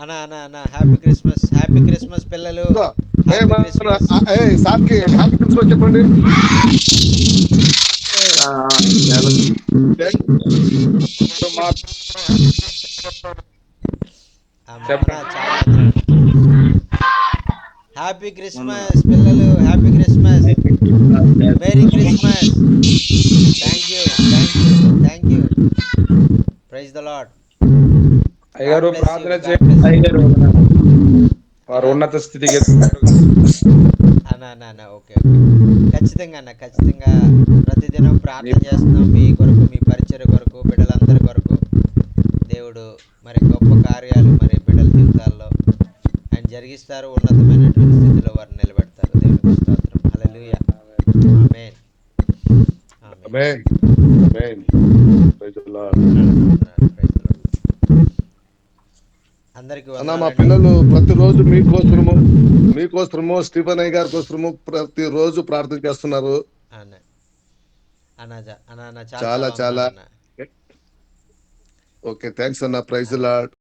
అన్న హ్యాపీ క్రిస్మస్ పిల్లలు. సార్కి హ్యాపీ క్రిస్మస్ చెప్పండి. హ్యాపీ క్రిస్మస్ పిల్లలు, happy Christmas, merry Christmas. Thank you. Praise the Lord. అయ్యగారు ప్రార్థన చేయండి. వారు ఉన్నత స్థితికి అన్న ఓకే ఖచ్చితంగా ప్రతిదినం ప్రార్థన చేస్తున్నాం మీ కొరకు, మీ పరిచర్య కొరకు, బిడ్డలందరి కొరకు. దేవుడు మరి గొప్ప కార్యాలు మరి బిడ్డల జీవితాల్లో ఆయన జరిగిస్తారు, ఉన్నతమైనటువంటి స్థితిలో వారిని నిలబెడతారు. దేవునికి స్తోత్రం. హల్లెలూయా. ఆమేన్. అందరికీ మా పిల్లలు ప్రతిరోజు మీకోసము స్టీఫెన్ అయ్య గారి కోసము ప్రతిరోజు ప్రార్థన చేస్తున్నారు. చాలా ఓకే థ్యాంక్స్ అన్న. Praise the lord.